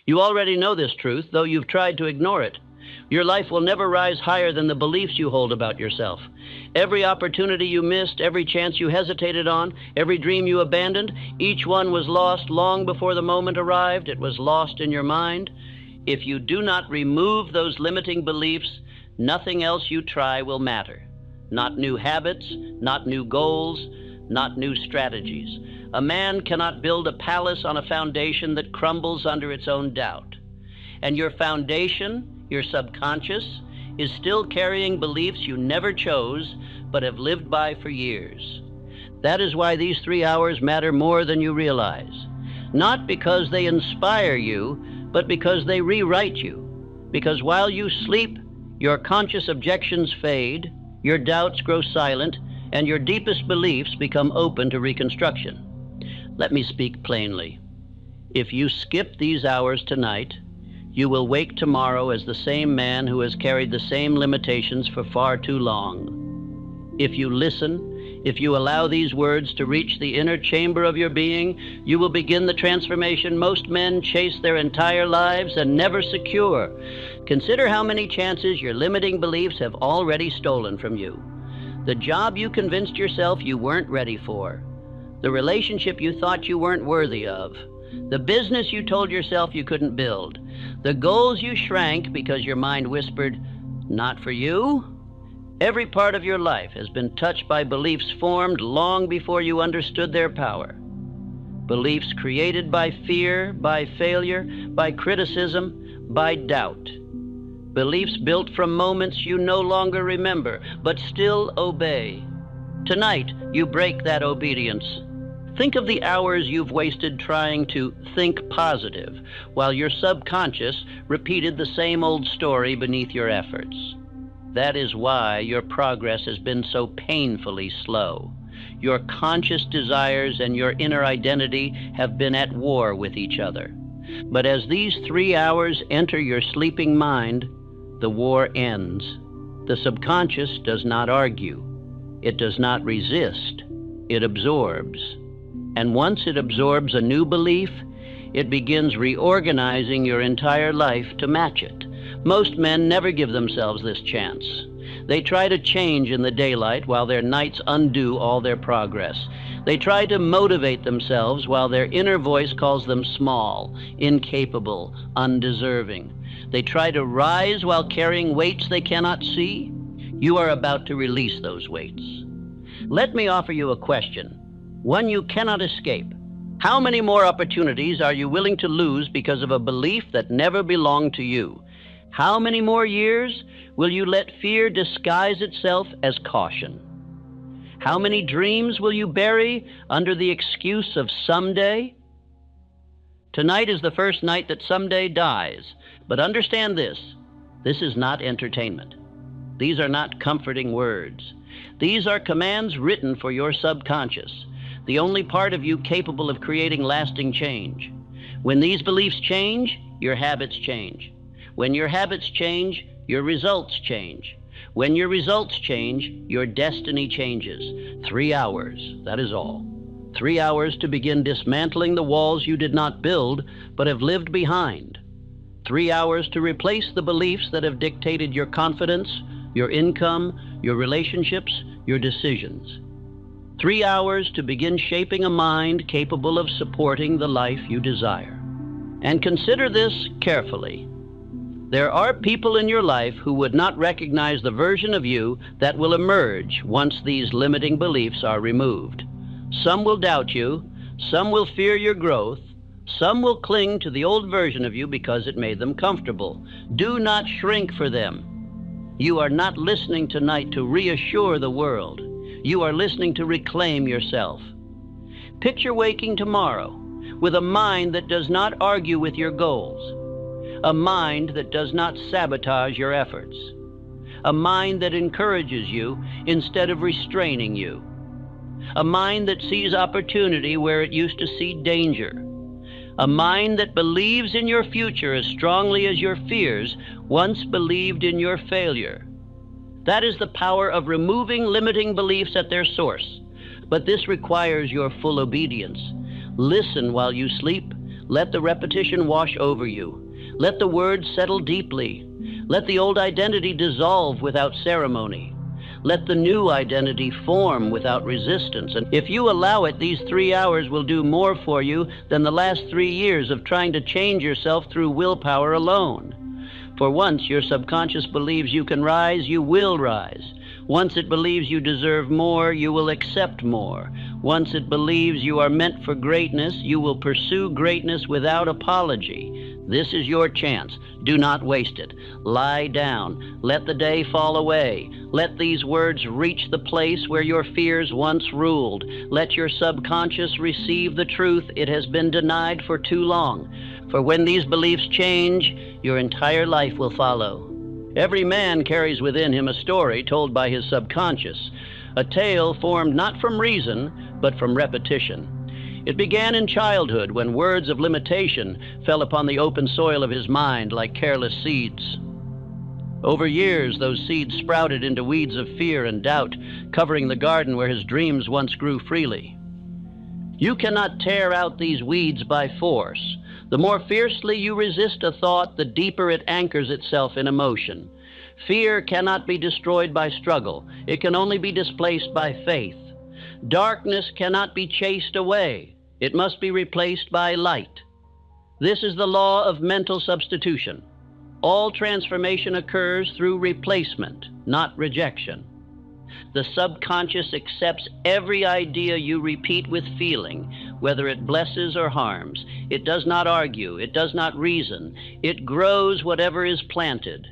You already know this truth, though you've tried to ignore it. Your life will never rise higher than the beliefs you hold about yourself. Every opportunity you missed, every chance you hesitated on, every dream you abandoned, each one was lost long before the moment arrived. It was lost in your mind. If you do not remove those limiting beliefs, nothing else you try will matter. Not new habits, not new goals, not new strategies. A man cannot build a palace on a foundation that crumbles under its own doubt. And your foundation, your subconscious, is still carrying beliefs you never chose but have lived by for years. That is why these 3 hours matter more than you realize. Not because they inspire you, but because they rewrite you. Because while you sleep, your conscious objections fade, your doubts grow silent, and your deepest beliefs become open to reconstruction. Let me speak plainly. If you skip these hours tonight, you will wake tomorrow as the same man who has carried the same limitations for far too long. If you listen, if you allow these words to reach the inner chamber of your being, you will begin the transformation most men chase their entire lives and never secure. Consider how many chances your limiting beliefs have already stolen from you. The job you convinced yourself you weren't ready for. The relationship you thought you weren't worthy of. The business you told yourself you couldn't build. The goals you shrank because your mind whispered, "Not for you." Every part of your life has been touched by beliefs formed long before you understood their power. Beliefs created by fear, by failure, by criticism, by doubt. Beliefs built from moments you no longer remember, but still obey. Tonight, you break that obedience. Think of the hours you've wasted trying to think positive, while your subconscious repeated the same old story beneath your efforts. That is why your progress has been so painfully slow. Your conscious desires and your inner identity have been at war with each other. But as these 3 hours enter your sleeping mind, the war ends. The subconscious does not argue. It does not resist. It absorbs. And once it absorbs a new belief, it begins reorganizing your entire life to match it. Most men never give themselves this chance. They try to change in the daylight while their nights undo all their progress. They try to motivate themselves while their inner voice calls them small, incapable, undeserving. They try to rise while carrying weights they cannot see. You are about to release those weights. Let me offer you a question, one you cannot escape. How many more opportunities are you willing to lose because of a belief that never belonged to you? How many more years will you let fear disguise itself as caution? How many dreams will you bury under the excuse of someday? Tonight is the first night that someday dies. But understand this is not entertainment. These are not comforting words. These are commands written for your subconscious, the only part of you capable of creating lasting change. When these beliefs change, your habits change. When your habits change, your results change. When your results change, your destiny changes. 3 hours, that is all. 3 hours to begin dismantling the walls you did not build, but have lived behind. 3 hours to replace the beliefs that have dictated your confidence, your income, your relationships, your decisions. 3 hours to begin shaping a mind capable of supporting the life you desire. And consider this carefully. There are people in your life who would not recognize the version of you that will emerge once these limiting beliefs are removed. Some will doubt you, some will fear your growth, some will cling to the old version of you because it made them comfortable. Do not shrink for them. You are not listening tonight to reassure the world. You are listening to reclaim yourself. Picture waking tomorrow with a mind that does not argue with your goals. A mind that does not sabotage your efforts. A mind that encourages you instead of restraining you. A mind that sees opportunity where it used to see danger. A mind that believes in your future as strongly as your fears once believed in your failure. That is the power of removing limiting beliefs at their source. But this requires your full obedience. Listen while you sleep. Let the repetition wash over you. Let the words settle deeply. Let the old identity dissolve without ceremony. Let the new identity form without resistance. And if you allow it, these 3 hours will do more for you than the last 3 years of trying to change yourself through willpower alone. For once your subconscious believes you can rise, you will rise. Once it believes you deserve more, you will accept more. Once it believes you are meant for greatness, you will pursue greatness without apology. This is your chance. Do not waste it. Lie down. Let the day fall away. Let these words reach the place where your fears once ruled. Let your subconscious receive the truth it has been denied for too long. For when these beliefs change, your entire life will follow. Every man carries within him a story told by his subconscious, a tale formed not from reason, but from repetition. It began in childhood when words of limitation fell upon the open soil of his mind like careless seeds. Over years, those seeds sprouted into weeds of fear and doubt, covering the garden where his dreams once grew freely. You cannot tear out these weeds by force. The more fiercely you resist a thought, the deeper it anchors itself in emotion. Fear cannot be destroyed by struggle. It can only be displaced by faith. Darkness cannot be chased away. It must be replaced by light. This is the law of mental substitution. All transformation occurs through replacement, not rejection. The subconscious accepts every idea you repeat with feeling, whether it blesses or harms. It does not argue. It does not reason. It grows whatever is planted.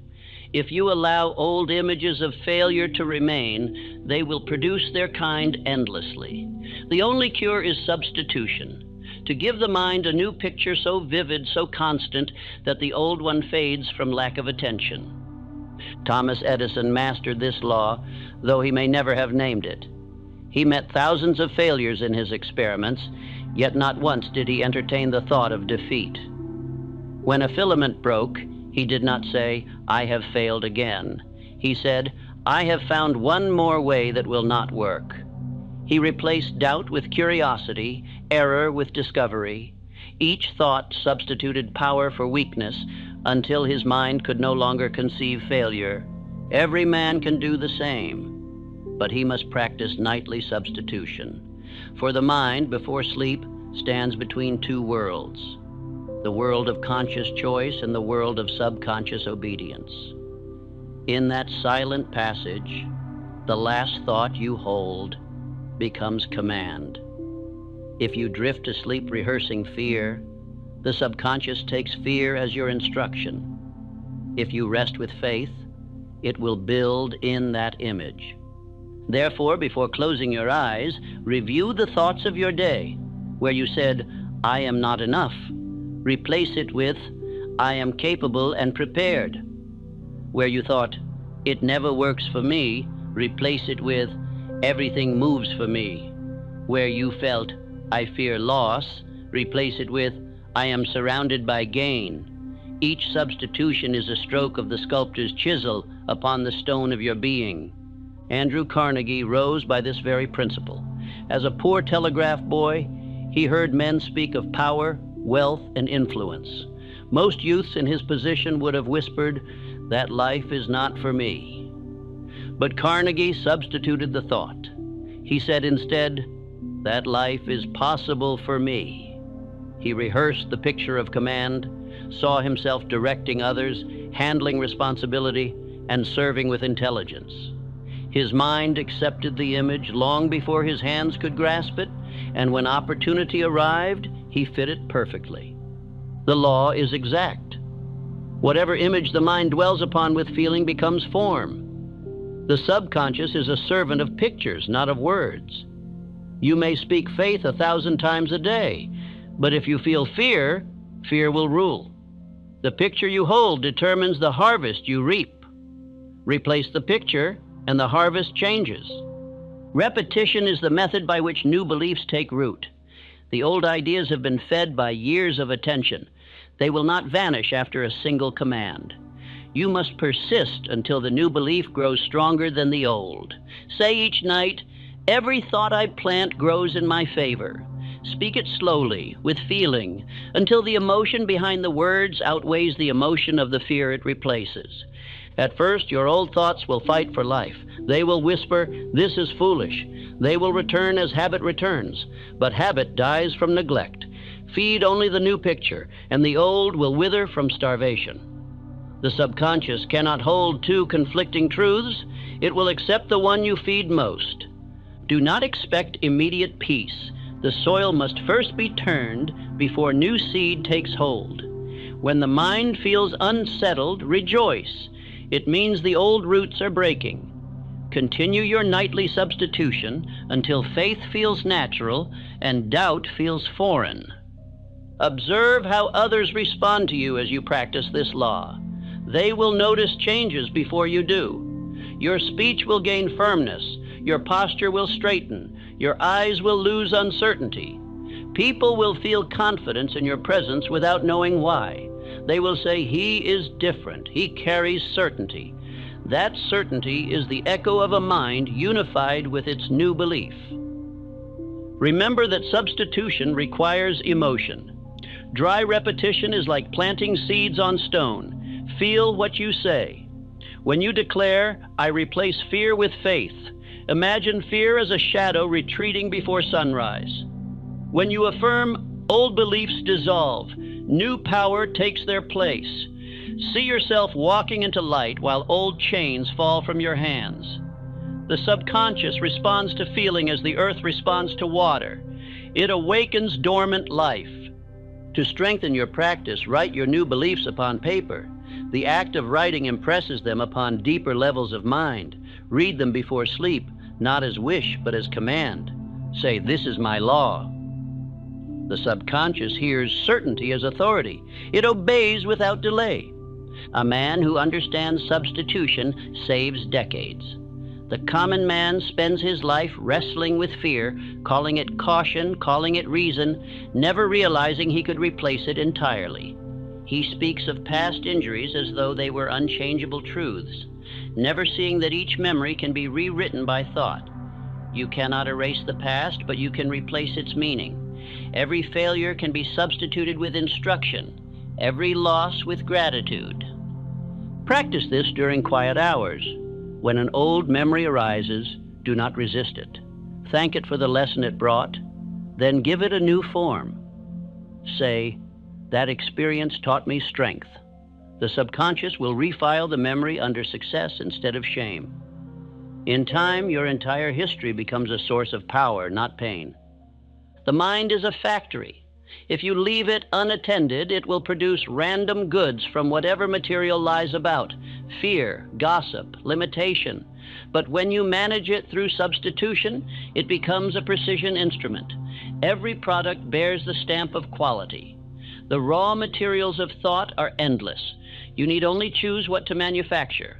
If you allow old images of failure to remain, they will produce their kind endlessly. The only cure is substitution, to give the mind a new picture so vivid, so constant, that the old one fades from lack of attention. Thomas Edison mastered this law, though he may never have named it. He met thousands of failures in his experiments, yet not once did he entertain the thought of defeat. When a filament broke, he did not say, "I have failed again." He said, "I have found one more way that will not work." He replaced doubt with curiosity, error with discovery. Each thought substituted power for weakness until his mind could no longer conceive failure. Every man can do the same, but he must practice nightly substitution. For the mind, before sleep, stands between two worlds, the world of conscious choice and the world of subconscious obedience. In that silent passage, the last thought you hold becomes command. If you drift to sleep rehearsing fear, the subconscious takes fear as your instruction. If you rest with faith, it will build in that image. Therefore, before closing your eyes, review the thoughts of your day. Where you said, "I am not enough," replace it with, "I am capable and prepared." Where you thought, "It never works for me," replace it with, "Everything moves for me." Where you felt, "I fear loss," replace it with, "I am surrounded by gain." Each substitution is a stroke of the sculptor's chisel upon the stone of your being. Andrew Carnegie rose by this very principle. As a poor telegraph boy, he heard men speak of power, wealth, and influence. Most youths in his position would have whispered, "That life is not for me." But Carnegie substituted the thought. He said instead, "That life is possible for me." He rehearsed the picture of command, saw himself directing others, handling responsibility, and serving with intelligence. His mind accepted the image long before his hands could grasp it, and when opportunity arrived, he fit it perfectly. The law is exact. Whatever image the mind dwells upon with feeling becomes form. The subconscious is a servant of pictures, not of words. You may speak faith 1,000 times a day, but if you feel fear, fear will rule. The picture you hold determines the harvest you reap. Replace the picture, and the harvest changes. Repetition is the method by which new beliefs take root. The old ideas have been fed by years of attention. They will not vanish after a single command. You must persist until the new belief grows stronger than the old. Say each night, "Every thought I plant grows in my favor." Speak it slowly, with feeling, until the emotion behind the words outweighs the emotion of the fear it replaces. At first, your old thoughts will fight for life. They will whisper, "This is foolish." They will return as habit returns, but habit dies from neglect. Feed only the new picture, and the old will wither from starvation. The subconscious cannot hold two conflicting truths. It will accept the one you feed most. Do not expect immediate peace. The soil must first be turned before new seed takes hold. When the mind feels unsettled, rejoice. It means the old roots are breaking. Continue your nightly substitution until faith feels natural and doubt feels foreign. Observe how others respond to you as you practice this law. They will notice changes before you do. Your speech will gain firmness. Your posture will straighten. Your eyes will lose uncertainty. People will feel confidence in your presence without knowing why. They will say, "He is different. He carries certainty." That certainty is the echo of a mind unified with its new belief. Remember that substitution requires emotion. Dry repetition is like planting seeds on stone. Feel what you say. When you declare, "I replace fear with faith," imagine fear as a shadow retreating before sunrise. When you affirm, "Old beliefs dissolve, new power takes their place," see yourself walking into light while old chains fall from your hands. The subconscious responds to feeling as the earth responds to water. It awakens dormant life. To strengthen your practice, write your new beliefs upon paper. The act of writing impresses them upon deeper levels of mind. Read them before sleep, not as wish, but as command. Say, "This is my law." The subconscious hears certainty as authority. It obeys without delay. A man who understands substitution saves decades. The common man spends his life wrestling with fear, calling it caution, calling it reason, never realizing he could replace it entirely. He speaks of past injuries as though they were unchangeable truths, never seeing that each memory can be rewritten by thought. You cannot erase the past, but you can replace its meaning. Every failure can be substituted with instruction, every loss with gratitude. Practice this during quiet hours. When an old memory arises, do not resist it. Thank it for the lesson it brought, then give it a new form. Say, "That experience taught me strength." The subconscious will refile the memory under success instead of shame. In time, your entire history becomes a source of power, not pain. The mind is a factory. If you leave it unattended, it will produce random goods from whatever material lies about: fear, gossip, limitation. But when you manage it through substitution, it becomes a precision instrument. Every product bears the stamp of quality. The raw materials of thought are endless. You need only choose what to manufacture.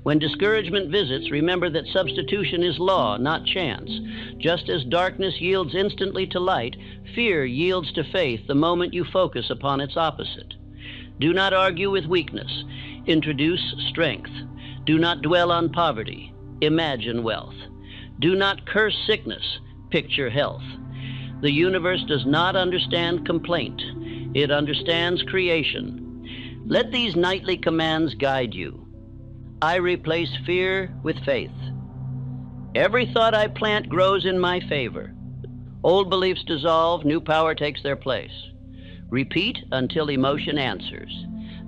When discouragement visits, remember that substitution is law, not chance. Just as darkness yields instantly to light, fear yields to faith the moment you focus upon its opposite. Do not argue with weakness. Introduce strength. Do not dwell on poverty. Imagine wealth. Do not curse sickness. Picture health. The universe does not understand complaint. It understands creation. Let these nightly commands guide you. I replace fear with faith. Every thought I plant grows in my favor. Old beliefs dissolve, new power takes their place. Repeat until emotion answers.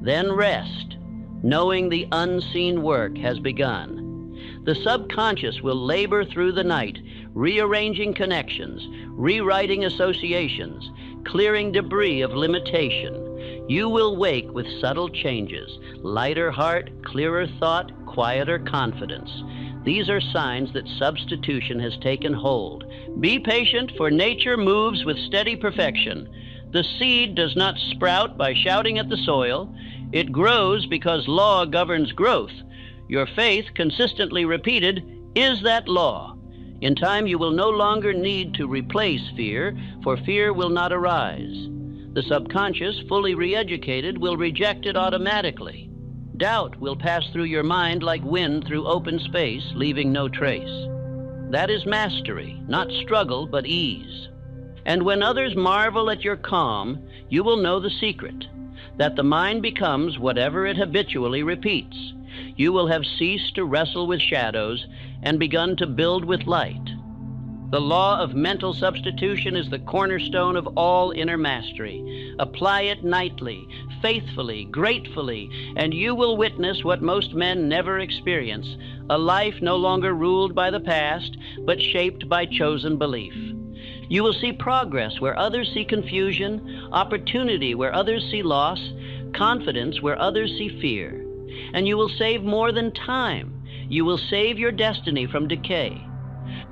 Then rest, knowing the unseen work has begun. The subconscious will labor through the night, rearranging connections, rewriting associations, clearing debris of limitation. You will wake with subtle changes: lighter heart, clearer thought, quieter confidence. These are signs that substitution has taken hold. Be patient, for nature moves with steady perfection. The seed does not sprout by shouting at the soil. It grows because law governs growth. Your faith, consistently repeated, is that law. In time, you will no longer need to replace fear, for fear will not arise. The subconscious, fully re-educated, will reject it automatically. Doubt will pass through your mind like wind through open space, leaving no trace. That is mastery, not struggle, but ease. And when others marvel at your calm, you will know the secret, that the mind becomes whatever it habitually repeats. You will have ceased to wrestle with shadows and begun to build with light. The law of mental substitution is the cornerstone of all inner mastery. Apply it nightly, faithfully, gratefully, and you will witness what most men never experience, a life no longer ruled by the past, but shaped by chosen belief. You will see progress where others see confusion, opportunity where others see loss, confidence where others see fear. And you will save more than time. You will save your destiny from decay.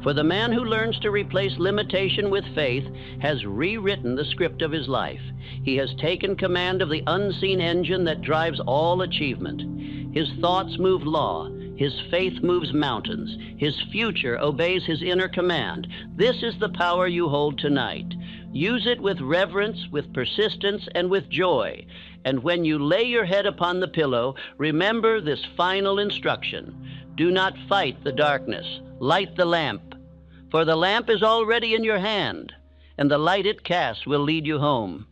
For the man who learns to replace limitation with faith has rewritten the script of his life. He has taken command of the unseen engine that drives all achievement. His thoughts move law. His faith moves mountains. His future obeys his inner command. This is the power you hold tonight. Use it with reverence, with persistence, and with joy. And when you lay your head upon the pillow, remember this final instruction. Do not fight the darkness. Light the lamp. For the lamp is already in your hand, and the light it casts will lead you home.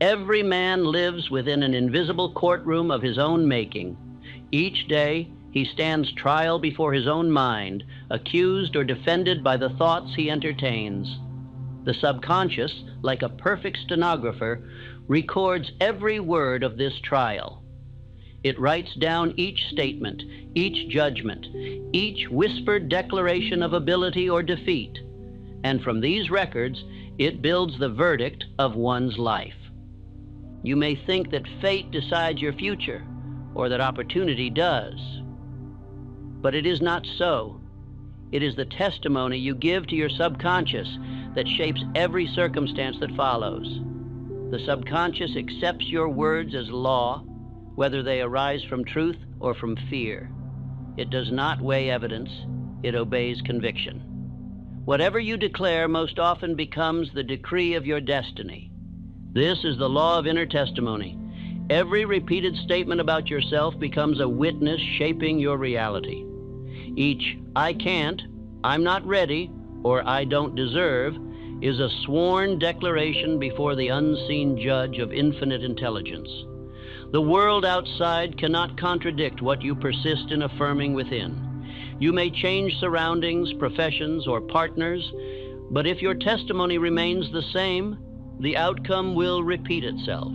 Every man lives within an invisible courtroom of his own making. Each day, he stands trial before his own mind, accused or defended by the thoughts he entertains. The subconscious, like a perfect stenographer, records every word of this trial. It writes down each statement, each judgment, each whispered declaration of ability or defeat. And from these records, it builds the verdict of one's life. You may think that fate decides your future, or that opportunity does. But it is not so. It is the testimony you give to your subconscious that shapes every circumstance that follows. The subconscious accepts your words as law, whether they arise from truth or from fear. It does not weigh evidence, it obeys conviction. Whatever you declare most often becomes the decree of your destiny. This is the law of inner testimony. Every repeated statement about yourself becomes a witness shaping your reality. Each "I can't," "I'm not ready," or "I don't deserve" is a sworn declaration before the unseen judge of infinite intelligence. The world outside cannot contradict what you persist in affirming within. You may change surroundings, professions, or partners, but if your testimony remains the same, the outcome will repeat itself.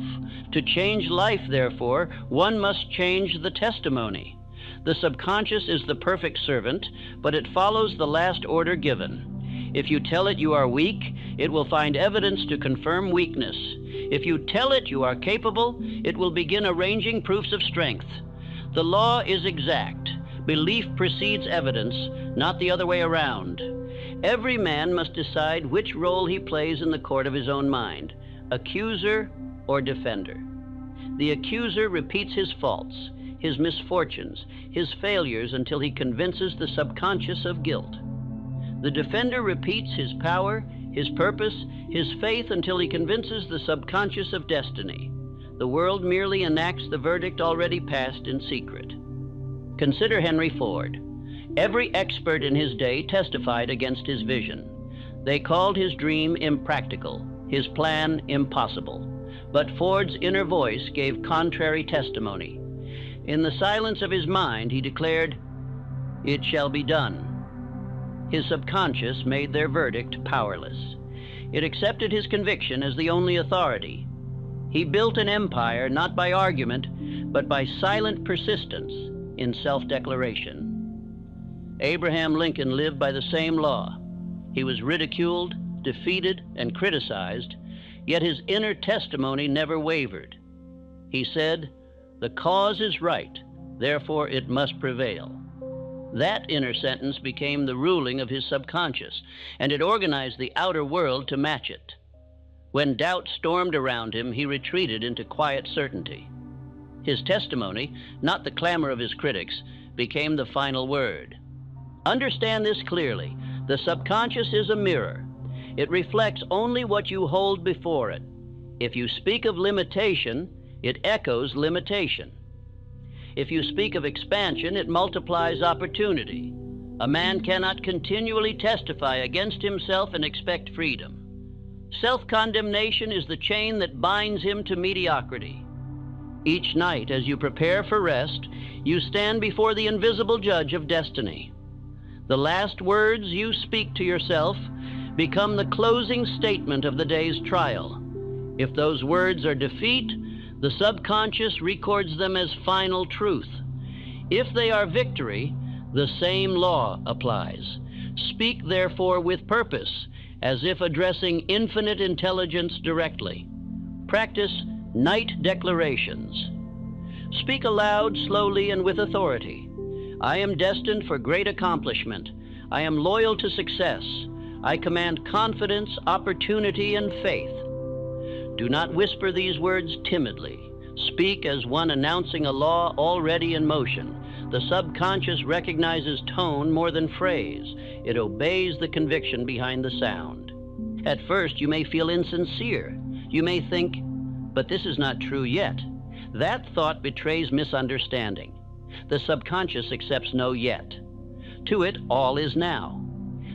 To change life, therefore, one must change the testimony. The subconscious is the perfect servant, but it follows the last order given. If you tell it you are weak, it will find evidence to confirm weakness. If you tell it you are capable, it will begin arranging proofs of strength. The law is exact. Belief precedes evidence, not the other way around. Every man must decide which role he plays in the court of his own mind, accuser or defender. The accuser repeats his faults, his misfortunes, his failures until he convinces the subconscious of guilt. The defender repeats his power, his purpose, his faith until he convinces the subconscious of destiny. The world merely enacts the verdict already passed in secret. Consider Henry Ford. Every expert in his day testified against his vision. They called his dream impractical, his plan impossible. But Ford's inner voice gave contrary testimony. In the silence of his mind, he declared, "It shall be done." His subconscious made their verdict powerless. It accepted his conviction as the only authority. He built an empire not by argument, but by silent persistence in self-declaration. Abraham Lincoln lived by the same law. He was ridiculed, defeated, and criticized, yet his inner testimony never wavered. He said, "The cause is right, therefore it must prevail." That inner sentence became the ruling of his subconscious, and it organized the outer world to match it. When doubt stormed around him, he retreated into quiet certainty. His testimony, not the clamor of his critics, became the final word. Understand this clearly. The subconscious is a mirror. It reflects only what you hold before it. If you speak of limitation, it echoes limitation. If you speak of expansion, it multiplies opportunity. A man cannot continually testify against himself and expect freedom. Self-condemnation is the chain that binds him to mediocrity. Each night, as you prepare for rest, you stand before the invisible judge of destiny. The last words you speak to yourself become the closing statement of the day's trial. If those words are defeat, the subconscious records them as final truth. If they are victory, the same law applies. Speak, therefore, with purpose, as if addressing infinite intelligence directly. Practice night declarations. Speak aloud, slowly, and with authority. I am destined for great accomplishment. I am loyal to success. I command confidence, opportunity, and faith. Do not whisper these words timidly. Speak as one announcing a law already in motion. The subconscious recognizes tone more than phrase. It obeys the conviction behind the sound. At first, you may feel insincere. You may think, but this is not true yet. That thought betrays misunderstanding. The subconscious accepts no yet. To it, all is now.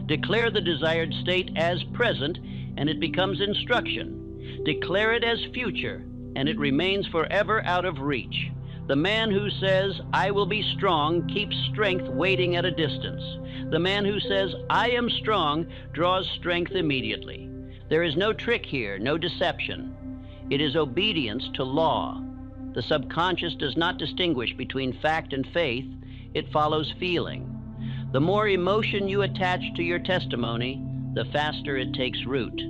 Declare the desired state as present, and it becomes instruction. Declare it as future, and it remains forever out of reach. The man who says, I will be strong, keeps strength waiting at a distance. The man who says, I am strong, draws strength immediately. There is no trick here, no deception. It is obedience to law. The subconscious does not distinguish between fact and faith. It follows feeling. The more emotion you attach to your testimony, the faster it takes root.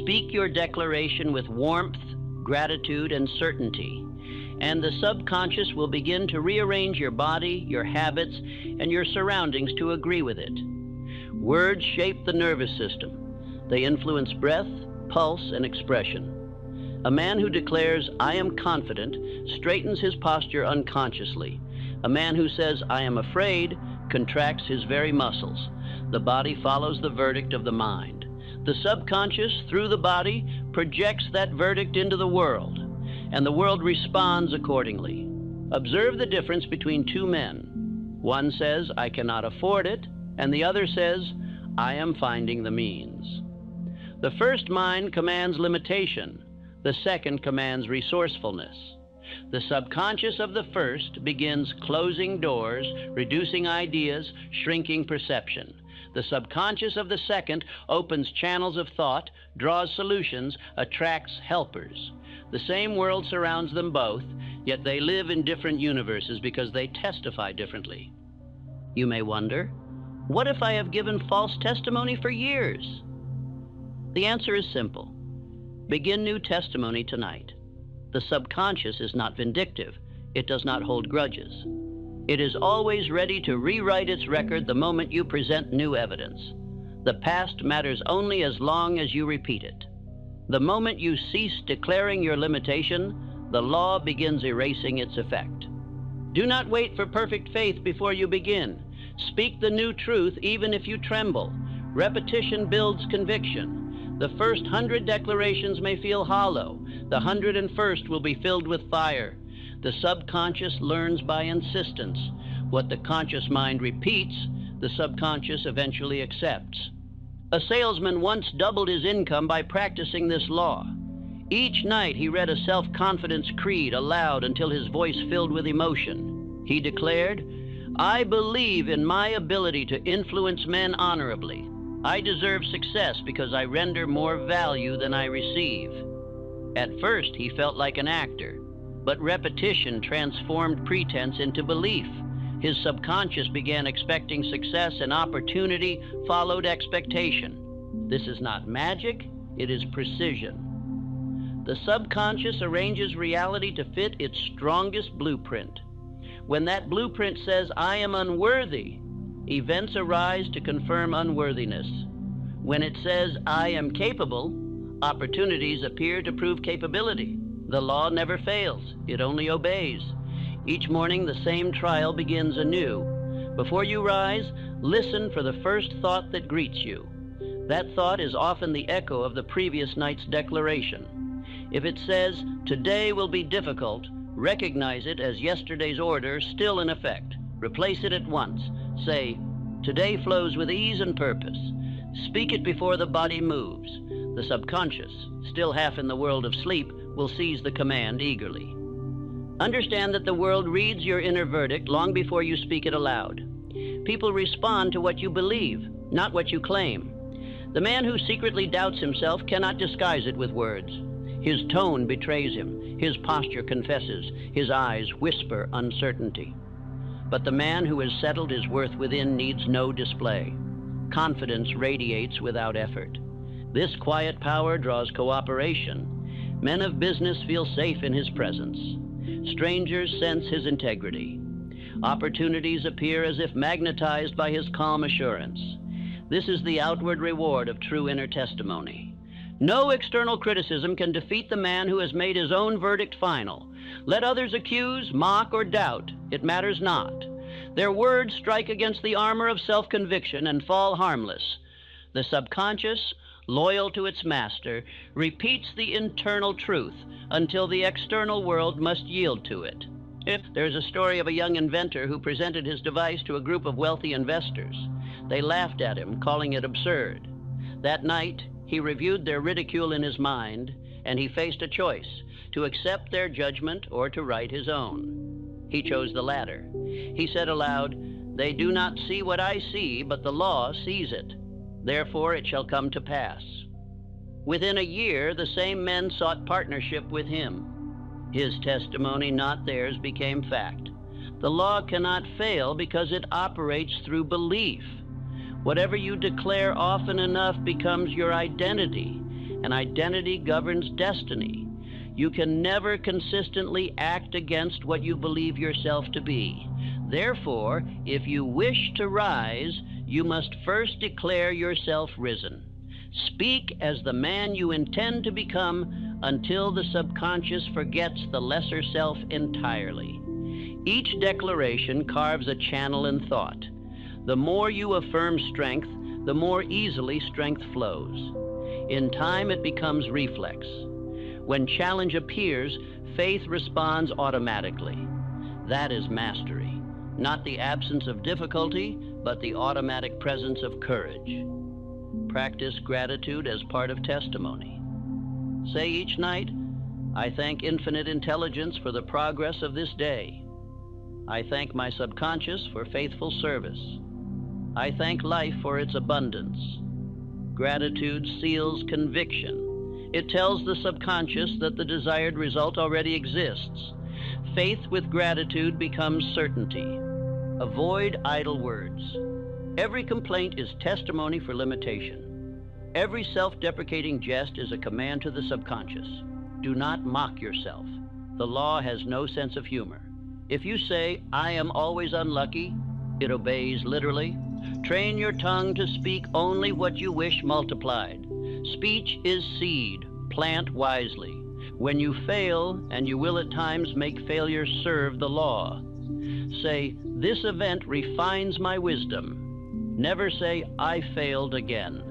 Speak your declaration with warmth, gratitude, and certainty, and the subconscious will begin to rearrange your body, your habits, and your surroundings to agree with it. Words shape the nervous system. They influence breath, pulse, and expression. A man who declares, I am confident, straightens his posture unconsciously. A man who says, I am afraid, contracts his very muscles. The body follows the verdict of the mind. The subconscious, through the body, projects that verdict into the world, and the world responds accordingly. Observe the difference between two men. One says, I cannot afford it, and the other says, I am finding the means. The first mind commands limitation. The second commands resourcefulness. The subconscious of the first begins closing doors, reducing ideas, shrinking perception. The subconscious of the second opens channels of thought, draws solutions, attracts helpers. The same world surrounds them both, yet they live in different universes because they testify differently. You may wonder, what if I have given false testimony for years? The answer is simple. Begin new testimony tonight. The subconscious is not vindictive. It does not hold grudges. It is always ready to rewrite its record the moment you present new evidence. The past matters only as long as you repeat it. The moment you cease declaring your limitation, the law begins erasing its effect. Do not wait for perfect faith before you begin. Speak the new truth even if you tremble. Repetition builds conviction. The first 100 declarations may feel hollow. The 101st will be filled with fire. The subconscious learns by insistence. What the conscious mind repeats, the subconscious eventually accepts. A salesman once doubled his income by practicing this law. Each night he read a self-confidence creed aloud until his voice filled with emotion. He declared, I believe in my ability to influence men honorably. I deserve success because I render more value than I receive. At first, he felt like an actor, but repetition transformed pretense into belief. His subconscious began expecting success, and opportunity followed expectation. This is not magic, it is precision. The subconscious arranges reality to fit its strongest blueprint. When that blueprint says, I am unworthy, events arise to confirm unworthiness. When it says, I am capable, opportunities appear to prove capability. The law never fails, it only obeys. Each morning, the same trial begins anew. Before you rise, listen for the first thought that greets you. That thought is often the echo of the previous night's declaration. If it says, today will be difficult, recognize it as yesterday's order still in effect. Replace it at once. Say, today flows with ease and purpose. Speak it before the body moves. The subconscious, still half in the world of sleep, will seize the command eagerly. Understand that the world reads your inner verdict long before you speak it aloud. People respond to what you believe, not what you claim. The man who secretly doubts himself cannot disguise it with words. His tone betrays him, his posture confesses, his eyes whisper uncertainty. But the man who has settled his worth within needs no display. Confidence radiates without effort. This quiet power draws cooperation. Men of business feel safe in his presence. Strangers sense his integrity. Opportunities appear as if magnetized by his calm assurance. This is the outward reward of true inner testimony. No external criticism can defeat the man who has made his own verdict final. Let others accuse, mock, or doubt. It matters not. Their words strike against the armor of self-conviction and fall harmless. The subconscious, loyal to its master, repeats the internal truth until the external world must yield to it. There's a story of a young inventor who presented his device to a group of wealthy investors. They laughed at him, calling it absurd. That night, he reviewed their ridicule in his mind, and he faced a choice: to accept their judgment or to write his own. He chose the latter. He said aloud, "They do not see what I see, but the law sees it. Therefore it shall come to pass." Within a year, the same men sought partnership with him. His testimony, not theirs, became fact. The law cannot fail because it operates through belief. Whatever you declare often enough becomes your identity, and identity governs destiny. You can never consistently act against what you believe yourself to be. Therefore, if you wish to rise, you must first declare yourself risen. Speak as the man you intend to become until the subconscious forgets the lesser self entirely. Each declaration carves a channel in thought. The more you affirm strength, the more easily strength flows. In time, it becomes reflex. When challenge appears, faith responds automatically. That is mastery. Not the absence of difficulty, but the automatic presence of courage. Practice gratitude as part of testimony. Say each night, "I thank infinite intelligence for the progress of this day. I thank my subconscious for faithful service. I thank life for its abundance." Gratitude seals conviction. It tells the subconscious that the desired result already exists. Faith with gratitude becomes certainty. Avoid idle words. Every complaint is testimony for limitation. Every self-deprecating jest is a command to the subconscious. Do not mock yourself. The law has no sense of humor. If you say, "I am always unlucky," it obeys literally. Train your tongue to speak only what you wish multiplied. Speech is seed. Plant wisely. When you fail, and you will at times make failure serve the law, say, "This event refines my wisdom." Never say, "I failed again."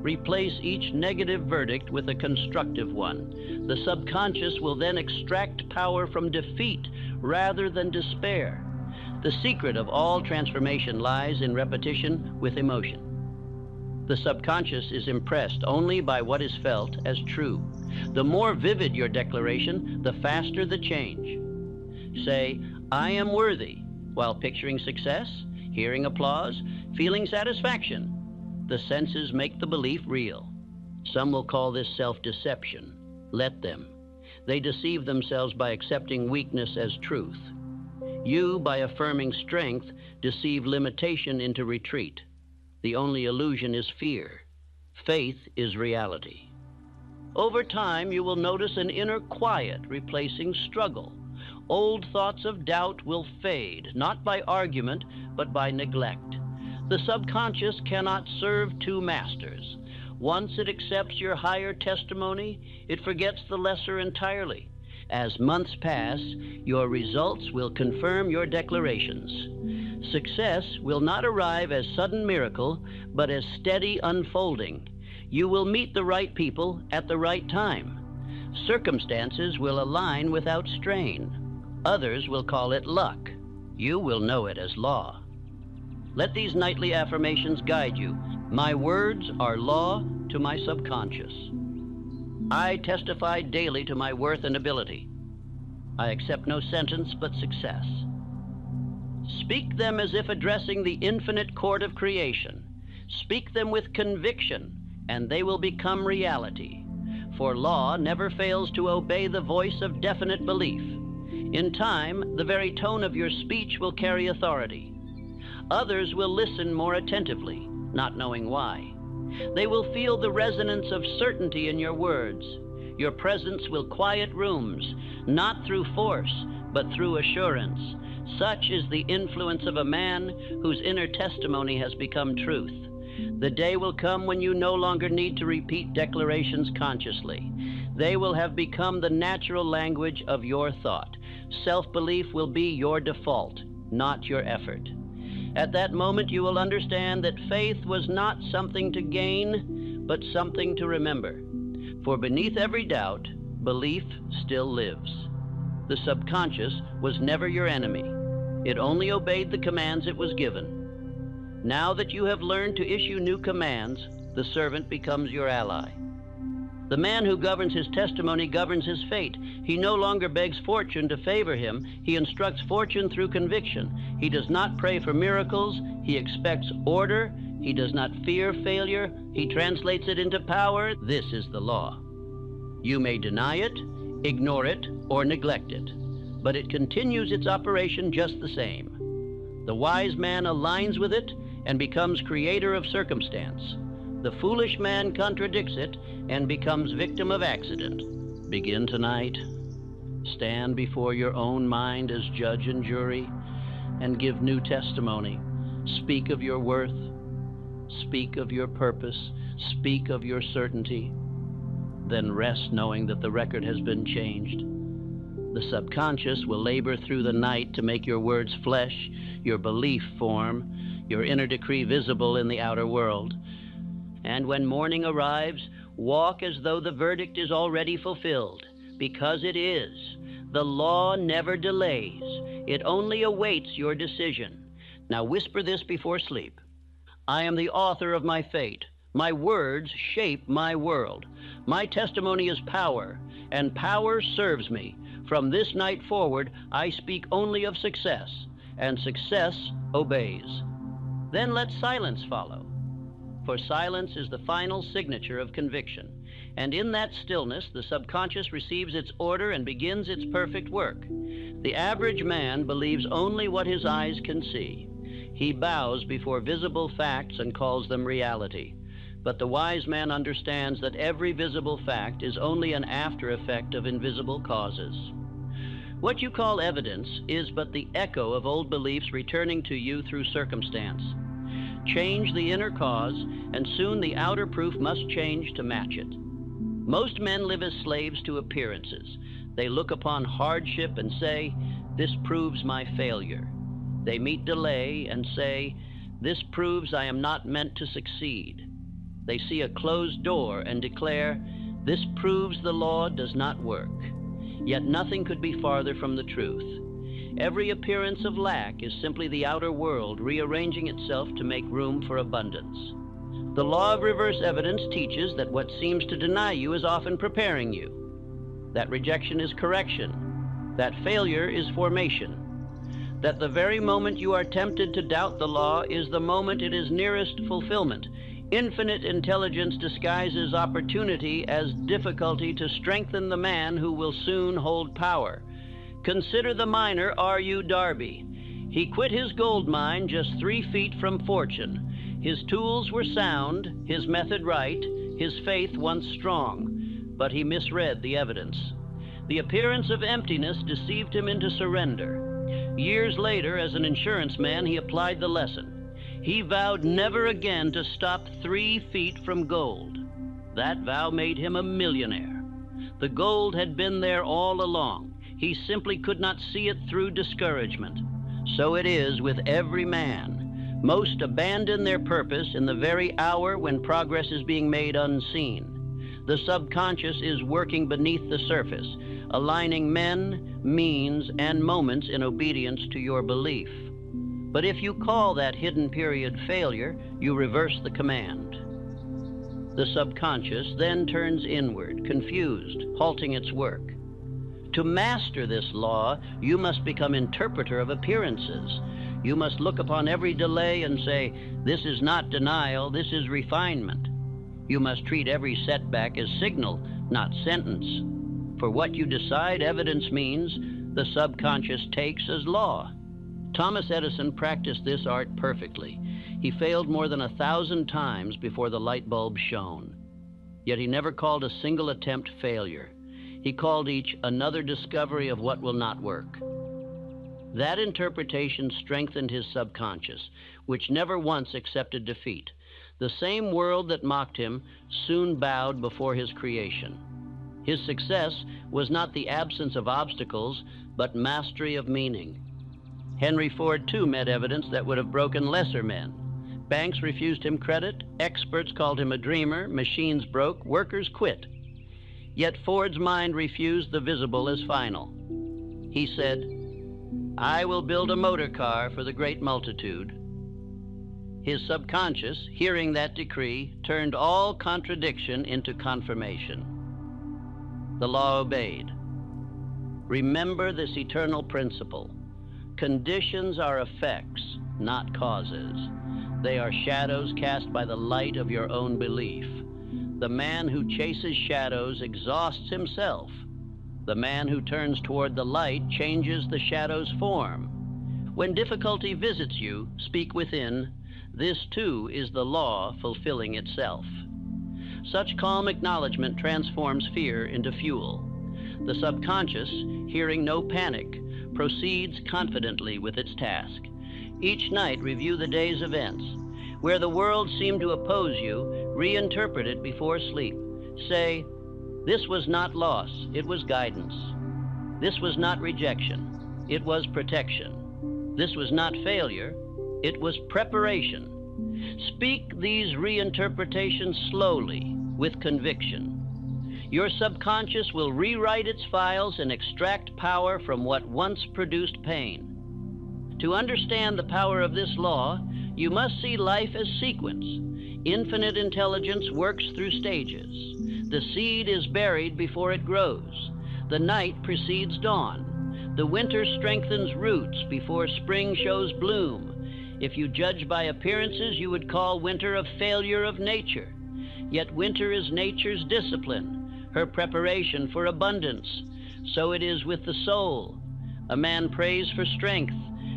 Replace each negative verdict with a constructive one. The subconscious will then extract power from defeat rather than despair. The secret of all transformation lies in repetition with emotion. The subconscious is impressed only by what is felt as true. The more vivid your declaration, the faster the change. Say, "I am worthy," while picturing success, hearing applause, feeling satisfaction. The senses make the belief real. Some will call this self-deception. Let them. They deceive themselves by accepting weakness as truth. You, by affirming strength, deceive limitation into retreat. The only illusion is fear. Faith is reality. Over time, you will notice an inner quiet replacing struggle. Old thoughts of doubt will fade, not by argument, but by neglect. The subconscious cannot serve two masters. Once it accepts your higher testimony, it forgets the lesser entirely. As months pass, your results will confirm your declarations. Success will not arrive as sudden miracle, but as steady unfolding. You will meet the right people at the right time. Circumstances will align without strain. Others will call it luck. You will know it as law. Let these nightly affirmations guide you. My words are law to my subconscious. I testify daily to my worth and ability. I accept no sentence but success. Speak them as if addressing the infinite court of creation. Speak them with conviction, and they will become reality. For law never fails to obey the voice of definite belief. In time, the very tone of your speech will carry authority. Others will listen more attentively, not knowing why. They will feel the resonance of certainty in your words. Your presence will quiet rooms, not through force, but through assurance. Such is the influence of a man whose inner testimony has become truth. The day will come when you no longer need to repeat declarations consciously. They will have become the natural language of your thought. Self-belief will be your default, not your effort. At that moment, you will understand that faith was not something to gain, but something to remember. For beneath every doubt, belief still lives. The subconscious was never your enemy. It only obeyed the commands it was given. Now that you have learned to issue new commands, the servant becomes your ally. The man who governs his testimony governs his fate. He no longer begs fortune to favor him. He instructs fortune through conviction. He does not pray for miracles. He expects order. He does not fear failure. He translates it into power. This is the law. You may deny it, ignore it, or neglect it, but it continues its operation just the same. The wise man aligns with it and becomes creator of circumstance. The foolish man contradicts it and becomes victim of accident. Begin tonight. Stand before your own mind as judge and jury and give new testimony. Speak of your worth. Speak of your purpose. Speak of your certainty. Then rest knowing that the record has been changed. The subconscious will labor through the night to make your words flesh, your belief form, your inner decree visible in the outer world. And when morning arrives, walk as though the verdict is already fulfilled, because it is. The law never delays. It only awaits your decision. Now whisper this before sleep. I am the author of my fate. My words shape my world. My testimony is power, and power serves me. From this night forward, I speak only of success, and success obeys. Then let silence follow. For silence is the final signature of conviction. And in that stillness, the subconscious receives its order and begins its perfect work. The average man believes only what his eyes can see. He bows before visible facts and calls them reality. But the wise man understands that every visible fact is only an after effect of invisible causes. What you call evidence is but the echo of old beliefs returning to you through circumstance. Change the inner cause, and soon the outer proof must change to match it. Most men live as slaves to appearances. They look upon hardship and say, "This proves my failure." They meet delay and say, "This proves I am not meant to succeed." They see a closed door and declare, "This proves the law does not work." Yet nothing could be farther from the truth. Every appearance of lack is simply the outer world rearranging itself to make room for abundance. The law of reverse evidence teaches that what seems to deny you is often preparing you. That rejection is correction. That failure is formation. That the very moment you are tempted to doubt the law is the moment it is nearest fulfillment. Infinite intelligence disguises opportunity as difficulty to strengthen the man who will soon hold power. Consider the miner R.U. Darby. He quit his gold mine just 3 feet from fortune. His tools were sound, his method right, his faith once strong, but he misread the evidence. The appearance of emptiness deceived him into surrender. Years later, as an insurance man, he applied the lesson. He vowed never again to stop 3 feet from gold. That vow made him a millionaire. The gold had been there all along. He simply could not see it through discouragement. So it is with every man. Most abandon their purpose in the very hour when progress is being made unseen. The subconscious is working beneath the surface, aligning men, means, and moments in obedience to your belief. But if you call that hidden period failure, you reverse the command. The subconscious then turns inward, confused, halting its work. To master this law, you must become interpreter of appearances. You must look upon every delay and say, "This is not denial, this is refinement." You must treat every setback as signal, not sentence. For what you decide evidence means, the subconscious takes as law. Thomas Edison practiced this art perfectly. He failed more than 1,000 times before the light bulb shone. Yet he never called a single attempt failure. He called each another discovery of what will not work. That interpretation strengthened his subconscious, which never once accepted defeat. The same world that mocked him soon bowed before his creation. His success was not the absence of obstacles, but mastery of meaning. Henry Ford, too, met evidence that would have broken lesser men. Banks refused him credit, experts called him a dreamer, machines broke, workers quit. Yet Ford's mind refused the visible as final. He said, "I will build a motor car for the great multitude." His subconscious, hearing that decree, turned all contradiction into confirmation. The law obeyed. Remember this eternal principle. Conditions are effects, not causes. They are shadows cast by the light of your own belief. The man who chases shadows exhausts himself. The man who turns toward the light changes the shadow's form. When difficulty visits you, speak within, "This too is the law fulfilling itself." Such calm acknowledgement transforms fear into fuel. The subconscious, hearing no panic, proceeds confidently with its task. Each night review the day's events. Where the world seemed to oppose you, reinterpret it before sleep. Say, "This was not loss, it was guidance. This was not rejection, it was protection. This was not failure, it was preparation." Speak these reinterpretations slowly, with conviction. Your subconscious will rewrite its files and extract power from what once produced pain. To understand the power of this law, you must see life as sequence. Infinite intelligence works through stages. The seed is buried before it grows. The night precedes dawn. The winter strengthens roots before spring shows bloom. If you judge by appearances, you would call winter a failure of nature. Yet winter is nature's discipline, her preparation for abundance. So it is with the soul. A man prays for strength,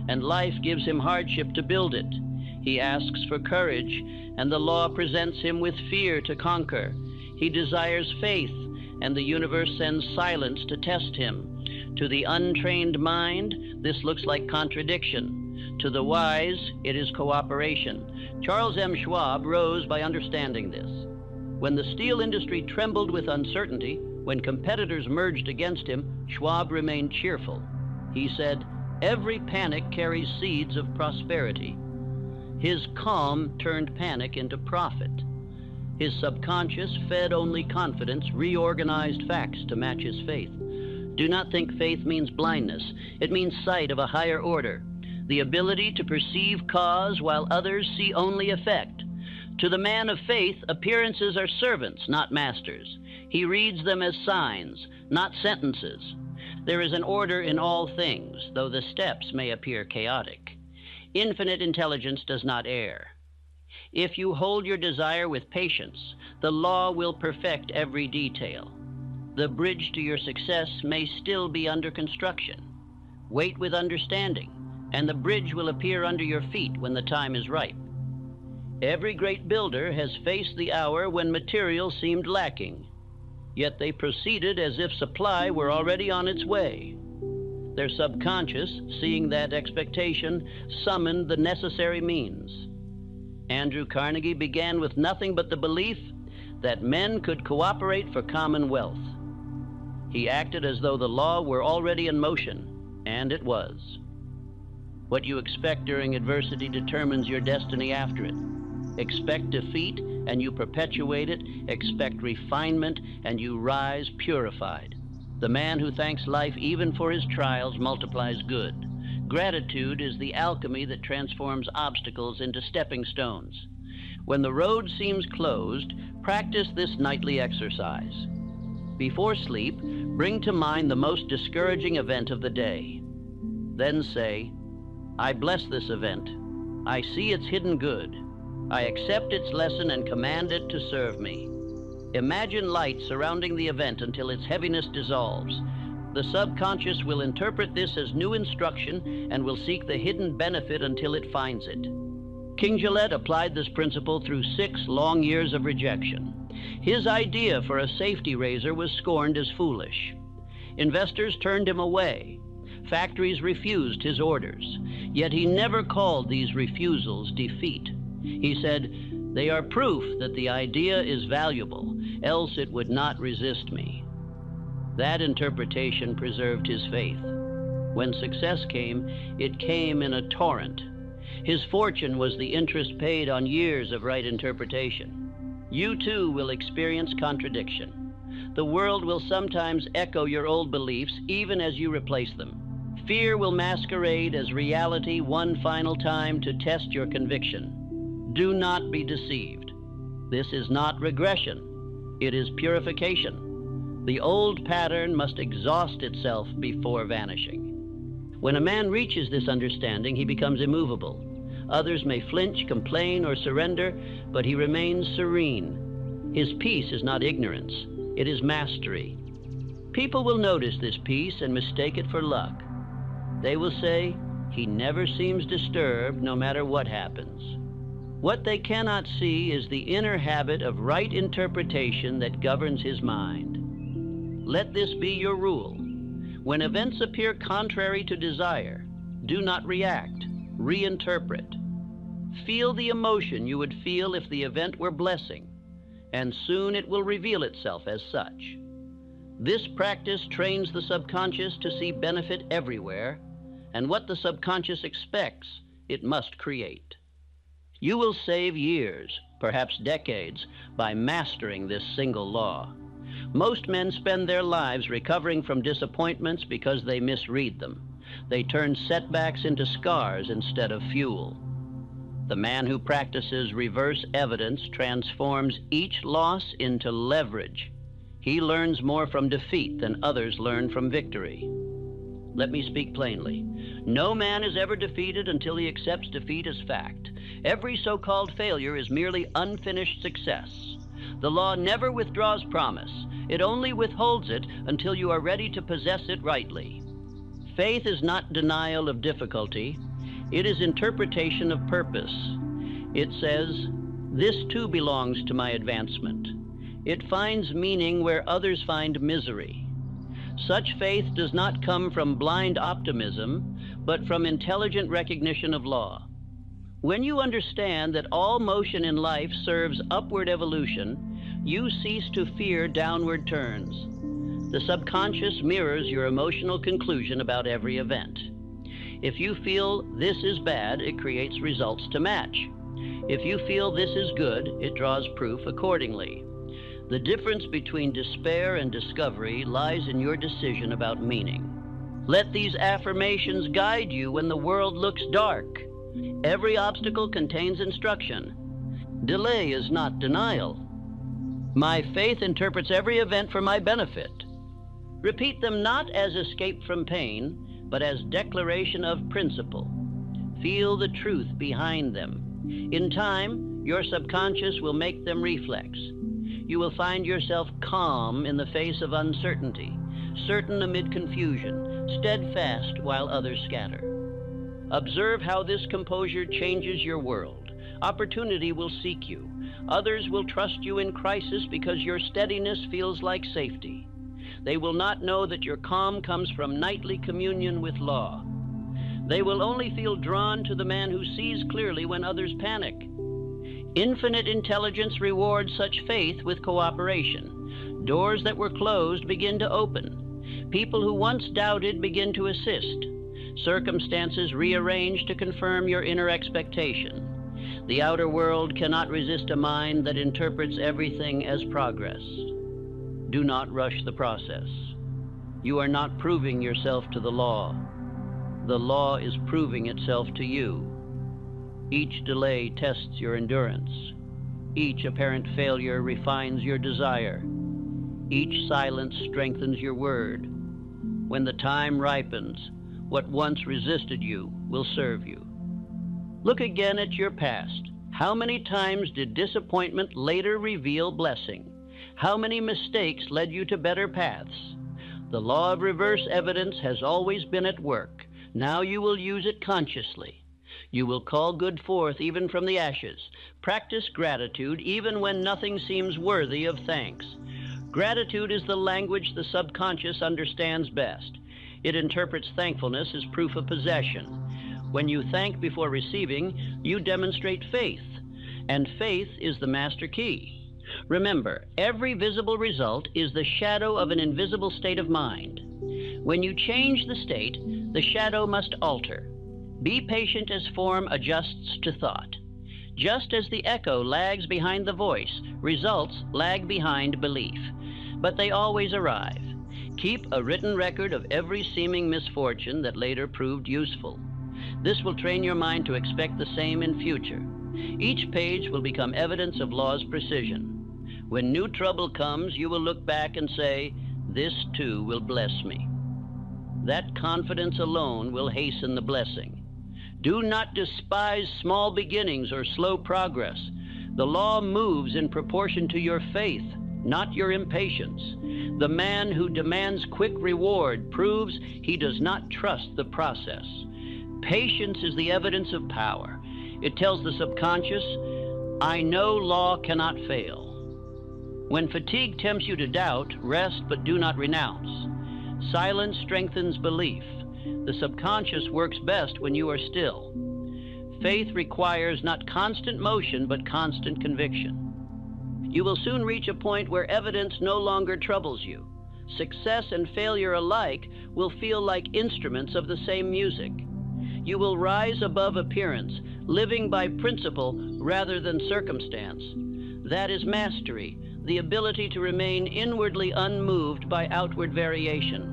and life gives him hardship to build it. He asks for courage, and the law presents him with fear to conquer. He desires faith, and the universe sends silence to test him. To the untrained mind, this looks like contradiction. To the wise, it is cooperation. Charles M. Schwab rose by understanding this. When the steel industry trembled with uncertainty, when competitors merged against him, Schwab remained cheerful. He said, "Every panic carries seeds of prosperity." His calm turned panic into profit. His subconscious fed only confidence, reorganized facts to match his faith. Do not think faith means blindness. It means sight of a higher order, the ability to perceive cause while others see only effect. To the man of faith, appearances are servants, not masters. He reads them as signs, not sentences. There is an order in all things, though the steps may appear chaotic. Infinite intelligence does not err. If you hold your desire with patience, the law will perfect every detail. The bridge to your success may still be under construction. Wait with understanding, and the bridge will appear under your feet when the time is ripe. Every great builder has faced the hour when material seemed lacking, yet they proceeded as if supply were already on its way. Their subconscious, seeing that expectation, summoned the necessary means. Andrew Carnegie began with nothing but the belief that men could cooperate for common wealth. He acted as though the law were already in motion, and it was. What you expect during adversity determines your destiny after it. Expect defeat, and you perpetuate it. Expect refinement, and you rise purified. The man who thanks life even for his trials multiplies good. Gratitude is the alchemy that transforms obstacles into stepping stones. When the road seems closed, Practice this nightly exercise. Before sleep, bring to mind the most discouraging event of the day. Then say, I bless this event. I see its hidden good. I accept its lesson and command it to serve me. Imagine light surrounding the event until its heaviness dissolves. The subconscious will interpret this as new instruction and will seek the hidden benefit until it finds it. King Gillette applied this principle through 6 long years of rejection. His idea for a safety razor was scorned as foolish. Investors turned him away. Factories refused his orders. Yet he never called these refusals defeat. He said, they are proof that the idea is valuable, else it would not resist me. That interpretation preserved his faith. When success came, it came in a torrent. His fortune was the interest paid on years of right interpretation. You too will experience contradiction. The world will sometimes echo your old beliefs even as you replace them. Fear will masquerade as reality one final time to test your conviction. Do not be deceived. This is not regression. It is purification. The old pattern must exhaust itself before vanishing. When a man reaches this understanding, he becomes immovable. Others may flinch, complain, or surrender, but he remains serene. His peace is not ignorance. It is mastery. People will notice this peace and mistake it for luck. They will say, he never seems disturbed no matter what happens. What they cannot see is the inner habit of right interpretation that governs his mind. Let this be your rule. When events appear contrary to desire, do not react, reinterpret. Feel the emotion you would feel if the event were blessing, and soon it will reveal itself as such. This practice trains the subconscious to see benefit everywhere, and what the subconscious expects, it must create. You will save years, perhaps decades, by mastering this single law. Most men spend their lives recovering from disappointments because they misread them. They turn setbacks into scars instead of fuel. The man who practices reverse evidence transforms each loss into leverage. He learns more from defeat than others learn from victory. Let me speak plainly. No man is ever defeated until he accepts defeat as fact. Every so-called failure is merely unfinished success. The law never withdraws promise. It only withholds it until you are ready to possess it rightly. Faith is not denial of difficulty. It is interpretation of purpose. It says, this too belongs to my advancement. It finds meaning where others find misery. Such faith does not come from blind optimism, but from intelligent recognition of law. When you understand that all motion in life serves upward evolution, you cease to fear downward turns. The subconscious mirrors your emotional conclusion about every event. If you feel this is bad, it creates results to match. If you feel this is good, it draws proof accordingly. The difference between despair and discovery lies in your decision about meaning. Let these affirmations guide you when the world looks dark. Every obstacle contains instruction. Delay is not denial. My faith interprets every event for my benefit. Repeat them not as escape from pain, but as declaration of principle. Feel the truth behind them. In time, your subconscious will make them reflex. You will find yourself calm in the face of uncertainty, certain amid confusion, steadfast while others scatter. Observe how this composure changes your world. Opportunity will seek you. Others will trust you in crisis because your steadiness feels like safety. They will not know that your calm comes from nightly communion with law. They will only feel drawn to the man who sees clearly when others panic. Infinite intelligence rewards such faith with cooperation. Doors that were closed begin to open. People who once doubted begin to assist. Circumstances rearrange to confirm your inner expectation. The outer world cannot resist a mind that interprets everything as progress. Do not rush the process. You are not proving yourself to the law. The law is proving itself to you. Each delay tests your endurance. Each apparent failure refines your desire. Each silence strengthens your word. When the time ripens, what once resisted you will serve you. Look again at your past. How many times did disappointment later reveal blessing? How many mistakes led you to better paths? The law of reverse evidence has always been at work. Now you will use it consciously. You will call good forth even from the ashes. Practice gratitude even when nothing seems worthy of thanks. Gratitude is the language the subconscious understands best. It interprets thankfulness as proof of possession. When you thank before receiving, you demonstrate faith, and faith is the master key. Remember, every visible result is the shadow of an invisible state of mind. When you change the state, the shadow must alter. Be patient as form adjusts to thought. Just as the echo lags behind the voice, results lag behind belief. But they always arrive. Keep a written record of every seeming misfortune that later proved useful. This will train your mind to expect the same in future. Each page will become evidence of law's precision. When new trouble comes, you will look back and say, "This too will bless me." That confidence alone will hasten the blessing. Do not despise small beginnings or slow progress. The law moves in proportion to your faith, not your impatience. The man who demands quick reward proves he does not trust the process. Patience is the evidence of power. It tells the subconscious, "I know law cannot fail." When fatigue tempts you to doubt, rest but do not renounce. Silence strengthens belief. The subconscious works best when you are still. Faith requires not constant motion, but constant conviction. You will soon reach a point where evidence no longer troubles you. Success and failure alike will feel like instruments of the same music. You will rise above appearance, living by principle rather than circumstance. That is mastery, the ability to remain inwardly unmoved by outward variation.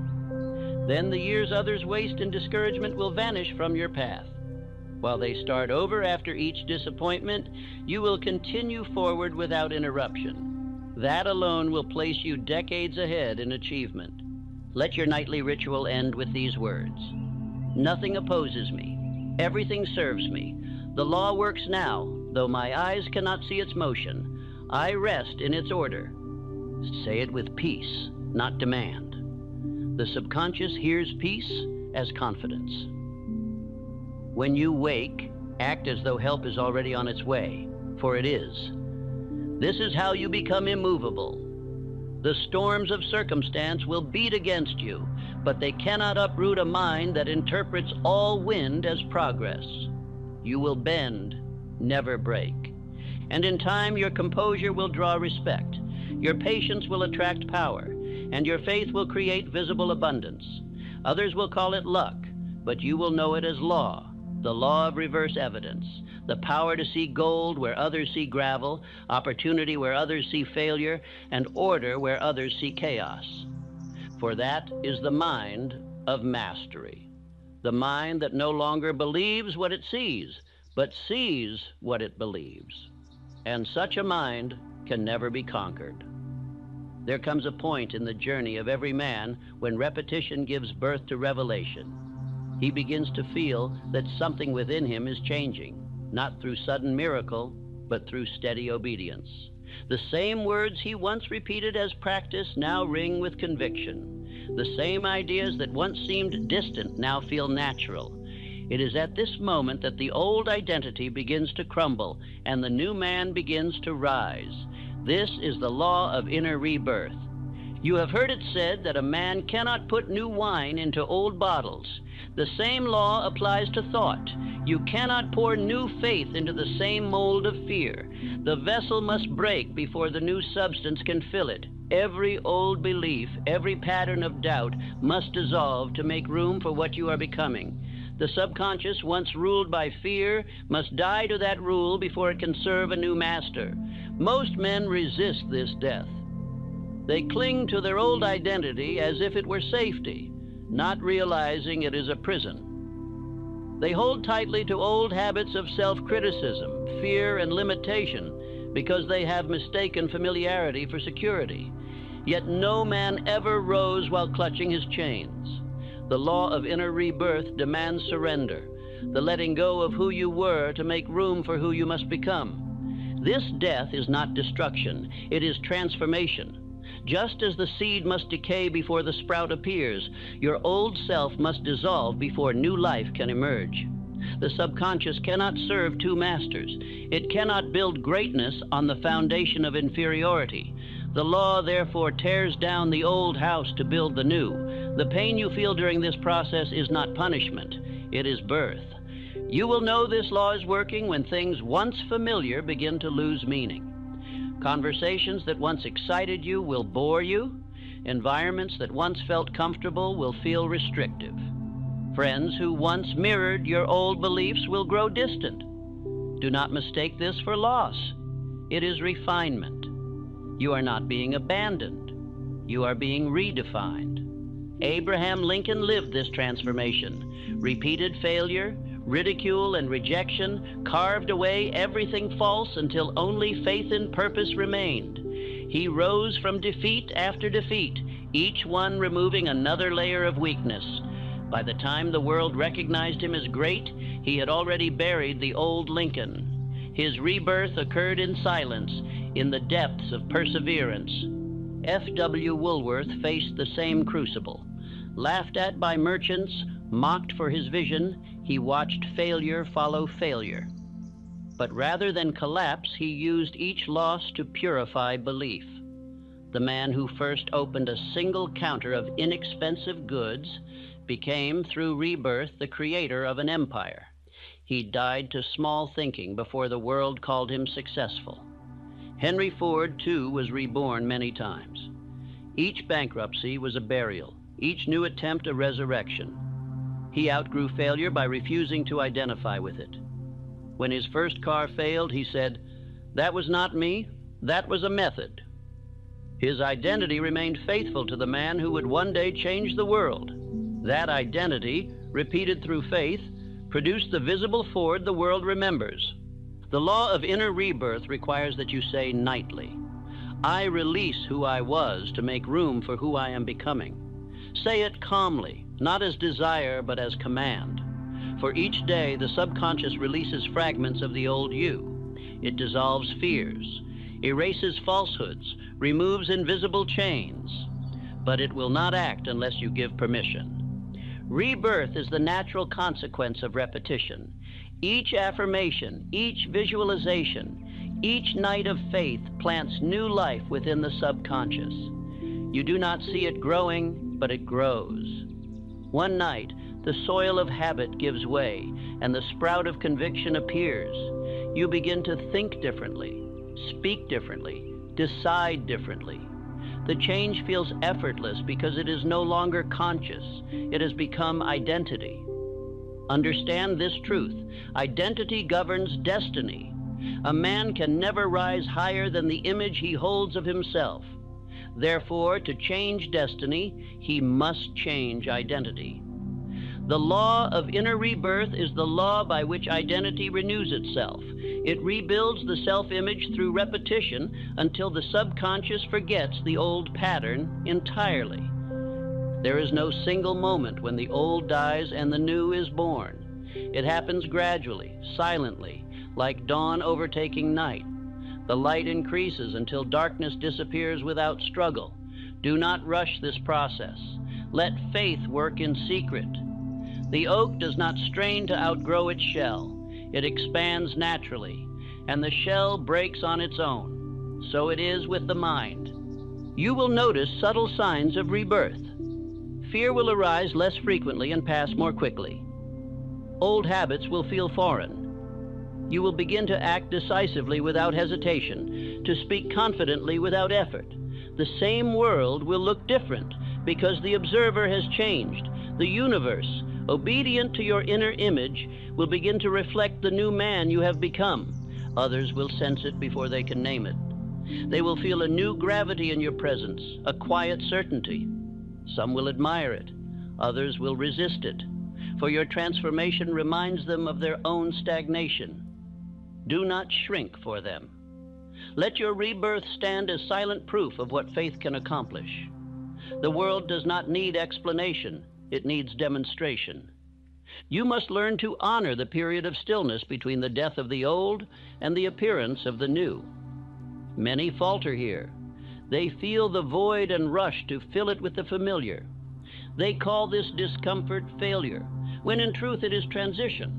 Then the years others waste in discouragement will vanish from your path. While they start over after each disappointment, you will continue forward without interruption. That alone will place you decades ahead in achievement. Let your nightly ritual end with these words. Nothing opposes me. Everything serves me. The law works now, though my eyes cannot see its motion. I rest in its order. Say it with peace, not demand. The subconscious hears peace as confidence. When you wake, act as though help is already on its way, for it is. This is how you become immovable. The storms of circumstance will beat against you, but they cannot uproot a mind that interprets all wind as progress. You will bend, never break. And in time, your composure will draw respect. Your patience will attract power, and your faith will create visible abundance. Others will call it luck, but you will know it as law, the law of reverse evidence, the power to see gold where others see gravel, opportunity where others see failure, and order where others see chaos. For that is the mind of mastery, the mind that no longer believes what it sees, but sees what it believes. And such a mind can never be conquered. There comes a point in the journey of every man when repetition gives birth to revelation. He begins to feel that something within him is changing, not through sudden miracle, but through steady obedience. The same words he once repeated as practice now ring with conviction. The same ideas that once seemed distant now feel natural. It is at this moment that the old identity begins to crumble and the new man begins to rise. This is the law of inner rebirth. You have heard it said that a man cannot put new wine into old bottles. The same law applies to thought. You cannot pour new faith into the same mold of fear. The vessel must break before the new substance can fill it. Every old belief, every pattern of doubt must dissolve to make room for what you are becoming. The subconscious, once ruled by fear, must die to that rule before it can serve a new master. Most men resist this death. They cling to their old identity as if it were safety, not realizing it is a prison. They hold tightly to old habits of self-criticism, fear, and limitation, because they have mistaken familiarity for security. Yet no man ever rose while clutching his chains. The law of inner rebirth demands surrender, the letting go of who you were to make room for who you must become. This death is not destruction, it is transformation. Just as the seed must decay before the sprout appears, your old self must dissolve before new life can emerge. The subconscious cannot serve two masters. It cannot build greatness on the foundation of inferiority. The law therefore tears down the old house to build the new. The pain you feel during this process is not punishment, it is birth. You will know this law is working when things once familiar begin to lose meaning. Conversations that once excited you will bore you. Environments that once felt comfortable will feel restrictive. Friends who once mirrored your old beliefs will grow distant. Do not mistake this for loss. It is refinement. You are not being abandoned. You are being redefined. Abraham Lincoln lived this transformation. Repeated failure, ridicule, and rejection carved away everything false until only faith in purpose remained. He rose from defeat after defeat, each one removing another layer of weakness. By the time the world recognized him as great, he had already buried the old Lincoln. His rebirth occurred in silence, in the depths of perseverance. F.W. Woolworth faced the same crucible. Laughed at by merchants, mocked for his vision, he watched failure follow failure. But rather than collapse, he used each loss to purify belief. The man who first opened a single counter of inexpensive goods became, through rebirth, the creator of an empire. He died to small thinking before the world called him successful. Henry Ford, too, was reborn many times. Each bankruptcy was a burial, each new attempt a resurrection. He outgrew failure by refusing to identify with it. When his first car failed, he said, "That was not me, that was a method." His identity remained faithful to the man who would one day change the world. That identity, repeated through faith, produced the visible Ford the world remembers. The law of inner rebirth requires that you say nightly, "I release who I was to make room for who I am becoming." Say it calmly, not as desire, but as command. For each day, the subconscious releases fragments of the old you. It dissolves fears, erases falsehoods, removes invisible chains. But it will not act unless you give permission. Rebirth is the natural consequence of repetition. Each affirmation, each visualization, each night of faith plants new life within the subconscious. You do not see it growing, but it grows. One night, the soil of habit gives way, and the sprout of conviction appears. You begin to think differently, speak differently, decide differently. The change feels effortless because it is no longer conscious. It has become identity. Understand this truth. Identity governs destiny. A man can never rise higher than the image he holds of himself. Therefore, to change destiny, he must change identity. The law of inner rebirth is the law by which identity renews itself. It rebuilds the self-image through repetition until the subconscious forgets the old pattern entirely. There is no single moment when the old dies and the new is born. It happens gradually, silently, like dawn overtaking night. The light increases until darkness disappears without struggle. Do not rush this process. Let faith work in secret. The oak does not strain to outgrow its shell. It expands naturally, and the shell breaks on its own. So it is with the mind. You will notice subtle signs of rebirth. Fear will arise less frequently and pass more quickly. Old habits will feel foreign. You will begin to act decisively without hesitation, to speak confidently without effort. The same world will look different because the observer has changed. The universe, obedient to your inner image, will begin to reflect the new man you have become. Others will sense it before they can name it. They will feel a new gravity in your presence, a quiet certainty. Some will admire it, others will resist it, for your transformation reminds them of their own stagnation. Do not shrink for them. Let your rebirth stand as silent proof of what faith can accomplish. The world does not need explanation, it needs demonstration. You must learn to honor the period of stillness between the death of the old and the appearance of the new. Many falter here. They feel the void and rush to fill it with the familiar. They call this discomfort failure, when in truth it is transition.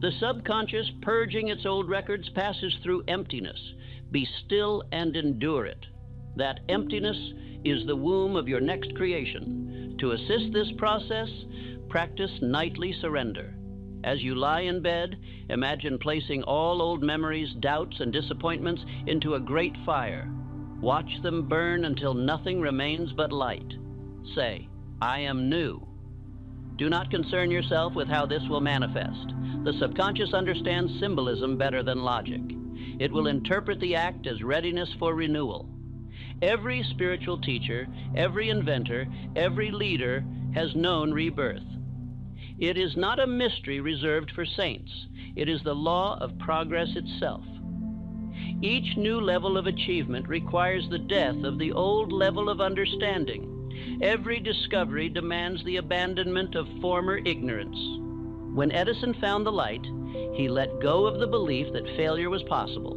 The subconscious, purging its old records, passes through emptiness. Be still and endure it. That emptiness is the womb of your next creation. To assist this process, practice nightly surrender. As you lie in bed, imagine placing all old memories, doubts, and disappointments into a great fire. Watch them burn until nothing remains but light. Say, I am new. Do not concern yourself with how this will manifest. The subconscious understands symbolism better than logic. It will interpret the act as readiness for renewal. Every spiritual teacher, every inventor, every leader has known rebirth. It is not a mystery reserved for saints. It is the law of progress itself. Each new level of achievement requires the death of the old level of understanding. Every discovery demands the abandonment of former ignorance. When Edison found the light, he let go of the belief that failure was possible.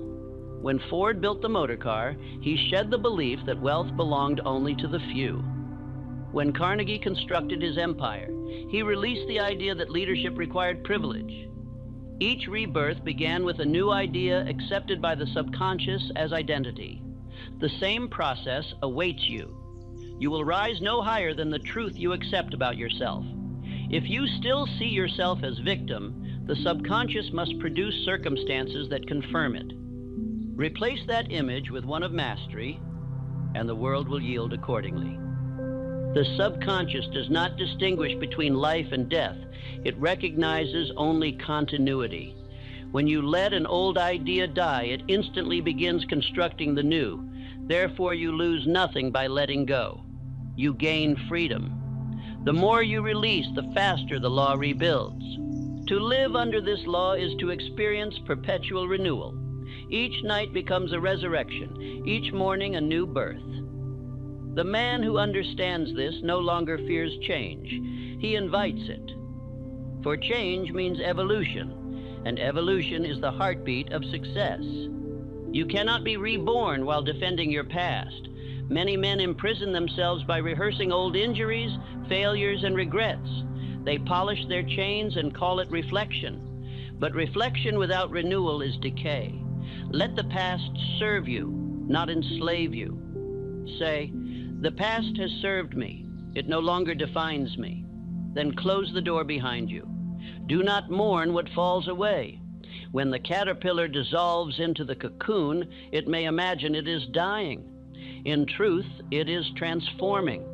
When Ford built the motor car, he shed the belief that wealth belonged only to the few. When Carnegie constructed his empire, he released the idea that leadership required privilege. Each rebirth began with a new idea accepted by the subconscious as identity. The same process awaits you. You will rise no higher than the truth you accept about yourself. If you still see yourself as victim, the subconscious must produce circumstances that confirm it. Replace that image with one of mastery, and the world will yield accordingly. The subconscious does not distinguish between life and death. It recognizes only continuity. When you let an old idea die, it instantly begins constructing the new. Therefore, you lose nothing by letting go. You gain freedom. The more you release, the faster the law rebuilds. To live under this law is to experience perpetual renewal. Each night becomes a resurrection, each morning a new birth. The man who understands this no longer fears change. He invites it. For change means evolution, and evolution is the heartbeat of success. You cannot be reborn while defending your past. Many men imprison themselves by rehearsing old injuries, failures, and regrets. They polish their chains and call it reflection. But reflection without renewal is decay. Let the past serve you, not enslave you. Say, the past has served me. It no longer defines me. Then close the door behind you. Do not mourn what falls away. When the caterpillar dissolves into the cocoon, it may imagine it is dying. In truth, it is transforming.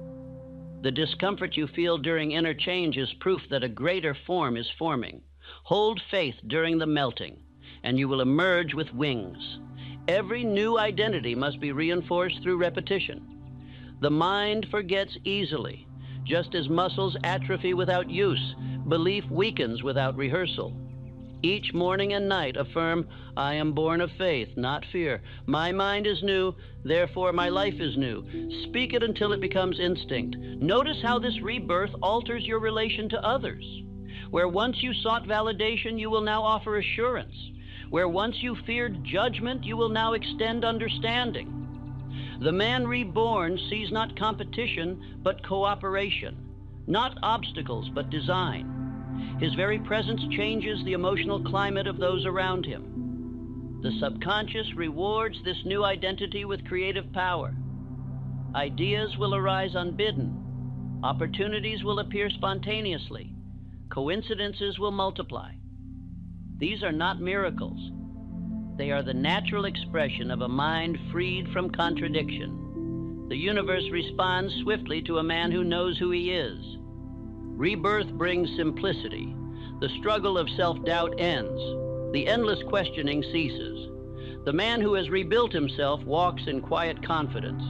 The discomfort you feel during inner change is proof that a greater form is forming. Hold faith during the melting, and you will emerge with wings. Every new identity must be reinforced through repetition. The mind forgets easily. Just as muscles atrophy without use, belief weakens without rehearsal. Each morning and night affirm, I am born of faith, not fear. My mind is new, therefore my life is new. Speak it until it becomes instinct. Notice how this rebirth alters your relation to others. Where once you sought validation, you will now offer assurance. Where once you feared judgment, you will now extend understanding. The man reborn sees not competition, but cooperation. Not obstacles, but design. His very presence changes the emotional climate of those around him. The subconscious rewards this new identity with creative power. Ideas will arise unbidden. Opportunities will appear spontaneously. Coincidences will multiply. These are not miracles. They are the natural expression of a mind freed from contradiction. The universe responds swiftly to a man who knows who he is. Rebirth brings simplicity. The struggle of self-doubt ends. The endless questioning ceases. The man who has rebuilt himself walks in quiet confidence.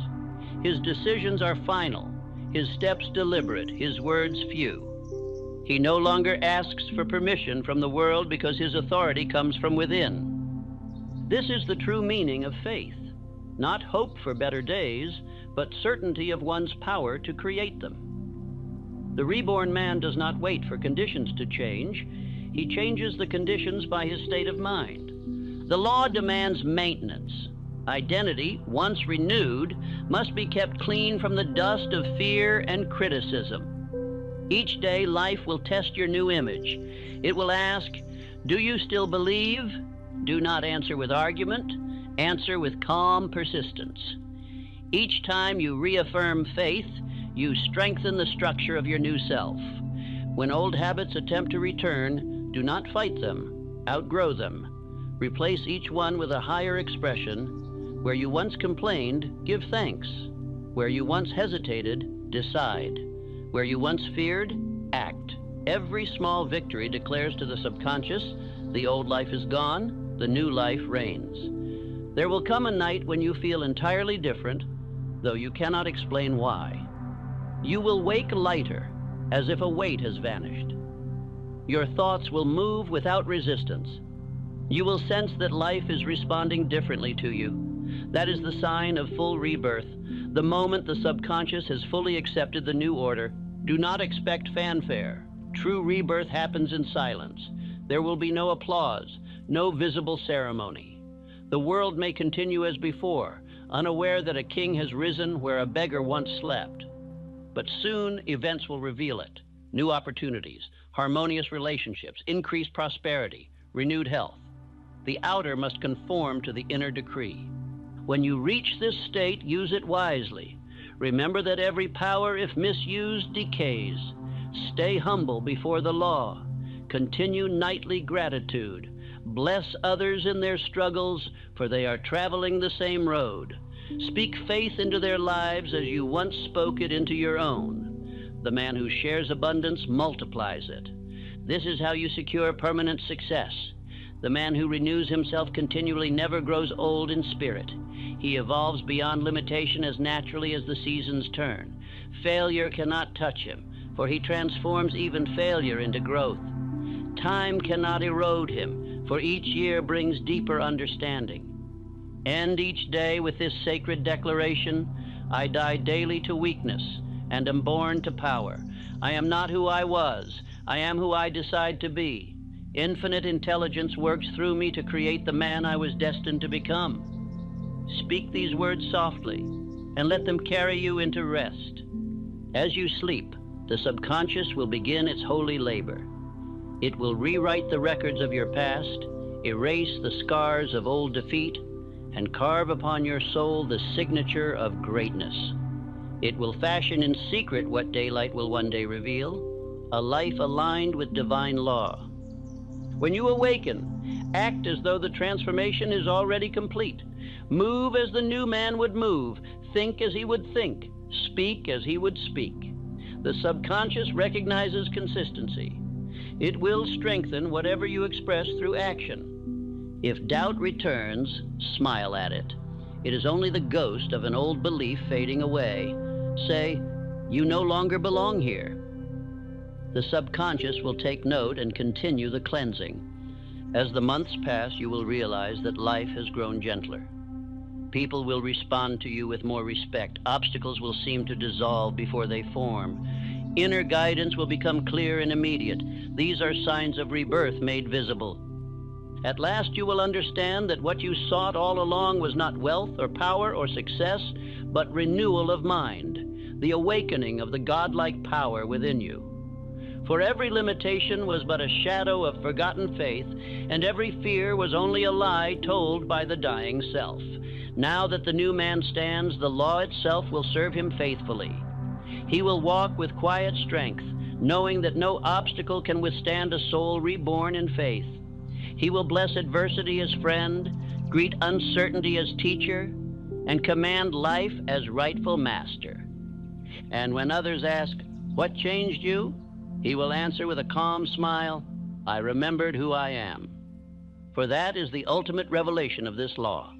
His decisions are final, his steps deliberate, his words few. He no longer asks for permission from the world because his authority comes from within. This is the true meaning of faith. Not hope for better days, but certainty of one's power to create them. The reborn man does not wait for conditions to change. He changes the conditions by his state of mind. The law demands maintenance. Identity, once renewed, must be kept clean from the dust of fear and criticism. Each day, life will test your new image. It will ask, do you still believe? Do not answer with argument. Answer with calm persistence. Each time you reaffirm faith, you strengthen the structure of your new self. When old habits attempt to return, do not fight them, outgrow them. Replace each one with a higher expression. Where you once complained, give thanks. Where you once hesitated, decide. Where you once feared, act. Every small victory declares to the subconscious, the old life is gone, the new life reigns. There will come a night when you feel entirely different, though you cannot explain why. You will wake lighter, as if a weight has vanished. Your thoughts will move without resistance. You will sense that life is responding differently to you. That is the sign of full rebirth. The moment the subconscious has fully accepted the new order, do not expect fanfare. True rebirth happens in silence. There will be no applause, no visible ceremony. The world may continue as before, unaware that a king has risen where a beggar once slept. But soon events will reveal it. New opportunities, harmonious relationships, increased prosperity, renewed health. The outer must conform to the inner decree. When you reach this state, use it wisely. Remember that every power, if misused, decays. Stay humble before the law. Continue nightly gratitude. Bless others in their struggles, for they are traveling the same road. Speak faith into their lives as you once spoke it into your own. The man who shares abundance multiplies it. This is how you secure permanent success. The man who renews himself continually never grows old in spirit. He evolves beyond limitation as naturally as the seasons turn. Failure cannot touch him, for he transforms even failure into growth. Time cannot erode him, for each year brings deeper understanding. End each day with this sacred declaration: I die daily to weakness and am born to power. I am not who I was. I am who I decide to be. Infinite intelligence works through me to create the man I was destined to become. Speak these words softly and let them carry you into rest. As you sleep, the subconscious will begin its holy labor. It will rewrite the records of your past, erase the scars of old defeat, and carve upon your soul the signature of greatness. It will fashion in secret what daylight will one day reveal, a life aligned with divine law. When you awaken, act as though the transformation is already complete. Move as the new man would move, think as he would think, speak as he would speak. The subconscious recognizes consistency. It will strengthen whatever you express through action. If doubt returns, smile at it. It is only the ghost of an old belief fading away. Say, you no longer belong here. The subconscious will take note and continue the cleansing. As the months pass, you will realize that life has grown gentler. People will respond to you with more respect. Obstacles will seem to dissolve before they form. Inner guidance will become clear and immediate. These are signs of rebirth made visible. At last you will understand that what you sought all along was not wealth or power or success, but renewal of mind, the awakening of the godlike power within you. For every limitation was but a shadow of forgotten faith, and every fear was only a lie told by the dying self. Now that the new man stands, the law itself will serve him faithfully. He will walk with quiet strength, knowing that no obstacle can withstand a soul reborn in faith. He will bless adversity as friend, greet uncertainty as teacher, and command life as rightful master. And when others ask, "What changed you?" he will answer with a calm smile, "I remembered who I am." For that is the ultimate revelation of this law.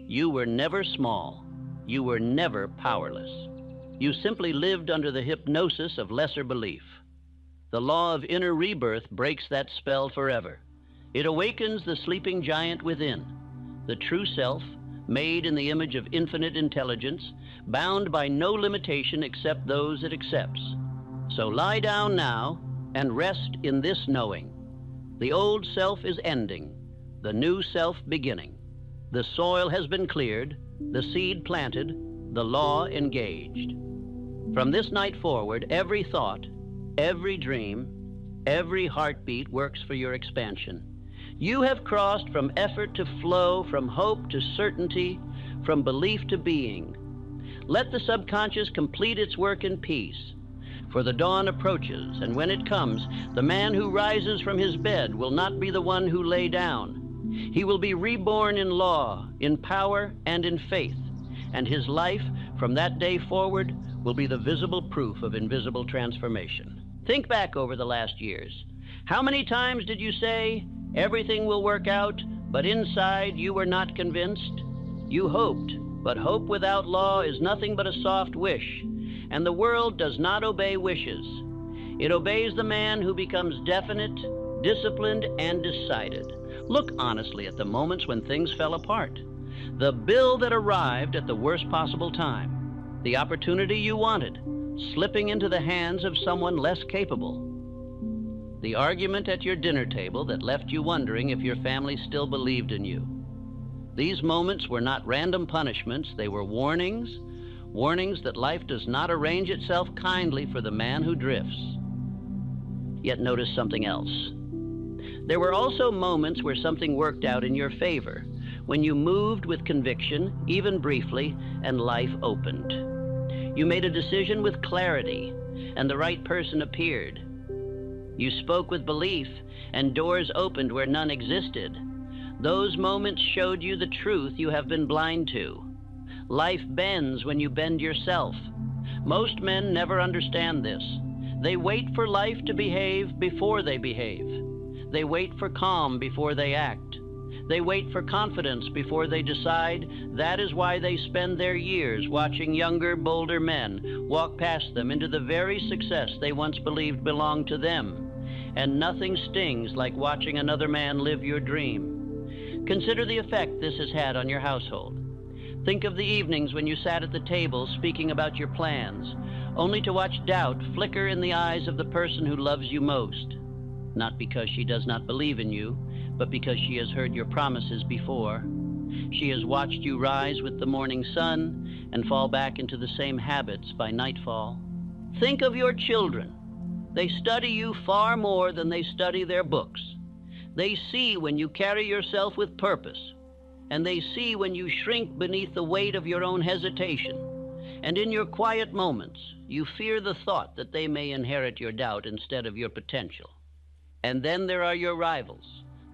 You were never small. You were never powerless. You simply lived under the hypnosis of lesser belief. The law of inner rebirth breaks that spell forever. It awakens the sleeping giant within. the true self, made in the image of infinite intelligence, bound by no limitation except those it accepts. So lie down now and rest in this knowing. The old self is ending, the new self beginning. The soil has been cleared, the seed planted, the law engaged. From this night forward, every thought, every dream, every heartbeat works for your expansion. You have crossed from effort to flow, from hope to certainty, from belief to being. Let the subconscious complete its work in peace. For the dawn approaches, and when it comes, the man who rises from his bed will not be the one who lay down. He will be reborn in law, in power, and in faith, and his life from that day forward will be the visible proof of invisible transformation. Think back over the last years. How many times did you say, everything will work out, but inside you were not convinced? You hoped, but hope without law is nothing but a soft wish, and the world does not obey wishes. It obeys the man who becomes definite, disciplined, and decided. Look honestly at the moments when things fell apart. The bill that arrived at the worst possible time. The opportunity you wanted, slipping into the hands of someone less capable. The argument at your dinner table that left you wondering if your family still believed in you. These moments were not random punishments, they were warnings. Warnings that life does not arrange itself kindly for the man who drifts. Yet notice something else. There were also moments where something worked out in your favor, when you moved with conviction, even briefly, and life opened. You made a decision with clarity, and the right person appeared. You spoke with belief, and doors opened where none existed. Those moments showed you the truth you have been blind to. Life bends when you bend yourself. Most men never understand this. They wait for life to behave before they behave. They wait for calm before they act. They wait for confidence before they decide. That is why they spend their years watching younger, bolder men walk past them into the very success they once believed belonged to them. And nothing stings like watching another man live your dream. Consider the effect this has had on your household. Think of the evenings when you sat at the table speaking about your plans, only to watch doubt flicker in the eyes of the person who loves you most. Not because she does not believe in you, but because she has heard your promises before. She has watched you rise with the morning sun and fall back into the same habits by nightfall. Think of your children. They study you far more than they study their books. They see when you carry yourself with purpose, and they see when you shrink beneath the weight of your own hesitation. And in your quiet moments, you fear the thought that they may inherit your doubt instead of your potential. And then there are your rivals,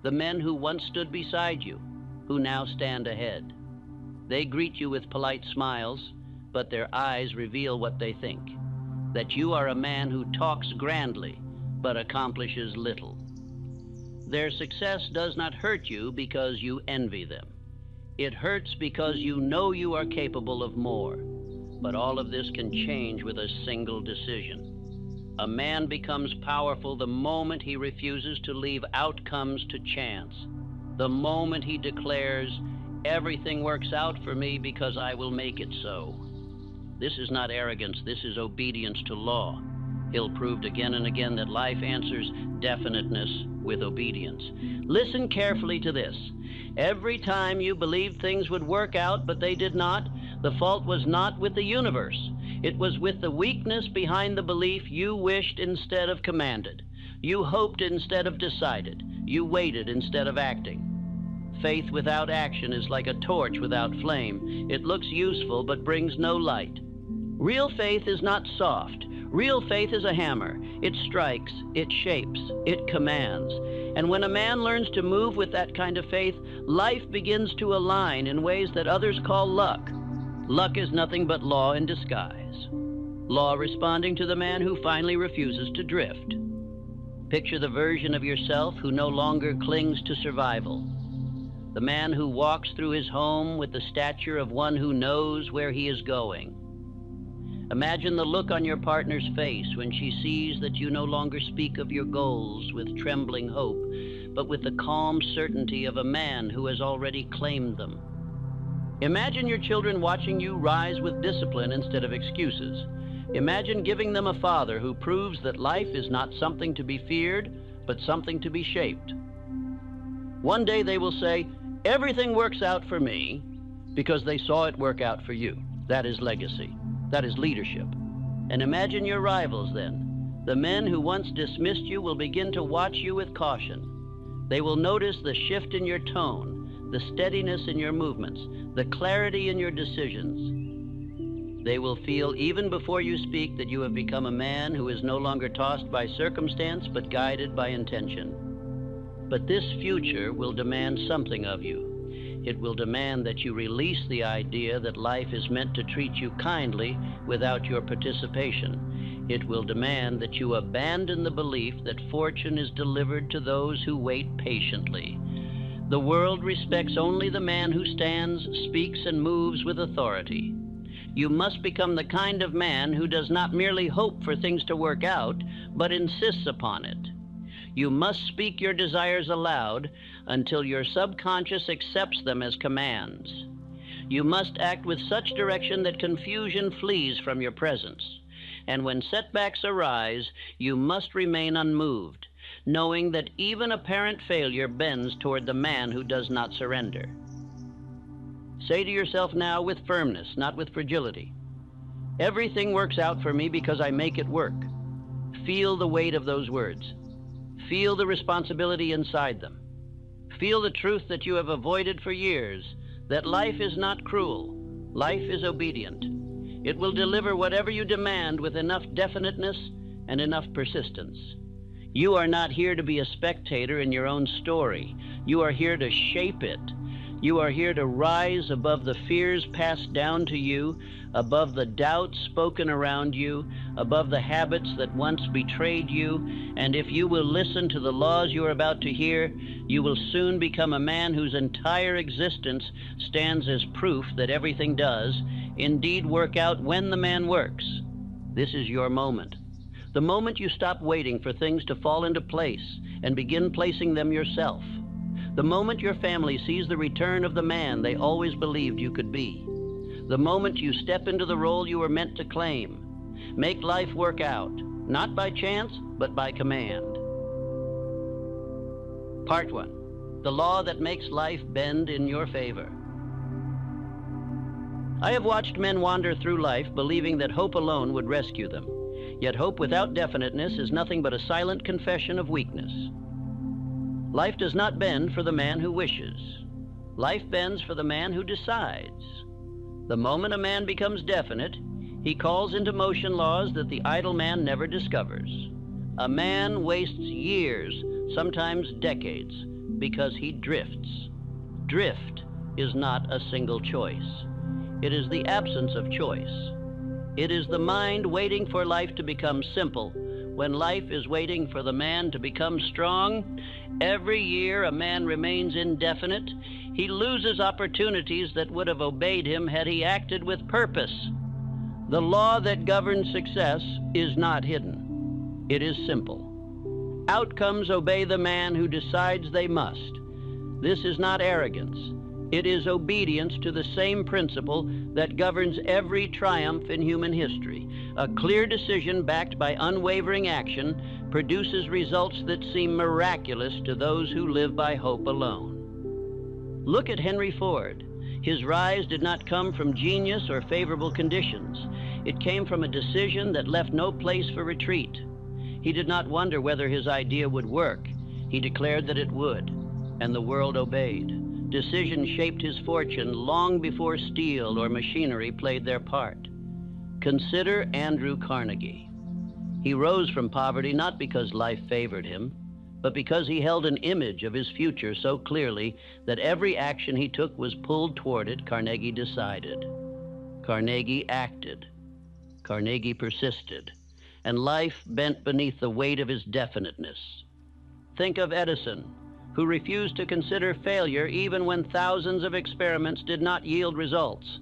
the men who once stood beside you, who now stand ahead. They greet you with polite smiles, but their eyes reveal what they think, that you are a man who talks grandly, but accomplishes little. Their success does not hurt you because you envy them. It hurts because you know you are capable of more. But all of this can change with a single decision. A man becomes powerful the moment he refuses to leave outcomes to chance. The moment he declares, everything works out for me because I will make it so. This is not arrogance, this is obedience to law. Hill proved again and again that life answers definiteness with obedience. Listen carefully to this. Every time you believed things would work out, but they did not, the fault was not with the universe. It was with the weakness behind the belief you wished instead of commanded. You hoped instead of decided. You waited instead of acting. Faith without action is like a torch without flame. It looks useful but brings no light. Real faith is not soft. Real faith is a hammer. It strikes, it shapes, it commands. And when a man learns to move with that kind of faith, life begins to align in ways that others call luck. Luck is nothing but law in disguise. Law responding to the man who finally refuses to drift. Picture the version of yourself who no longer clings to survival. The man who walks through his home with the stature of one who knows where he is going. Imagine the look on your partner's face when she sees that you no longer speak of your goals with trembling hope, but with the calm certainty of a man who has already claimed them. Imagine your children watching you rise with discipline instead of excuses. Imagine giving them a father who proves that life is not something to be feared, but something to be shaped. One day they will say, "Everything works out for me," because they saw it work out for you. That is legacy. That is leadership. And imagine your rivals then. The men who once dismissed you will begin to watch you with caution. They will notice the shift in your tone, the steadiness in your movements, the clarity in your decisions. They will feel even before you speak that you have become a man who is no longer tossed by circumstance but guided by intention. But this future will demand something of you. It will demand that you release the idea that life is meant to treat you kindly without your participation. It will demand that you abandon the belief that fortune is delivered to those who wait patiently. The world respects only the man who stands, speaks, and moves with authority. You must become the kind of man who does not merely hope for things to work out, but insists upon it. You must speak your desires aloud until your subconscious accepts them as commands. You must act with such direction that confusion flees from your presence. And when setbacks arise, you must remain unmoved, knowing that even apparent failure bends toward the man who does not surrender. Say to yourself now with firmness, not with fragility, "Everything works out for me because I make it work." Feel the weight of those words. Feel the responsibility inside them. Feel the truth that you have avoided for years, that life is not cruel. Life is obedient. It will deliver whatever you demand with enough definiteness and enough persistence. You are not here to be a spectator in your own story. You are here to shape it. You are here to rise above the fears passed down to you, above the doubts spoken around you, above the habits that once betrayed you, and if you will listen to the laws you are about to hear, you will soon become a man whose entire existence stands as proof that everything does indeed work out when the man works. This is your moment. The moment you stop waiting for things to fall into place and begin placing them yourself. The moment your family sees the return of the man they always believed you could be. The moment you step into the role you were meant to claim. Make life work out, not by chance, but by command. Part 1. The law that makes life bend in your favor. I have watched men wander through life believing that hope alone would rescue them. Yet hope without definiteness is nothing but a silent confession of weakness. Life does not bend for the man who wishes. Life bends for the man who decides. The moment a man becomes definite, he calls into motion laws that the idle man never discovers. A man wastes years, sometimes decades, because he drifts. Drift is not a single choice. It is the absence of choice. It is the mind waiting for life to become simple, when life is waiting for the man to become strong. Every year a man remains indefinite. He loses opportunities that would have obeyed him had he acted with purpose. The law that governs success is not hidden. It is simple. Outcomes obey the man who decides they must. This is not arrogance. It is obedience to the same principle that governs every triumph in human history. A clear decision backed by unwavering action produces results that seem miraculous to those who live by hope alone. Look at Henry Ford. His rise did not come from genius or favorable conditions. It came from a decision that left no place for retreat. He did not wonder whether his idea would work. He declared that it would, and the world obeyed. Decision shaped his fortune long before steel or machinery played their part. Consider Andrew Carnegie. He rose from poverty not because life favored him, but because he held an image of his future so clearly that every action he took was pulled toward it. Carnegie decided. Carnegie acted. Carnegie persisted. And life bent beneath the weight of his definiteness. Think of Edison, who refused to consider failure even when thousands of experiments did not yield results.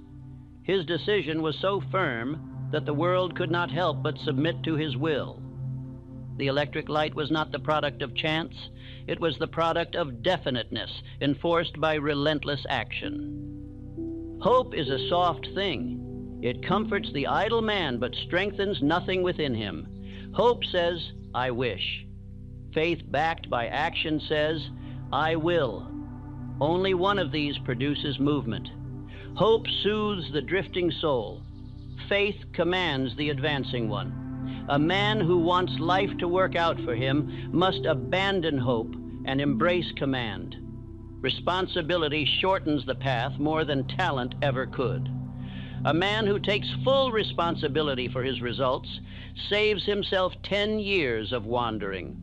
His decision was so firm that the world could not help but submit to his will. The electric light was not the product of chance. It was the product of definiteness, enforced by relentless action. Hope is a soft thing. It comforts the idle man, but strengthens nothing within him. Hope says, I wish. Faith backed by action says, I will. Only one of these produces movement. Hope soothes the drifting soul. Faith commands the advancing one. A man who wants life to work out for him must abandon hope and embrace command. Responsibility shortens the path more than talent ever could. A man who takes full responsibility for his results saves himself 10 years of wandering.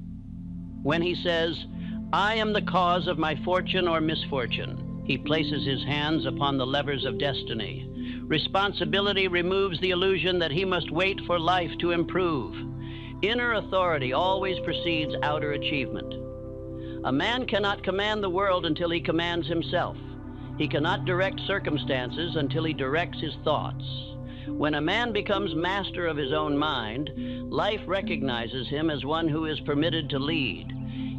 When he says, I am the cause of my fortune or misfortune, he places his hands upon the levers of destiny. Responsibility removes the illusion that he must wait for life to improve. Inner authority always precedes outer achievement. A man cannot command the world until he commands himself. He cannot direct circumstances until he directs his thoughts. When a man becomes master of his own mind, life recognizes him as one who is permitted to lead.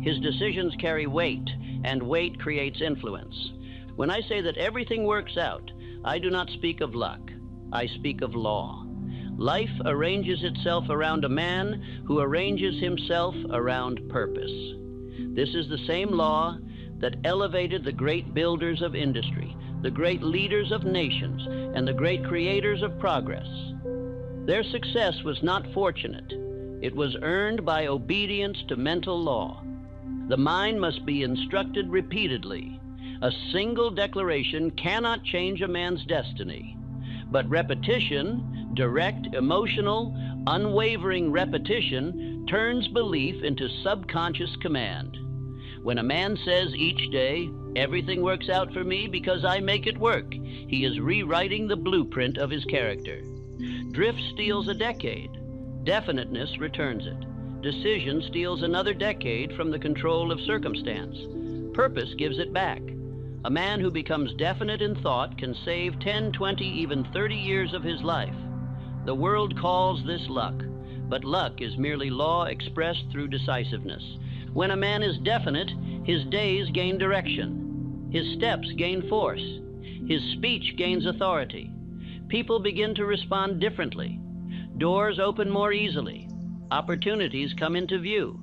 His decisions carry weight, and weight creates influence. When I say that everything works out, I do not speak of luck. I speak of law. Life arranges itself around a man who arranges himself around purpose. This is the same law that elevated the great builders of industry, the great leaders of nations, and the great creators of progress. Their success was not fortunate. It was earned by obedience to mental law. The mind must be instructed repeatedly. A single declaration cannot change a man's destiny, but repetition, direct, emotional, unwavering repetition, turns belief into subconscious command. When a man says each day, everything works out for me because I make it work, he is rewriting the blueprint of his character. Drift steals a decade. Definiteness returns it. Decision steals another decade from the control of circumstance. Purpose gives it back. A man who becomes definite in thought can save 10, 20, even 30 years of his life. The world calls this luck, but luck is merely law expressed through decisiveness. When a man is definite, his days gain direction. His steps gain force. His speech gains authority. People begin to respond differently. Doors open more easily. Opportunities come into view.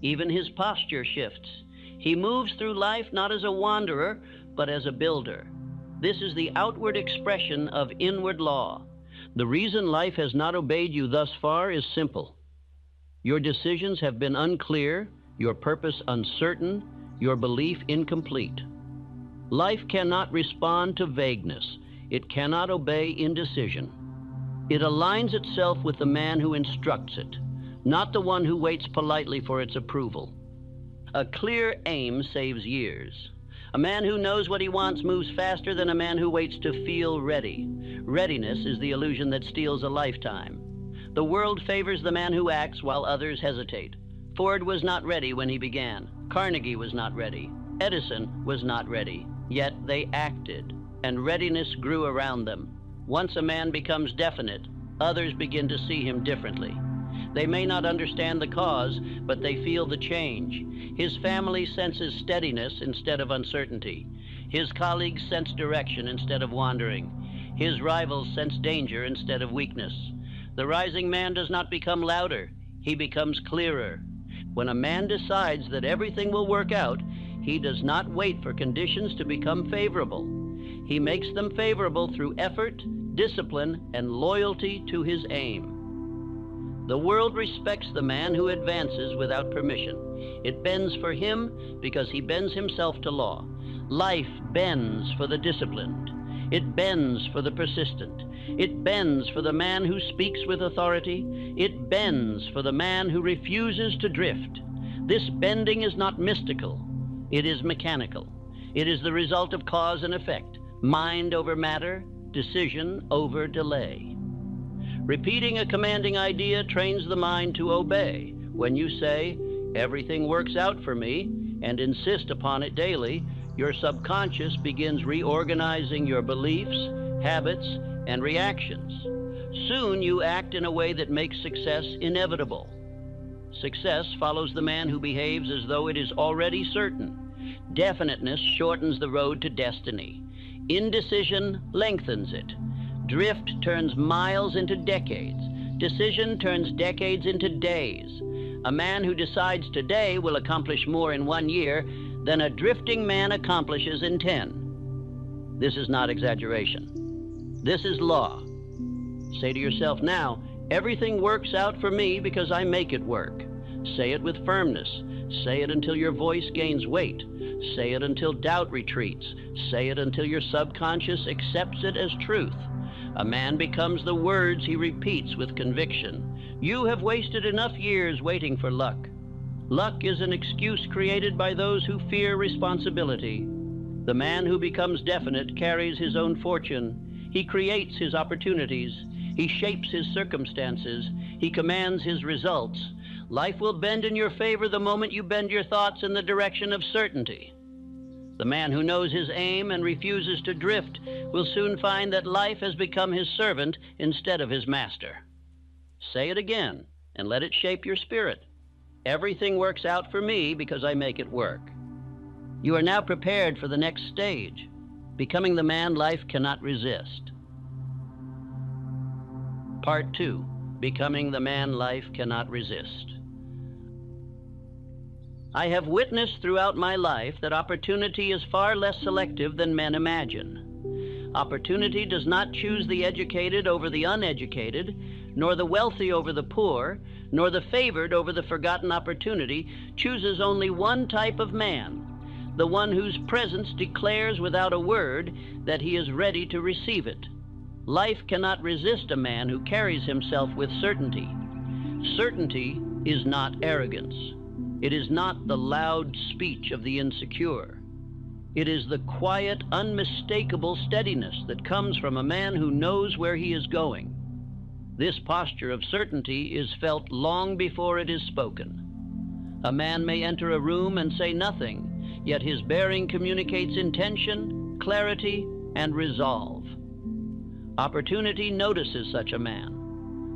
Even his posture shifts. He moves through life not as a wanderer, but as a builder. This is the outward expression of inward law. The reason life has not obeyed you thus far is simple. Your decisions have been unclear, your purpose uncertain, your belief incomplete. Life cannot respond to vagueness. It cannot obey indecision. It aligns itself with the man who instructs it, not the one who waits politely for its approval. A clear aim saves years. A man who knows what he wants moves faster than a man who waits to feel ready. Readiness is the illusion that steals a lifetime. The world favors the man who acts while others hesitate. Ford was not ready when he began. Carnegie was not ready. Edison was not ready. Yet they acted, and readiness grew around them. Once a man becomes definite, others begin to see him differently. They may not understand the cause, but they feel the change. His family senses steadiness instead of uncertainty. His colleagues sense direction instead of wandering. His rivals sense danger instead of weakness. The rising man does not become louder. He becomes clearer. When a man decides that everything will work out, he does not wait for conditions to become favorable. He makes them favorable through effort, discipline, and loyalty to his aim. The world respects the man who advances without permission. It bends for him because he bends himself to law. Life bends for the disciplined. It bends for the persistent. It bends for the man who speaks with authority. It bends for the man who refuses to drift. This bending is not mystical. It is mechanical. It is the result of cause and effect, mind over matter, decision over delay. Repeating a commanding idea trains the mind to obey. When you say, everything works out for me, and insist upon it daily, your subconscious begins reorganizing your beliefs, habits, and reactions. Soon you act in a way that makes success inevitable. Success follows the man who behaves as though it is already certain. Definiteness shortens the road to destiny. Indecision lengthens it. Drift turns miles into decades. Decision turns decades into days. A man who decides today will accomplish more in 1 year than a drifting man accomplishes in 10. This is not exaggeration. This is law. Say to yourself now, everything works out for me because I make it work. Say it with firmness. Say it until your voice gains weight. Say it until doubt retreats. Say it until your subconscious accepts it as truth. A man becomes the words he repeats with conviction. You have wasted enough years waiting for luck. Luck is an excuse created by those who fear responsibility. The man who becomes definite carries his own fortune. He creates his opportunities. He shapes his circumstances. He commands his results. Life will bend in your favor the moment you bend your thoughts in the direction of certainty. The man who knows his aim and refuses to drift will soon find that life has become his servant instead of his master. Say it again and let it shape your spirit. Everything works out for me because I make it work. You are now prepared for the next stage, becoming the man life cannot resist. Part 2, becoming the man life cannot resist. I have witnessed throughout my life that opportunity is far less selective than men imagine. Opportunity does not choose the educated over the uneducated, nor the wealthy over the poor, nor the favored over the forgotten. Opportunity chooses only one type of man, the one whose presence declares without a word that he is ready to receive it. Life cannot resist a man who carries himself with certainty. Certainty is not arrogance. It is not the loud speech of the insecure. It is the quiet, unmistakable steadiness that comes from a man who knows where he is going. This posture of certainty is felt long before it is spoken. A man may enter a room and say nothing, yet his bearing communicates intention, clarity, and resolve. Opportunity notices such a man.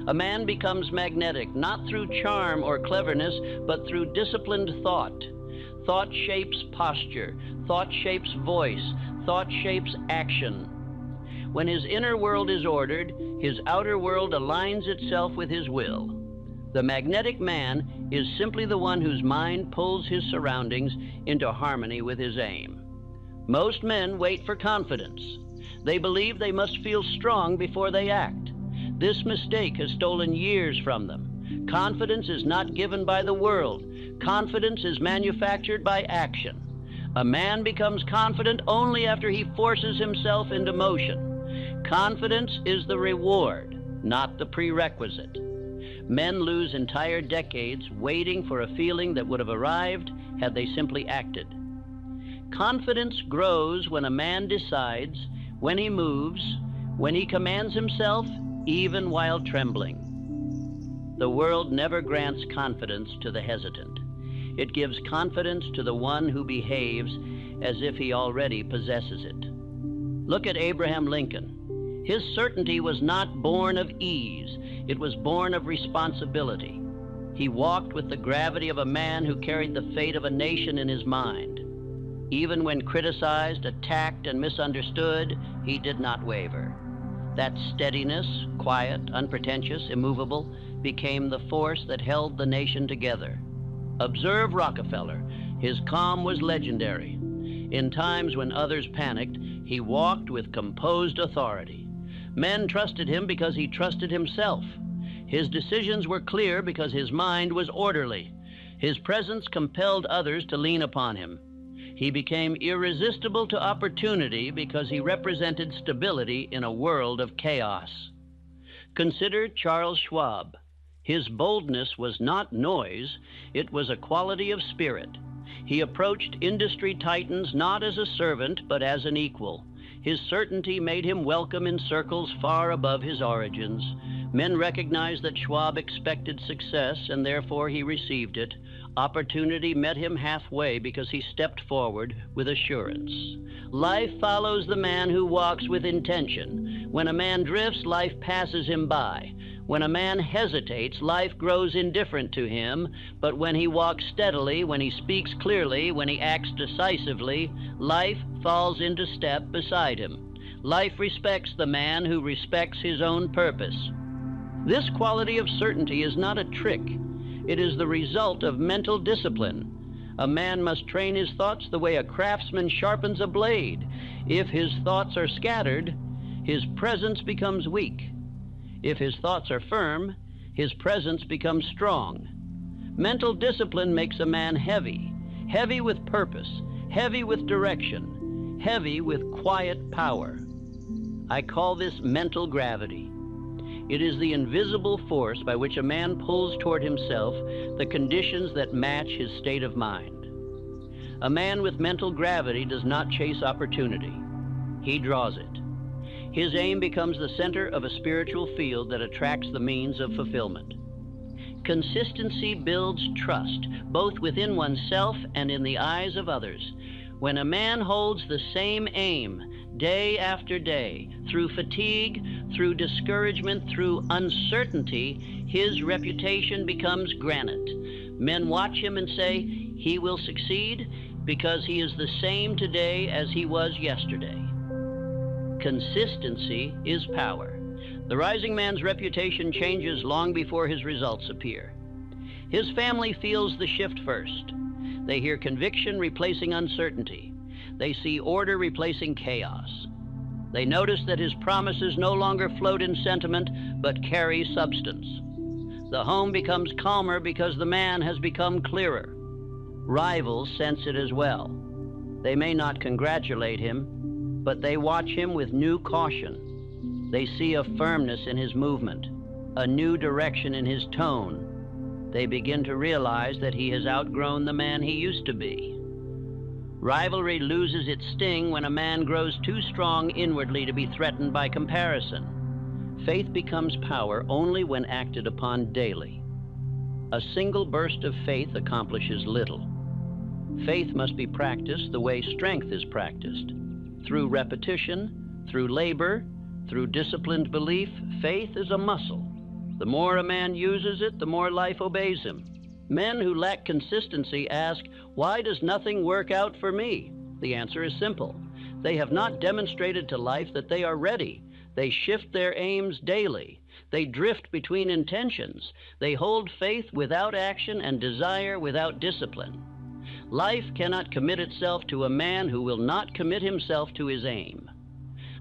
A man becomes magnetic, not through charm or cleverness, but through disciplined thought. Thought shapes posture. Thought shapes voice. Thought shapes action. When his inner world is ordered, his outer world aligns itself with his will. The magnetic man is simply the one whose mind pulls his surroundings into harmony with his aim. Most men wait for confidence. They believe they must feel strong before they act. This mistake has stolen years from them. Confidence is not given by the world. Confidence is manufactured by action. A man becomes confident only after he forces himself into motion. Confidence is the reward, not the prerequisite. Men lose entire decades waiting for a feeling that would have arrived had they simply acted. Confidence grows when a man decides, when he moves, when he commands himself, even while trembling. The world never grants confidence to the hesitant. It gives confidence to the one who behaves as if he already possesses it. Look at Abraham Lincoln. His certainty was not born of ease. It was born of responsibility. He walked with the gravity of a man who carried the fate of a nation in his mind. Even when criticized, attacked, and misunderstood, he did not waver. That steadiness, quiet, unpretentious, immovable, became the force that held the nation together. Observe Rockefeller. His calm was legendary. In times when others panicked, he walked with composed authority. Men trusted him because he trusted himself. His decisions were clear because his mind was orderly. His presence compelled others to lean upon him. He became irresistible to opportunity because he represented stability in a world of chaos. Consider Charles Schwab. His boldness was not noise, it was a quality of spirit. He approached industry titans not as a servant, but as an equal. His certainty made him welcome in circles far above his origins. Men recognized that Schwab expected success, and therefore he received it. Opportunity met him halfway because he stepped forward with assurance. Life follows the man who walks with intention. When a man drifts, life passes him by. When a man hesitates, life grows indifferent to him, but when he walks steadily, when he speaks clearly, when he acts decisively, life falls into step beside him. Life respects the man who respects his own purpose. This quality of certainty is not a trick. It is the result of mental discipline. A man must train his thoughts the way a craftsman sharpens a blade. If his thoughts are scattered, his presence becomes weak. If his thoughts are firm, his presence becomes strong. Mental discipline makes a man heavy, heavy with purpose, heavy with direction, heavy with quiet power. I call this mental gravity. It is the invisible force by which a man pulls toward himself the conditions that match his state of mind. A man with mental gravity does not chase opportunity. He draws it. His aim becomes the center of a spiritual field that attracts the means of fulfillment. Consistency builds trust, both within oneself and in the eyes of others. When a man holds the same aim day after day, through fatigue, through discouragement, through uncertainty, his reputation becomes granite. Men watch him and say, he will succeed because he is the same today as he was yesterday. Consistency is power. The rising man's reputation changes long before his results appear. His family feels the shift first. They hear conviction replacing uncertainty. They see order replacing chaos. They notice that his promises no longer float in sentiment, but carry substance. The home becomes calmer because the man has become clearer. Rivals sense it as well. They may not congratulate him, but they watch him with new caution. They see a firmness in his movement, a new direction in his tone. They begin to realize that he has outgrown the man he used to be. Rivalry loses its sting when a man grows too strong inwardly to be threatened by comparison. Faith becomes power only when acted upon daily. A single burst of faith accomplishes little. Faith must be practiced the way strength is practiced. Through repetition, through labor, through disciplined belief, faith is a muscle. The more a man uses it, the more life obeys him. Men who lack consistency ask, why does nothing work out for me? The answer is simple. They have not demonstrated to life that they are ready. They shift their aims daily. They drift between intentions. They hold faith without action and desire without discipline. Life cannot commit itself to a man who will not commit himself to his aim.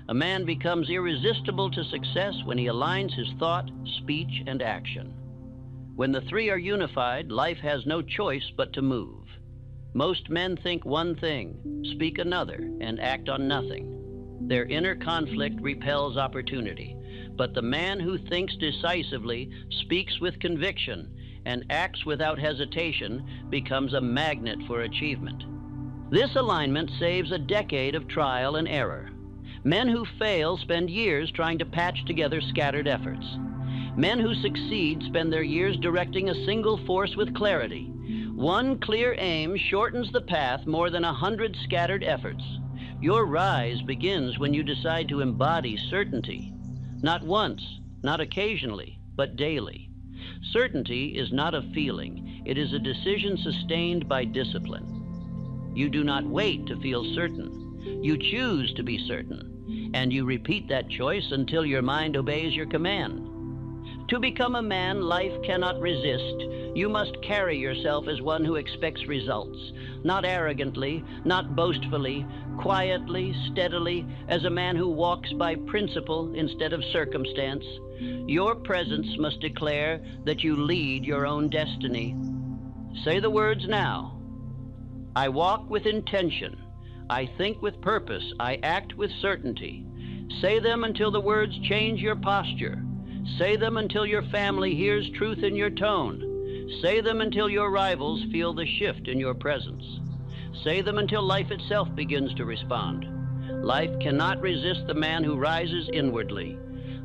A man becomes irresistible to success when he aligns his thought, speech, and action. When the three are unified, life has no choice but to move. Most men think one thing, speak another, and act on nothing. Their inner conflict repels opportunity. But the man who thinks decisively, speaks with conviction, and acts without hesitation becomes a magnet for achievement. This alignment saves a decade of trial and error. Men who fail spend years trying to patch together scattered efforts. Men who succeed spend their years directing a single force with clarity. One clear aim shortens the path more than 100 scattered efforts. Your rise begins when you decide to embody certainty. Not once, not occasionally, but daily. Certainty is not a feeling. It is a decision sustained by discipline. You do not wait to feel certain. You choose to be certain, and you repeat that choice until your mind obeys your command. To become a man life cannot resist, you must carry yourself as one who expects results, not arrogantly, not boastfully, quietly, steadily, as a man who walks by principle instead of circumstance. Your presence must declare that you lead your own destiny. Say the words now. I walk with intention. I think with purpose. I act with certainty. Say them until the words change your posture. Say them until your family hears truth in your tone. Say them until your rivals feel the shift in your presence. Say them until life itself begins to respond. Life cannot resist the man who rises inwardly.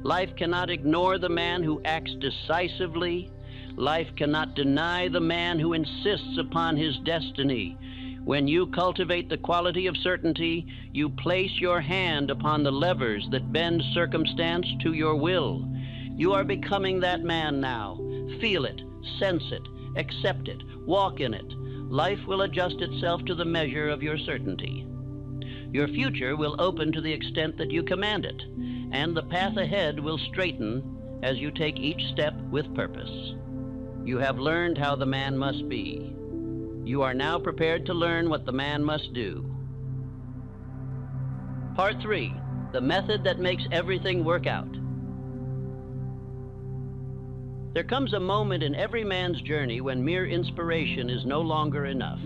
Life cannot ignore the man who acts decisively. Life cannot deny the man who insists upon his destiny. When you cultivate the quality of certainty, you place your hand upon the levers that bend circumstance to your will. You are becoming that man now. Feel it, sense it, accept it, walk in it. Life will adjust itself to the measure of your certainty. Your future will open to the extent that you command it, and the path ahead will straighten as you take each step with purpose. You have learned how the man must be. You are now prepared to learn what the man must do. Part 3, the method that makes everything work out. There comes a moment in every man's journey when mere inspiration is no longer enough.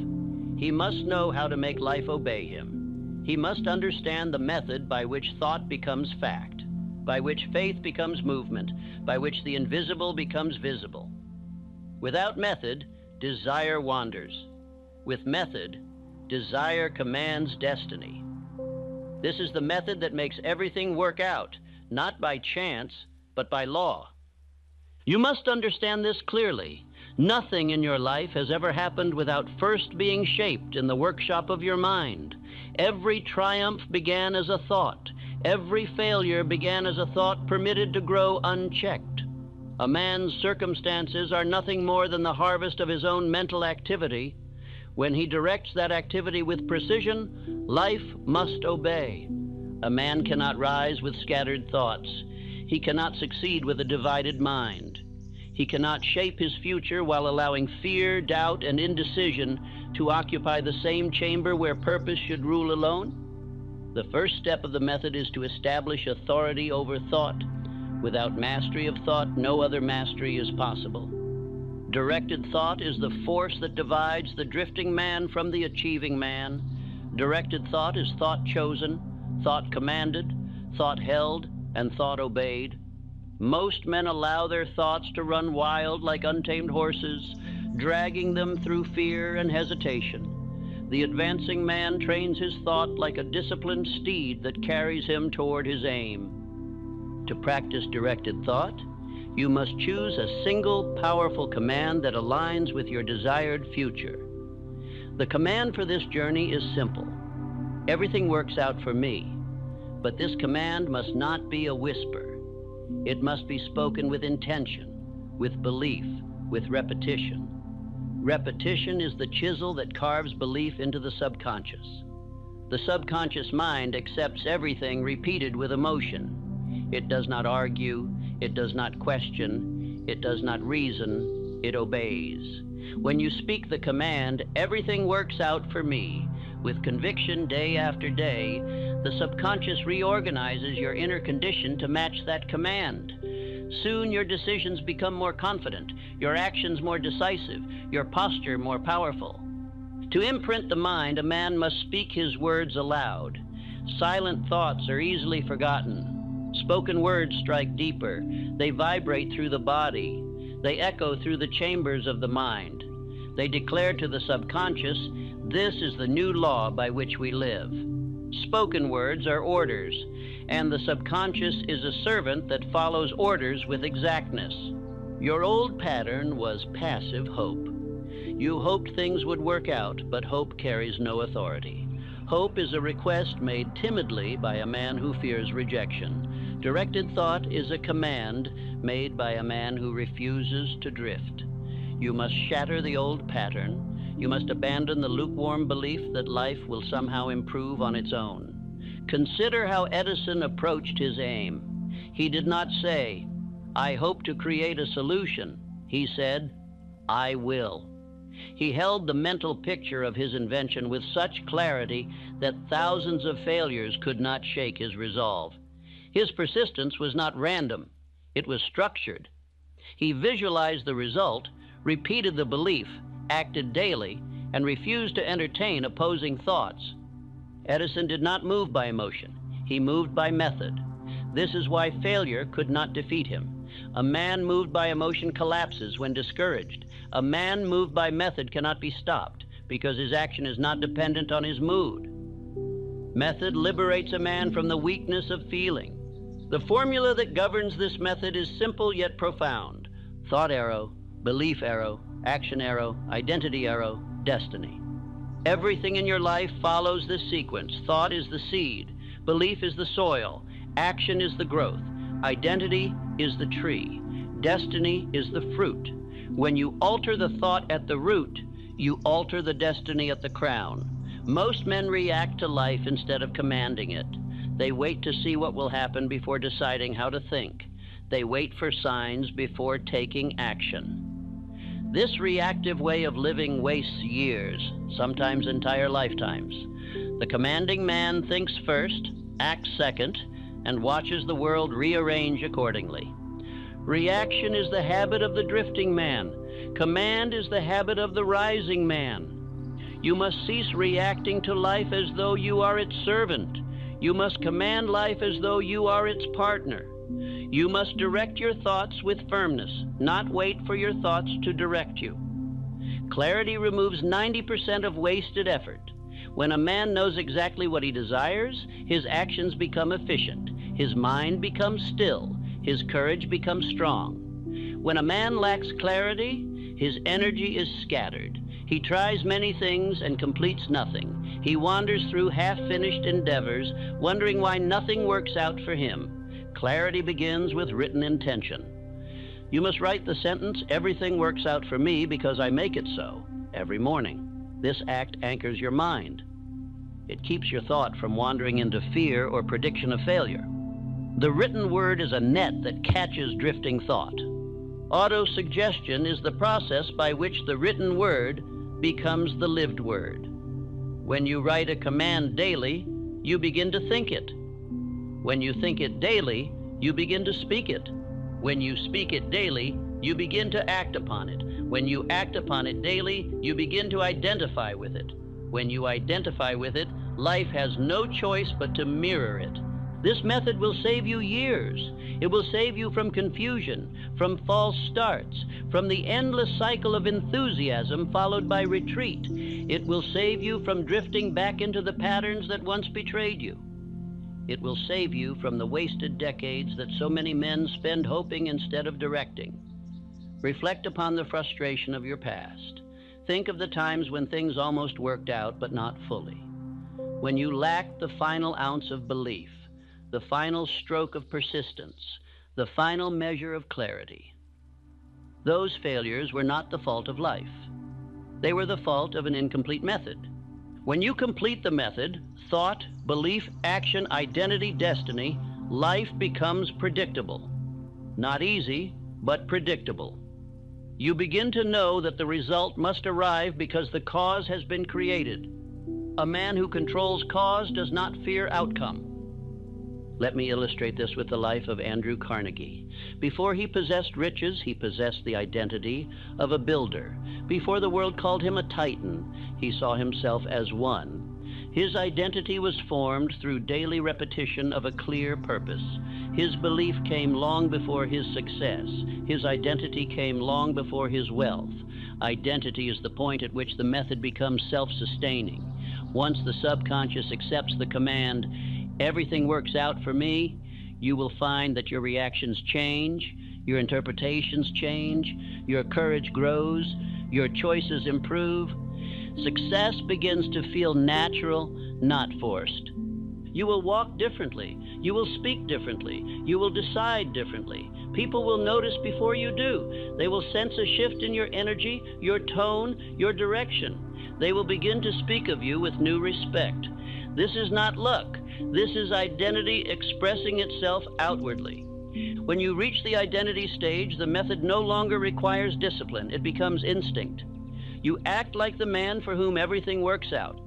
He must know how to make life obey him. He must understand the method by which thought becomes fact, by which faith becomes movement, by which the invisible becomes visible. Without method, desire wanders. With method, desire commands destiny. This is the method that makes everything work out, not by chance, but by law. You must understand this clearly. Nothing in your life has ever happened without first being shaped in the workshop of your mind. Every triumph began as a thought. Every failure began as a thought permitted to grow unchecked. A man's circumstances are nothing more than the harvest of his own mental activity. When he directs that activity with precision, life must obey. A man cannot rise with scattered thoughts. He cannot succeed with a divided mind. He cannot shape his future while allowing fear, doubt, and indecision to occupy the same chamber where purpose should rule alone. The first step of the method is to establish authority over thought. Without mastery of thought, no other mastery is possible. Directed thought is the force that divides the drifting man from the achieving man. Directed thought is thought chosen, thought commanded, thought held, and thought obeyed. Most men allow their thoughts to run wild like untamed horses, dragging them through fear and hesitation. The advancing man trains his thought like a disciplined steed that carries him toward his aim. To practice directed thought, you must choose a single powerful command that aligns with your desired future. The command for this journey is simple. Everything works out for me, but this command must not be a whisper. It must be spoken with intention, with belief, with repetition. Repetition is the chisel that carves belief into the subconscious. The subconscious mind accepts everything repeated with emotion. It does not argue, it does not question, it does not reason, it obeys. When you speak the command, everything works out for me, with conviction day after day, the subconscious reorganizes your inner condition to match that command. Soon your decisions become more confident, your actions more decisive, your posture more powerful. To imprint the mind, a man must speak his words aloud. Silent thoughts are easily forgotten. Spoken words strike deeper. They vibrate through the body. They echo through the chambers of the mind. They declare to the subconscious, this is the new law by which we live. Spoken words are orders, and the subconscious is a servant that follows orders with exactness. Your old pattern was passive hope. You hoped things would work out, but hope carries no authority. Hope is a request made timidly by a man who fears rejection. Directed thought is a command made by a man who refuses to drift. You must shatter the old pattern. You must abandon the lukewarm belief that life will somehow improve on its own. Consider how Edison approached his aim. He did not say, I hope to create a solution. He said, I will. He held the mental picture of his invention with such clarity that thousands of failures could not shake his resolve. His persistence was not random. It was structured. He visualized the result, repeated the belief, acted daily, and refused to entertain opposing thoughts. Edison did not move by emotion. He moved by method. This is why failure could not defeat him. A man moved by emotion collapses when discouraged. A man moved by method cannot be stopped because his action is not dependent on his mood. Method liberates a man from the weakness of feeling. The formula that governs this method is simple yet profound. Thought arrow, belief arrow, action arrow, identity arrow, destiny. Everything in your life follows this sequence. Thought is the seed, belief is the soil, action is the growth, identity is the tree. Destiny is the fruit. When you alter the thought at the root, you alter the destiny at the crown. Most men react to life instead of commanding it. They wait to see what will happen before deciding how to think. They wait for signs before taking action. This reactive way of living wastes years, sometimes entire lifetimes. The commanding man thinks first, acts second, and watches the world rearrange accordingly. Reaction is the habit of the drifting man. Command is the habit of the rising man. You must cease reacting to life as though you are its servant. You must command life as though you are its partner. You must direct your thoughts with firmness, not wait for your thoughts to direct you. Clarity removes 90% of wasted effort. When a man knows exactly what he desires, his actions become efficient. His mind becomes still. His courage becomes strong. When a man lacks clarity, his energy is scattered. He tries many things and completes nothing. He wanders through half-finished endeavors, wondering why nothing works out for him. Clarity begins with written intention. You must write the sentence, "Everything works out for me because I make it so," every morning. This act anchors your mind. It keeps your thought from wandering into fear or prediction of failure. The written word is a net that catches drifting thought. Auto-suggestion is the process by which the written word becomes the lived word. When you write a command daily, you begin to think it. When you think it daily, you begin to speak it. When you speak it daily, you begin to act upon it. When you act upon it daily, you begin to identify with it. When you identify with it, life has no choice but to mirror it. This method will save you years. It will save you from confusion, from false starts, from the endless cycle of enthusiasm followed by retreat. It will save you from drifting back into the patterns that once betrayed you. It will save you from the wasted decades that so many men spend hoping instead of directing. Reflect upon the frustration of your past. Think of the times when things almost worked out, but not fully. When you lacked the final ounce of belief, the final stroke of persistence, the final measure of clarity. Those failures were not the fault of life. They were the fault of an incomplete method. When you complete the method, thought, belief, action, identity, destiny, life becomes predictable. Not easy, but predictable. You begin to know that the result must arrive because the cause has been created. A man who controls cause does not fear outcome. Let me illustrate this with the life of Andrew Carnegie. Before he possessed riches, he possessed the identity of a builder. Before the world called him a titan, he saw himself as one. His identity was formed through daily repetition of a clear purpose. His belief came long before his success. His identity came long before his wealth. Identity is the point at which the method becomes self-sustaining. Once the subconscious accepts the command, "Everything works out for me," you will find that your reactions change, your interpretations change, your courage grows, your choices improve. Success begins to feel natural, not forced. You will walk differently. You will speak differently. You will decide differently. People will notice before you do. They will sense a shift in your energy, your tone, your direction. They will begin to speak of you with new respect. This is not luck. This is identity expressing itself outwardly. When you reach the identity stage, the method no longer requires discipline. It becomes instinct. You act like the man for whom everything works out.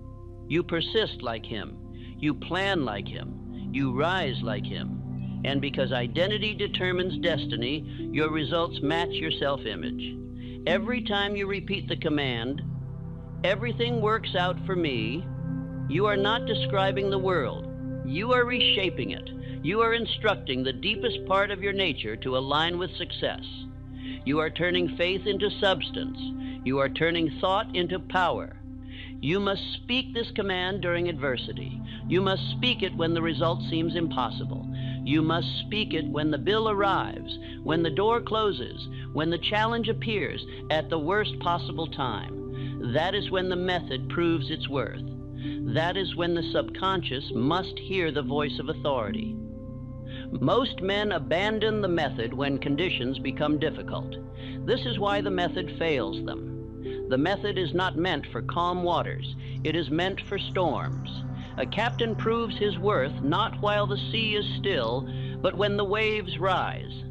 You persist like him. You plan like him. You rise like him. And because identity determines destiny, your results match your self-image. Every time you repeat the command, "Everything works out for me," you are not describing the world. You are reshaping it. You are instructing the deepest part of your nature to align with success. You are turning faith into substance. You are turning thought into power. You must speak this command during adversity. You must speak it when the result seems impossible. You must speak it when the bill arrives, when the door closes, when the challenge appears, at the worst possible time. That is when the method proves its worth. That is when the subconscious must hear the voice of authority. Most men abandon the method when conditions become difficult. This is why the method fails them. The method is not meant for calm waters. It is meant for storms. A captain proves his worth not while the sea is still, but when the waves rise.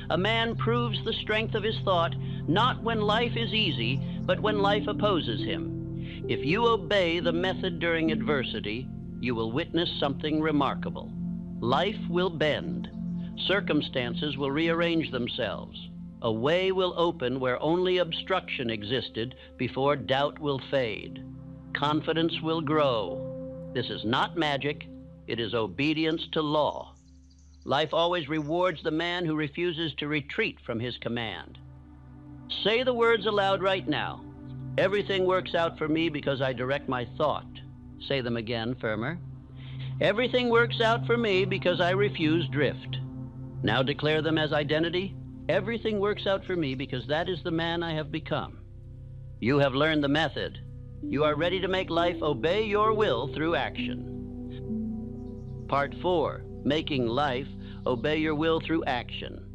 A man proves the strength of his thought not when life is easy, but when life opposes him. If you obey the method during adversity, you will witness something remarkable. Life will bend. Circumstances will rearrange themselves. A way will open where only obstruction existed before doubt will fade. Confidence will grow. This is not magic. It is obedience to law. Life always rewards the man who refuses to retreat from his command. Say the words aloud right now. Everything works out for me because I direct my thought. Say them again, firmer. Everything works out for me because I refuse drift. Now declare them as identity. Everything works out for me because that is the man I have become. You have learned the method. You are ready to make life obey your will through action. Part 4, making life obey your will through action.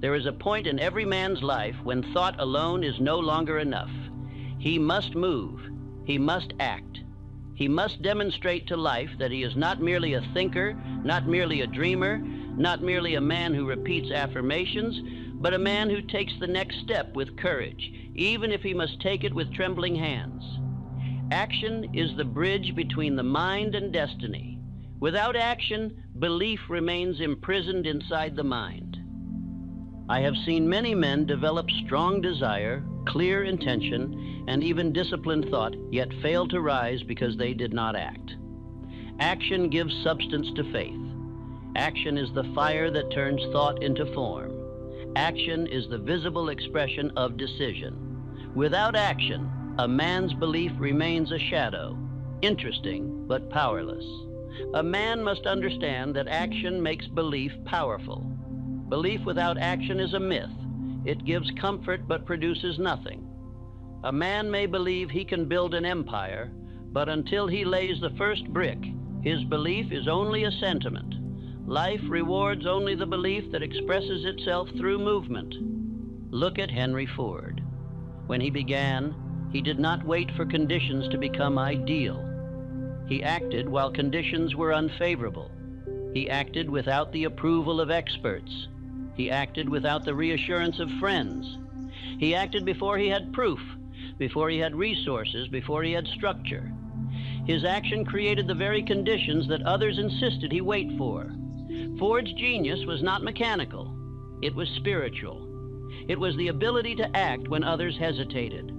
There is a point in every man's life when thought alone is no longer enough. He must move. He must act. He must demonstrate to life that he is not merely a thinker, not merely a dreamer, not merely a man who repeats affirmations, but a man who takes the next step with courage, even if he must take it with trembling hands. Action is the bridge between the mind and destiny. Without action, belief remains imprisoned inside the mind. I have seen many men develop strong desire, clear intention, and even disciplined thought, yet fail to rise because they did not act. Action gives substance to faith. Action is the fire that turns thought into form. Action is the visible expression of decision. Without action, a man's belief remains a shadow, interesting but powerless. A man must understand that action makes belief powerful. Belief without action is a myth. It gives comfort but produces nothing. A man may believe he can build an empire, but until he lays the first brick, his belief is only a sentiment. Life rewards only the belief that expresses itself through movement. Look at Henry Ford. When he began, he did not wait for conditions to become ideal. He acted while conditions were unfavorable. He acted without the approval of experts. He acted without the reassurance of friends. He acted before he had proof, before he had resources, before he had structure. His action created the very conditions that others insisted he wait for. Ford's genius was not mechanical. It was spiritual. It was the ability to act when others hesitated.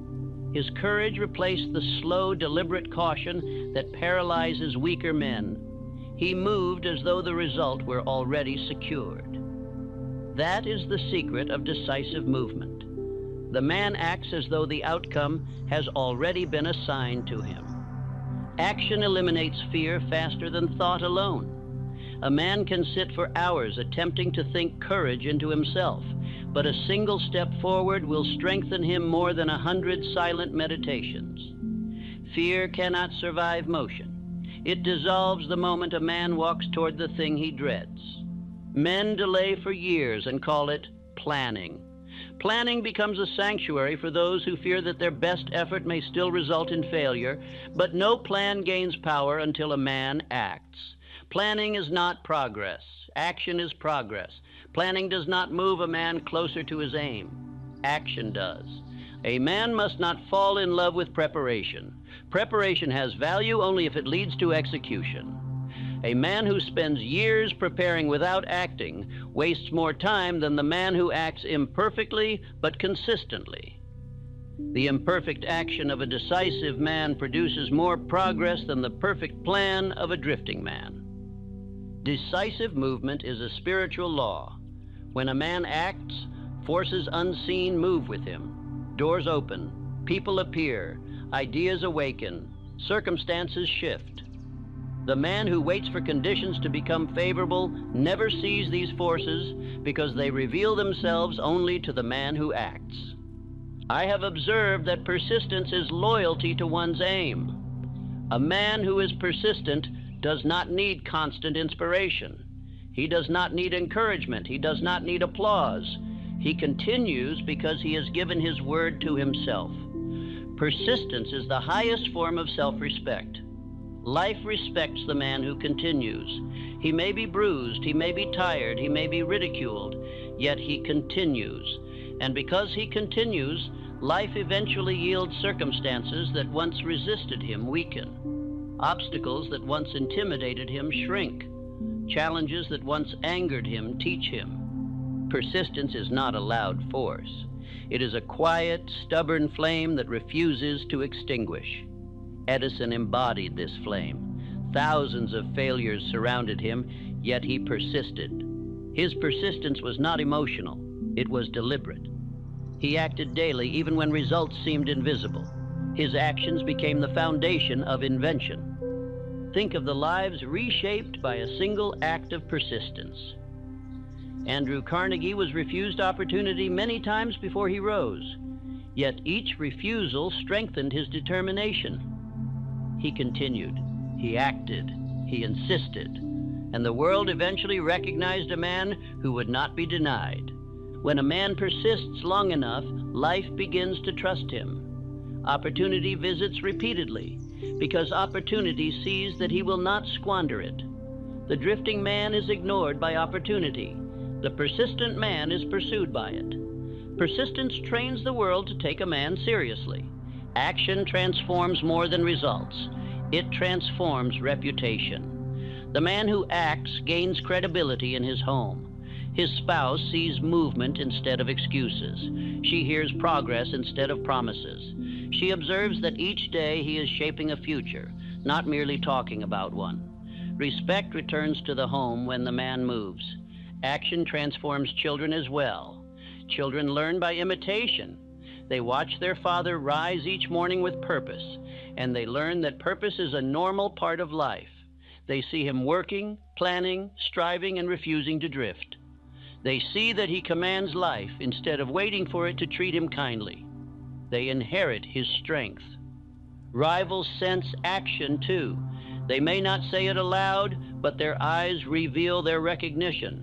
His courage replaced the slow, deliberate caution that paralyzes weaker men. He moved as though the result were already secured. That is the secret of decisive movement. The man acts as though the outcome has already been assigned to him. Action eliminates fear faster than thought alone. A man can sit for hours attempting to think courage into himself, but a single step forward will strengthen him more than 100 silent meditations. Fear cannot survive motion. It dissolves the moment a man walks toward the thing he dreads. Men delay for years and call it planning. Planning becomes a sanctuary for those who fear that their best effort may still result in failure, but no plan gains power until a man acts. Planning is not progress. Action is progress. Planning does not move a man closer to his aim. Action does. A man must not fall in love with preparation. Preparation has value only if it leads to execution. A man who spends years preparing without acting wastes more time than the man who acts imperfectly but consistently. The imperfect action of a decisive man produces more progress than the perfect plan of a drifting man. Decisive movement is a spiritual law. When a man acts, forces unseen move with him. Doors open, people appear, ideas awaken, circumstances shift. The man who waits for conditions to become favorable never sees these forces because they reveal themselves only to the man who acts. I have observed that persistence is loyalty to one's aim. A man who is persistent does not need constant inspiration. He does not need encouragement. He does not need applause. He continues because he has given his word to himself. Persistence is the highest form of self-respect. Life respects the man who continues. He may be bruised, he may be tired, he may be ridiculed, yet he continues. And because he continues, life eventually yields circumstances that once resisted him weaken. Obstacles that once intimidated him shrink. Challenges that once angered him teach him. Persistence is not a loud force. It is a quiet, stubborn flame that refuses to extinguish. Edison embodied this flame. Thousands of failures surrounded him, yet he persisted. His persistence was not emotional, it was deliberate. He acted daily even when results seemed invisible. His actions became the foundation of invention. Think of the lives reshaped by a single act of persistence. Andrew Carnegie was refused opportunity many times before he rose, yet each refusal strengthened his determination. He continued, he acted, he insisted, and the world eventually recognized a man who would not be denied. When a man persists long enough, life begins to trust him. Opportunity visits repeatedly, because opportunity sees that he will not squander it. The drifting man is ignored by opportunity. The persistent man is pursued by it. Persistence trains the world to take a man seriously. Action transforms more than results. It transforms reputation. The man who acts gains credibility in his home. His spouse sees movement instead of excuses. She hears progress instead of promises. She observes that each day he is shaping a future, not merely talking about one. Respect returns to the home when the man moves. Action transforms children as well. Children learn by imitation. They watch their father rise each morning with purpose, and they learn that purpose is a normal part of life. They see him working, planning, striving, and refusing to drift. They see that he commands life instead of waiting for it to treat him kindly. They inherit his strength. Rivals sense action too. They may not say it aloud, but their eyes reveal their recognition.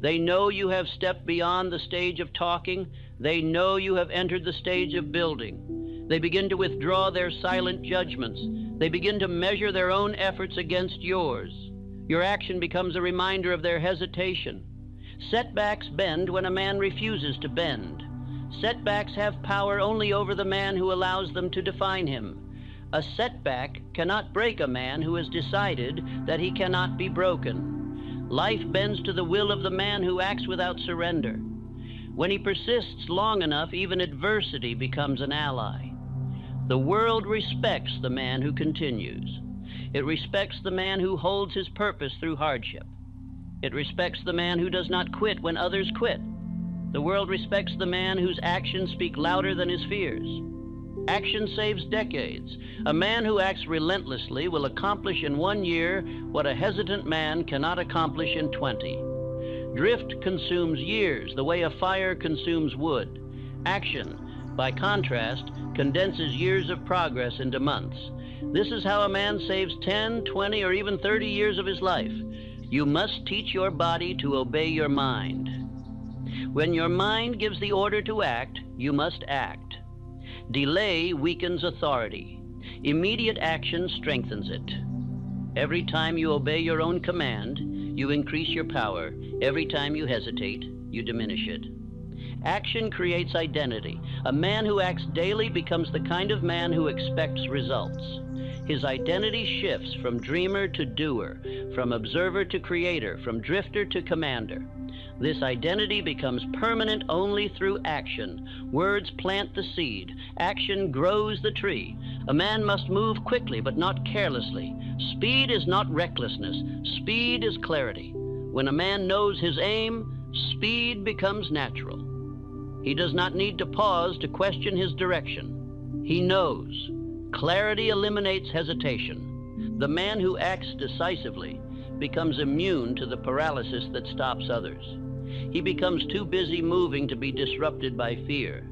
They know you have stepped beyond the stage of talking. They know you have entered the stage of building. They begin to withdraw their silent judgments. They begin to measure their own efforts against yours. Your action becomes a reminder of their hesitation. Setbacks bend when a man refuses to bend. Setbacks have power only over the man who allows them to define him. A setback cannot break a man who has decided that he cannot be broken. Life bends to the will of the man who acts without surrender. When he persists long enough, even adversity becomes an ally. The world respects the man who continues. It respects the man who holds his purpose through hardship. It respects the man who does not quit when others quit. The world respects the man whose actions speak louder than his fears. Action saves decades. A man who acts relentlessly will accomplish in 1 year what a hesitant man cannot accomplish in 20. Drift consumes years the way a fire consumes wood. Action, by contrast, condenses years of progress into months. This is how a man saves 10, 20, or even 30 years of his life. You must teach your body to obey your mind. When your mind gives the order to act, you must act. Delay weakens authority. Immediate action strengthens it. Every time you obey your own command, you increase your power. Every time you hesitate, you diminish it. Action creates identity. A man who acts daily becomes the kind of man who expects results. His identity shifts from dreamer to doer, from observer to creator, from drifter to commander. This identity becomes permanent only through action. Words plant the seed. Action grows the tree. A man must move quickly, but not carelessly. Speed is not recklessness. Speed is clarity. When a man knows his aim, speed becomes natural. He does not need to pause to question his direction. He knows. Clarity eliminates hesitation. The man who acts decisively becomes immune to the paralysis that stops others. He becomes too busy moving to be disrupted by fear.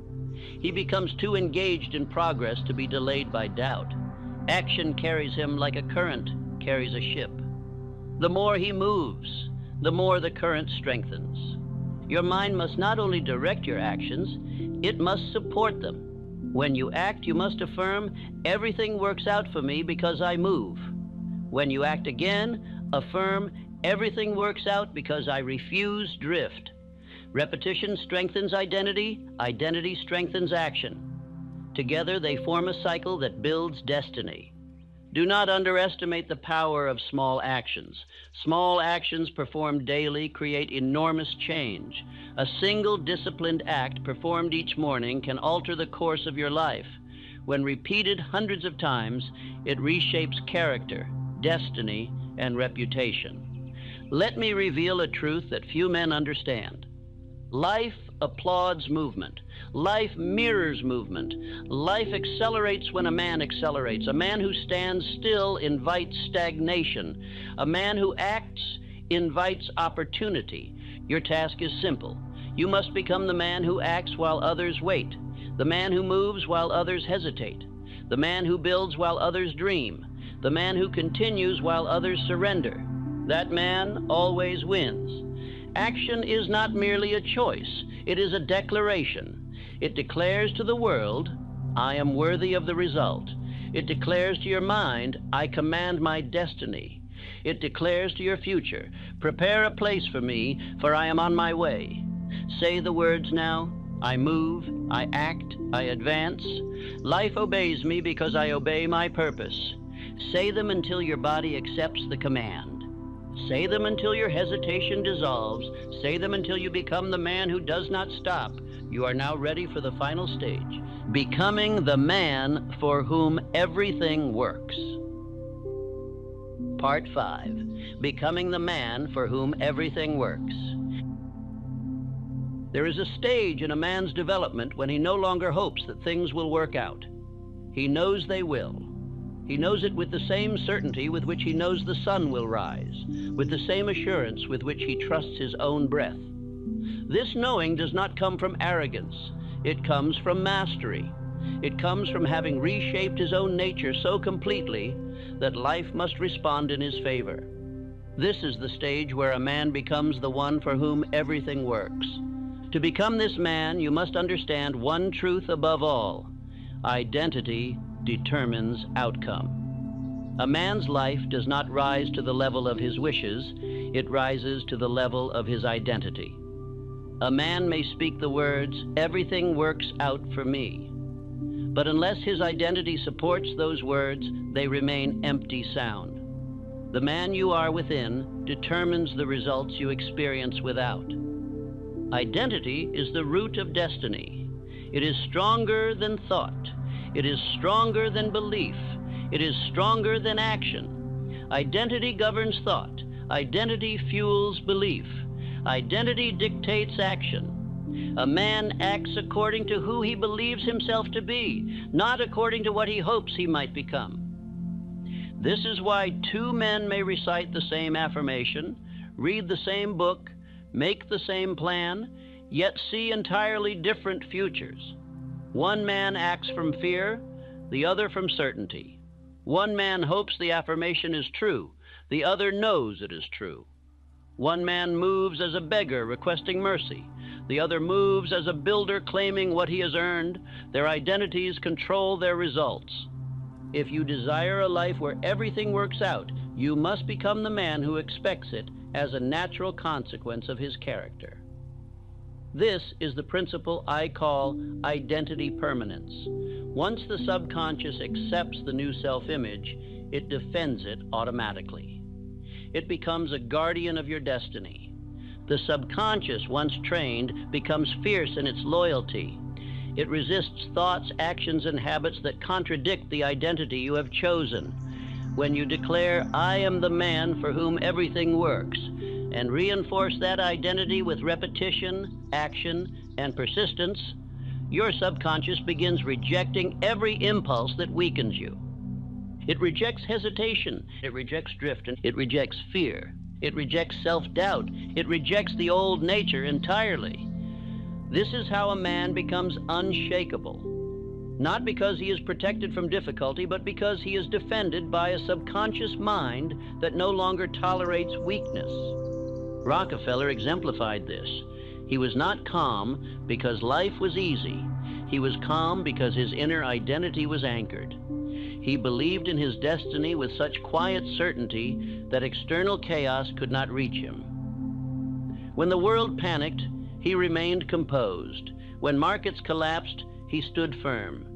He becomes too engaged in progress to be delayed by doubt. Action carries him like a current carries a ship. The more he moves, the more the current strengthens. Your mind must not only direct your actions, it must support them. When you act, you must affirm, everything works out for me because I move. When you act again, affirm, everything works out because I refuse drift. Repetition strengthens identity, identity strengthens action. Together they form a cycle that builds destiny. Do not underestimate the power of small actions. Small actions performed daily create enormous change. A single disciplined act performed each morning can alter the course of your life. When repeated hundreds of times, it reshapes character, destiny, and reputation. Let me reveal a truth that few men understand. Life applauds movement. Life mirrors movement. Life accelerates when a man accelerates. A man who stands still invites stagnation. A man who acts invites opportunity. Your task is simple. You must become the man who acts while others wait, the man who moves while others hesitate, the man who builds while others dream, the man who continues while others surrender. That man always wins. Action is not merely a choice, it is a declaration. It declares to the world, I am worthy of the result. It declares to your mind, I command my destiny. It declares to your future, prepare a place for me, for I am on my way. Say the words now, I move, I act, I advance. Life obeys me because I obey my purpose. Say them until your body accepts the command. Say them until your hesitation dissolves. Say them until you become the man who does not stop. You are now ready for the final stage, becoming the man for whom everything works. Part 5, becoming the man for whom everything works. There is a stage in a man's development when he no longer hopes that things will work out. He knows they will. He knows it with the same certainty with which he knows the sun will rise, with the same assurance with which he trusts his own breath. This knowing does not come from arrogance. It comes from mastery. It comes from having reshaped his own nature so completely that life must respond in his favor. This is the stage where a man becomes the one for whom everything works. To become this man, you must understand one truth above all. Identity determines outcome. A man's life does not rise to the level of his wishes, it rises to the level of his identity. A man may speak the words, everything works out for me. But unless his identity supports those words, they remain empty sound. The man you are within determines the results you experience without. Identity is the root of destiny. It is stronger than thought. It is stronger than belief. It is stronger than action. Identity governs thought. Identity fuels belief. Identity dictates action. A man acts according to who he believes himself to be, not according to what he hopes he might become. This is why two men may recite the same affirmation, read the same book, make the same plan, yet see entirely different futures. One man acts from fear, the other from certainty. One man hopes the affirmation is true, the other knows it is true. One man moves as a beggar requesting mercy, the other moves as a builder claiming what he has earned. Their identities control their results. If you desire a life where everything works out, you must become the man who expects it as a natural consequence of his character. This is the principle I call identity permanence. Once the subconscious accepts the new self-image, it defends it automatically. It becomes a guardian of your destiny. The subconscious, once trained, becomes fierce in its loyalty. It resists thoughts, actions, and habits that contradict the identity you have chosen. When you declare, I am the man for whom everything works, and reinforce that identity with repetition, action, and persistence, your subconscious begins rejecting every impulse that weakens you. It rejects hesitation, it rejects drift, and it rejects fear. It rejects self-doubt. It rejects the old nature entirely. This is how a man becomes unshakable. not because he is protected from difficulty, but because he is defended by a subconscious mind that no longer tolerates weakness. Rockefeller exemplified this. He was not calm because life was easy. He was calm because his inner identity was anchored. He believed in his destiny with such quiet certainty that external chaos could not reach him. When the world panicked, he remained composed. When markets collapsed, he stood firm.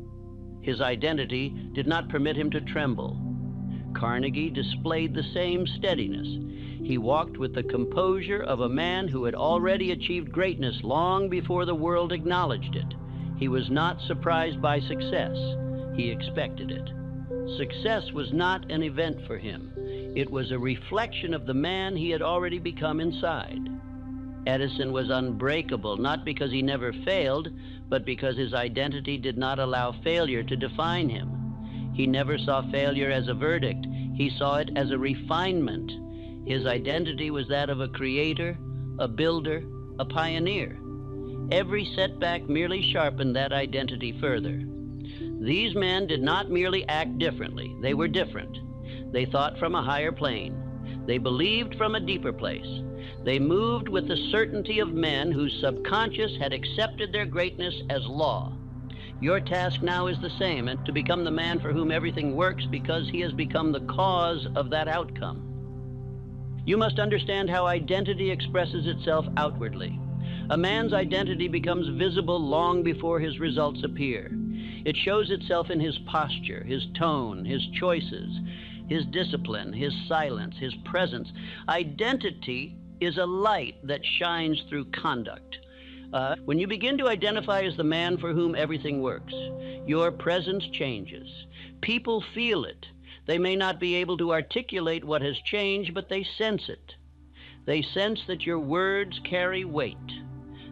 His identity did not permit him to tremble. Carnegie displayed the same steadiness. He walked with the composure of a man who had already achieved greatness long before the world acknowledged it. He was not surprised by success. He expected it. Success was not an event for him. It was a reflection of the man he had already become inside. Edison was unbreakable, not because he never failed, but because his identity did not allow failure to define him. He never saw failure as a verdict. He saw it as a refinement. His identity was that of a creator, a builder, a pioneer. Every setback merely sharpened that identity further. These men did not merely act differently. They were different. They thought from a higher plane. They believed from a deeper place. They moved with the certainty of men whose subconscious had accepted their greatness as law. Your task now is the same, and to become the man for whom everything works because he has become the cause of that outcome. You must understand how identity expresses itself outwardly. A man's identity becomes visible long before his results appear. It shows itself in his posture, his tone, his choices, his discipline, his silence, his presence. Identity is a light that shines through conduct. When you begin to identify as the man for whom everything works, your presence changes. People feel it. They may not be able to articulate what has changed, but they sense it. They sense that your words carry weight.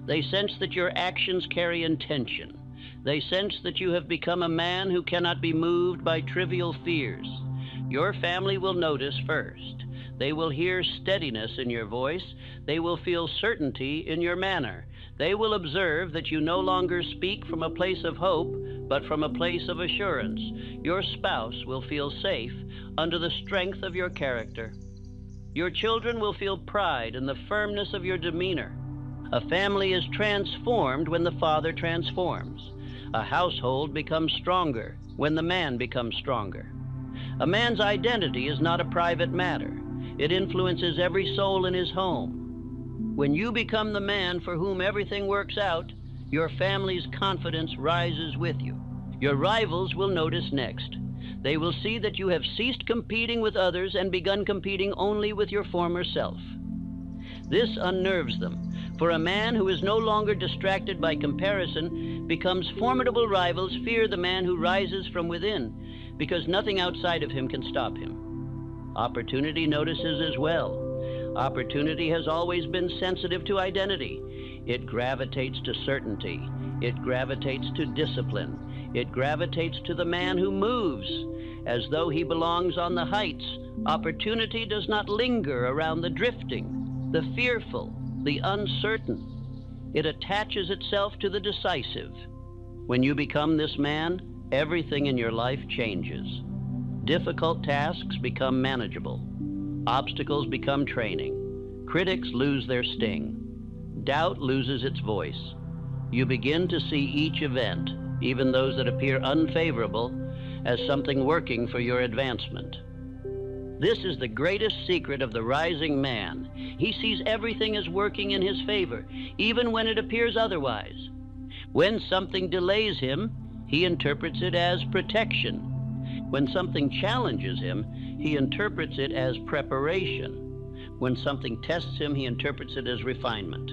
They sense that your actions carry intention. They sense that you have become a man who cannot be moved by trivial fears. Your family will notice first. They will hear steadiness in your voice. They will feel certainty in your manner. They will observe that you no longer speak from a place of hope, but from a place of assurance. Your spouse will feel safe under the strength of your character. Your children will feel pride in the firmness of your demeanor. A family is transformed when the father transforms. A household becomes stronger when the man becomes stronger. A man's identity is not a private matter. It influences every soul in his home. When you become the man for whom everything works out, your family's confidence rises with you. Your rivals will notice next. They will see that you have ceased competing with others and begun competing only with your former self. This unnerves them, for a man who is no longer distracted by comparison becomes formidable rivals fear the man who rises from within, because nothing outside of him can stop him. Opportunity notices as well. Opportunity has always been sensitive to identity. It gravitates to certainty. It gravitates to discipline. It gravitates to the man who moves as though he belongs on the heights. Opportunity does not linger around the drifting, the fearful, the uncertain. It attaches itself to the decisive. When you become this man, everything in your life changes. Difficult tasks become manageable. Obstacles become training. Critics lose their sting. Doubt loses its voice. You begin to see each event, even those that appear unfavorable, as something working for your advancement. This is the greatest secret of the rising man. He sees everything as working in his favor, even when it appears otherwise. When something delays him, he interprets it as protection. When something challenges him, he interprets it as preparation. When something tests him, he interprets it as refinement.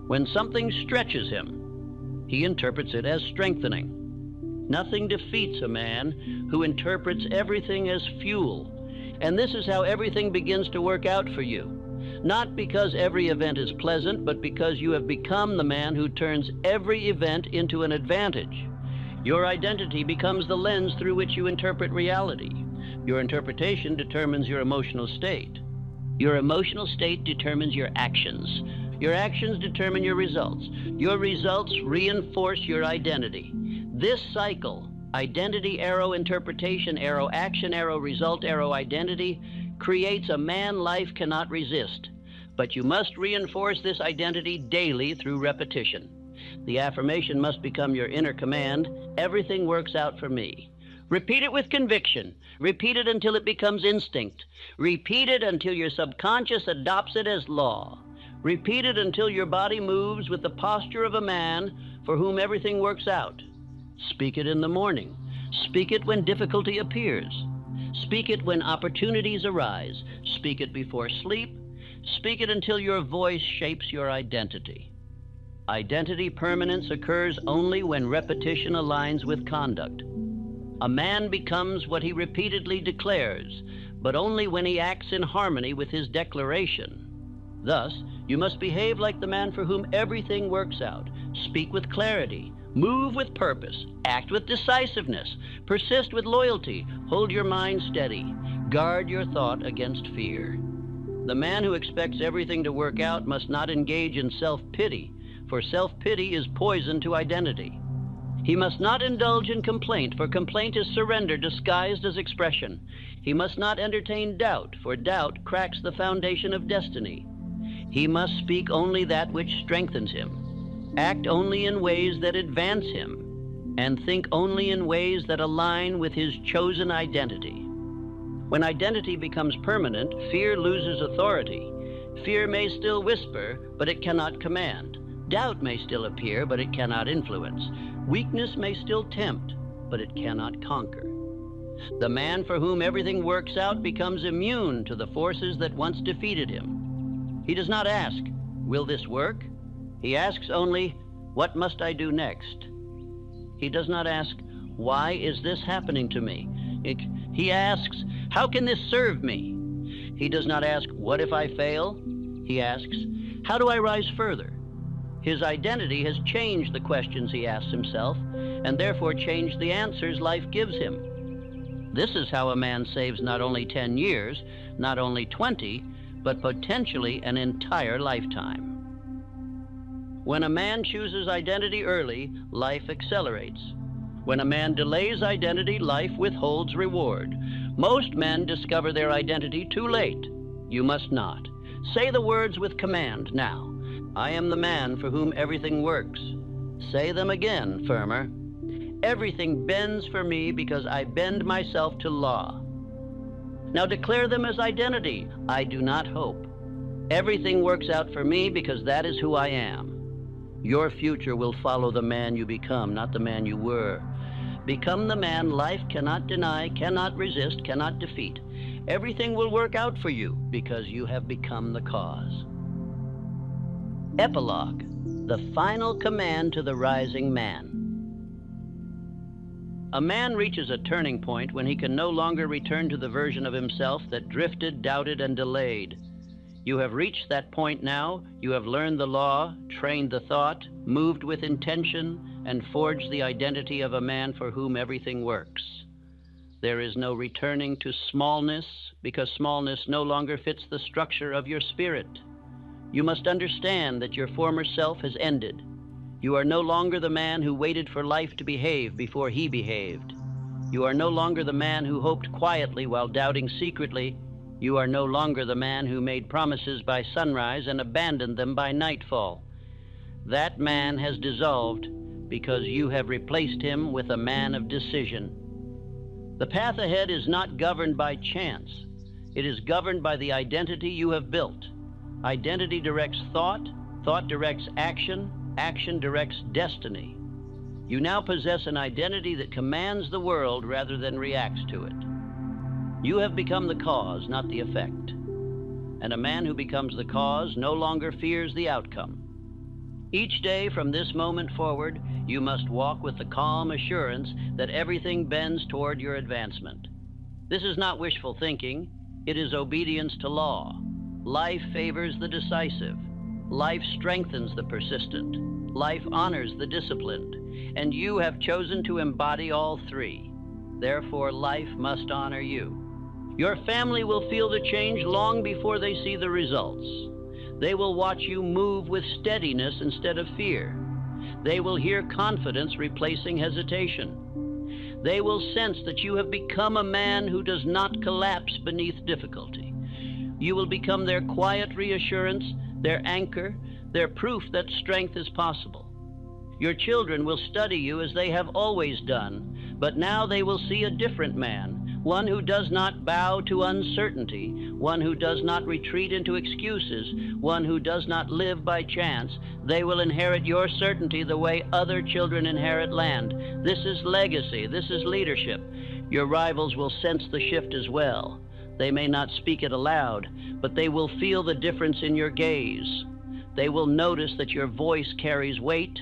When something stretches him, he interprets it as strengthening. Nothing defeats a man who interprets everything as fuel. And this is how everything begins to work out for you. Not because every event is pleasant, but because you have become the man who turns every event into an advantage. Your identity becomes the lens through which you interpret reality. Your interpretation determines your emotional state. Your emotional state determines your actions. Your actions determine your results. Your results reinforce your identity. This cycle Identity arrow, interpretation arrow, action arrow, result arrow, identity creates a man life cannot resist. But you must reinforce this identity daily through repetition. The affirmation must become your inner command. Everything works out for me. Repeat it with conviction. Repeat it until it becomes instinct. Repeat it until your subconscious adopts it as law. Repeat it until your body moves with the posture of a man for whom everything works out. Speak it in the morning. Speak it when difficulty appears. Speak it when opportunities arise. Speak it before sleep. Speak it until your voice shapes your identity. Identity permanence occurs only when repetition aligns with conduct. A man becomes what he repeatedly declares, but only when he acts in harmony with his declaration. Thus, you must behave like the man for whom everything works out. Speak with clarity. Move with purpose. Act with decisiveness. Persist with loyalty. Hold your mind steady. Guard your thought against fear. The man who expects everything to work out must not engage in self-pity, for self-pity is poison to identity. He must not indulge in complaint, for complaint is surrender disguised as expression. He must not entertain doubt, for doubt cracks the foundation of destiny. He must speak only that which strengthens him, act only in ways that advance him, and think only in ways that align with his chosen identity. When identity becomes permanent, fear loses authority. Fear may still whisper, but it cannot command. Doubt may still appear, but it cannot influence. Weakness may still tempt, but it cannot conquer. The man for whom everything works out becomes immune to the forces that once defeated him. He does not ask, "Will this work?" He asks only, "What must I do next?" He does not ask, "Why is this happening to me?" He asks, "How can this serve me?" He does not ask, "What if I fail?" He asks, "How do I rise further?" His identity has changed the questions he asks himself, and therefore changed the answers life gives him. This is how a man saves not only 10 years, not only 20, but potentially an entire lifetime. When a man chooses identity early, life accelerates. When a man delays identity, life withholds reward. Most men discover their identity too late. You must not. Say the words with command now. I am the man for whom everything works. Say them again, firmer. Everything bends for me because I bend myself to law. Now declare them as identity. I do not hope. Everything works out for me because that is who I am. Your future will follow the man you become, not the man you were. Become the man life cannot deny, cannot resist, cannot defeat. Everything will work out for you because you have become the cause. Epilogue, the final command to the rising man. A man reaches a turning point when he can no longer return to the version of himself that drifted, doubted, and delayed. You have reached that point now. You have learned the law, trained the thought, moved with intention, and forged the identity of a man for whom everything works. There is no returning to smallness, because smallness no longer fits the structure of your spirit. You must understand that your former self has ended. You are no longer the man who waited for life to behave before he behaved. You are no longer the man who hoped quietly while doubting secretly. You are no longer the man who made promises by sunrise and abandoned them by nightfall. That man has dissolved because you have replaced him with a man of decision. The path ahead is not governed by chance. It is governed by the identity you have built. Identity directs thought, thought directs action, action directs destiny. You now possess an identity that commands the world rather than reacts to it. You have become the cause, not the effect. And a man who becomes the cause no longer fears the outcome. Each day from this moment forward, you must walk with the calm assurance that everything bends toward your advancement. This is not wishful thinking. It is obedience to law. Life favors the decisive. Life strengthens the persistent. Life honors the disciplined. And you have chosen to embody all three. Therefore, life must honor you. Your family will feel the change long before they see the results. They will watch you move with steadiness instead of fear. They will hear confidence replacing hesitation. They will sense that you have become a man who does not collapse beneath difficulty. You will become their quiet reassurance, their anchor, their proof that strength is possible. Your children will study you as they have always done, but now they will see a different man, one who does not bow to uncertainty, one who does not retreat into excuses, one who does not live by chance. They will inherit your certainty the way other children inherit land. This is legacy. This is leadership. Your rivals will sense the shift as well. They may not speak it aloud, but they will feel the difference in your gaze. They will notice that your voice carries weight.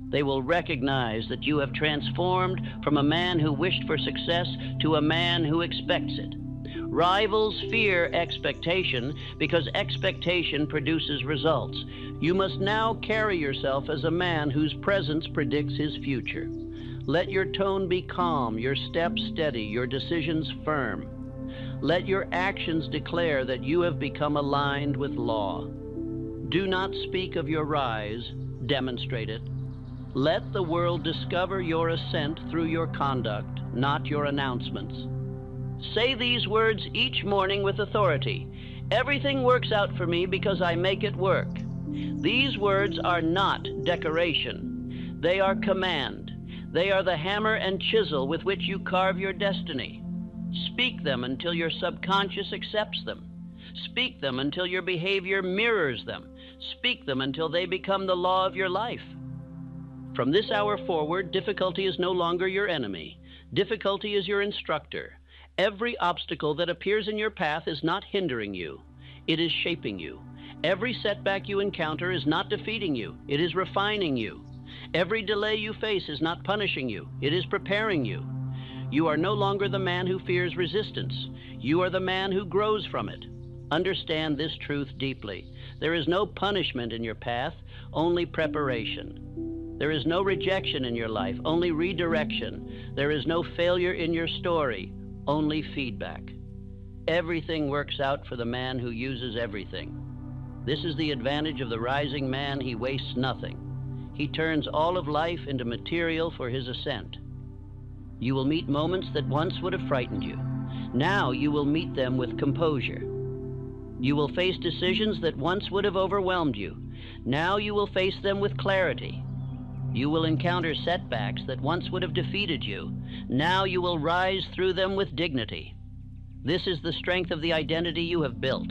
They will recognize that you have transformed from a man who wished for success to a man who expects it. Rivals fear expectation because expectation produces results. You must now carry yourself as a man whose presence predicts his future. Let your tone be calm, your steps steady, your decisions firm. Let your actions declare that you have become aligned with law. Do not speak of your rise, demonstrate it. Let the world discover your ascent through your conduct, not your announcements. Say these words each morning with authority. Everything works out for me because I make it work. These words are not decoration. They are command. They are the hammer and chisel with which you carve your destiny. Speak them until your subconscious accepts them. Speak them until your behavior mirrors them. Speak them until they become the law of your life. From this hour forward, difficulty is no longer your enemy. Difficulty is your instructor. Every obstacle that appears in your path is not hindering you. It is shaping you. Every setback you encounter is not defeating you. It is refining you. Every delay you face is not punishing you. It is preparing you. You are no longer the man who fears resistance. You are the man who grows from it. Understand this truth deeply. There is no punishment in your path, only preparation. There is no rejection in your life, only redirection. There is no failure in your story, only feedback. Everything works out for the man who uses everything. This is the advantage of the rising man. He wastes nothing. He turns all of life into material for his ascent. You will meet moments that once would have frightened you. Now you will meet them with composure. You will face decisions that once would have overwhelmed you. Now you will face them with clarity. You will encounter setbacks that once would have defeated you. Now you will rise through them with dignity. This is the strength of the identity you have built.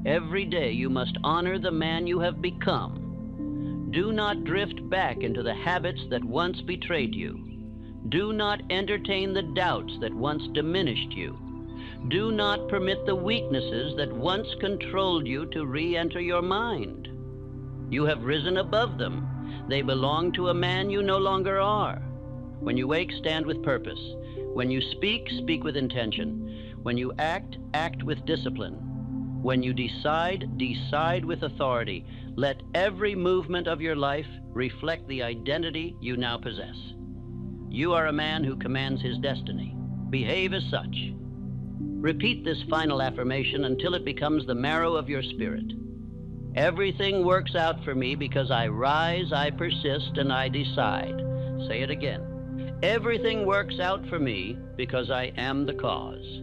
Every day you must honor the man you have become. Do not drift back into the habits that once betrayed you. Do not entertain the doubts that once diminished you. Do not permit the weaknesses that once controlled you to re-enter your mind. You have risen above them. They belong to a man you no longer are. When you wake, stand with purpose. When you speak, speak with intention. When you act, act with discipline. When you decide, decide with authority. Let every movement of your life reflect the identity you now possess. You are a man who commands his destiny. Behave as such. Repeat this final affirmation until it becomes the marrow of your spirit. Everything works out for me because I rise, I persist, and I decide. Say it again. Everything works out for me because I am the cause.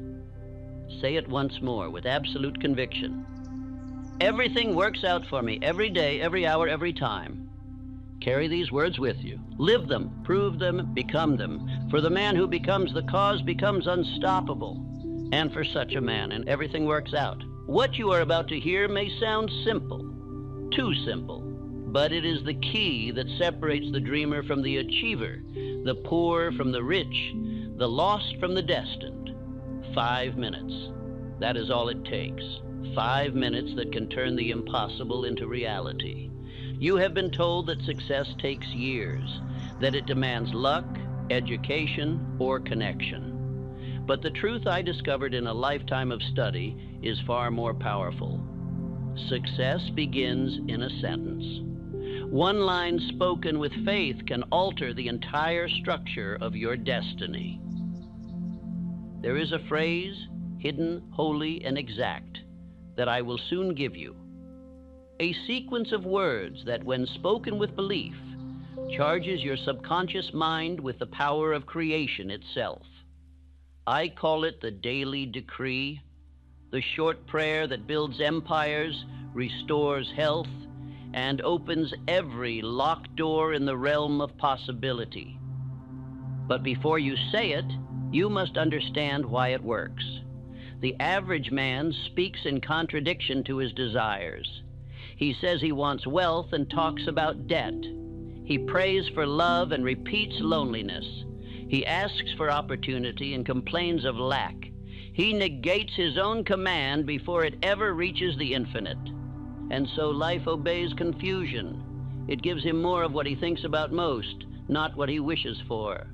Say it once more with absolute conviction. Everything works out for me every day, every hour, every time. Carry these words with you. Live them, prove them, become them. For the man who becomes the cause becomes unstoppable. And for such a man, and everything works out. What you are about to hear may sound simple, too simple, but it is the key that separates the dreamer from the achiever, the poor from the rich, the lost from the destined. 5 minutes. That is all it takes. 5 minutes that can turn the impossible into reality. You have been told that success takes years, that it demands luck, education, or connection. But the truth I discovered in a lifetime of study is far more powerful. Success begins in a sentence. One line spoken with faith can alter the entire structure of your destiny. There is a phrase, hidden, holy, and exact, that I will soon give you. A sequence of words that, when spoken with belief, charges your subconscious mind with the power of creation itself. I call it the daily decree, the short prayer that builds empires, restores health, and opens every locked door in the realm of possibility. But before you say it, you must understand why it works. The average man speaks in contradiction to his desires. He says he wants wealth and talks about debt. He prays for love and repeats loneliness. He asks for opportunity and complains of lack. He negates his own command before it ever reaches the infinite. And so life obeys confusion. It gives him more of what he thinks about most, not what he wishes for.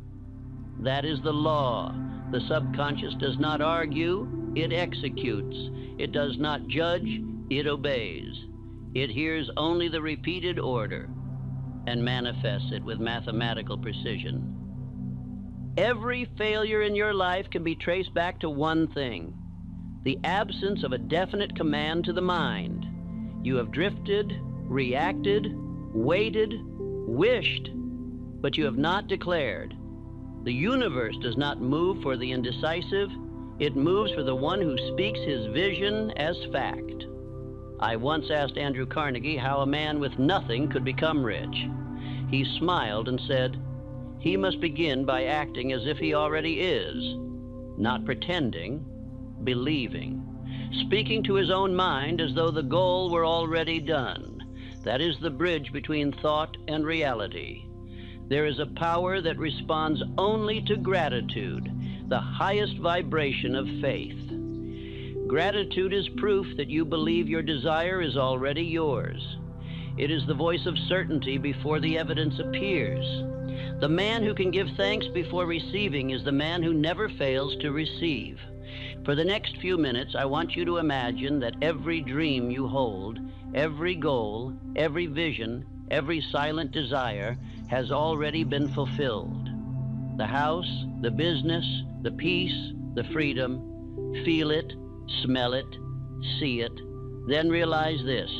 That is the law. The subconscious does not argue, it executes. It does not judge, it obeys. It hears only the repeated order and manifests it with mathematical precision. Every failure in your life can be traced back to one thing: the absence of a definite command to the mind. You have drifted, reacted, waited, wished, but you have not declared. The universe does not move for the indecisive. It moves for the one who speaks his vision as fact. I once asked Andrew Carnegie how a man with nothing could become rich. He smiled and said, he must begin by acting as if he already is, not pretending, believing, speaking to his own mind as though the goal were already done. That is the bridge between thought and reality. There is a power that responds only to gratitude, the highest vibration of faith. Gratitude is proof that you believe your desire is already yours. It is the voice of certainty before the evidence appears. The man who can give thanks before receiving is the man who never fails to receive. For the next few minutes, I want you to imagine that every dream you hold, every goal, every vision, every silent desire has already been fulfilled. The house, the business, the peace, the freedom. Feel it, smell it, see it. Then realize this: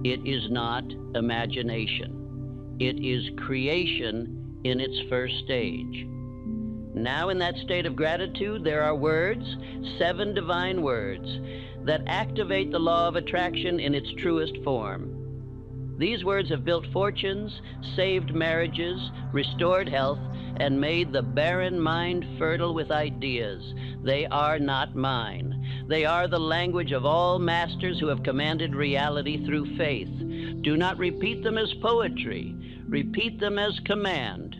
it is not imagination. It is creation in its first stage. Now, in that state of gratitude, there are words, 7 divine words, that activate the law of attraction in its truest form. These words have built fortunes, saved marriages, restored health, and made the barren mind fertile with ideas. They are not mine. They are the language of all masters who have commanded reality through faith. Do not repeat them as poetry. Repeat them as command.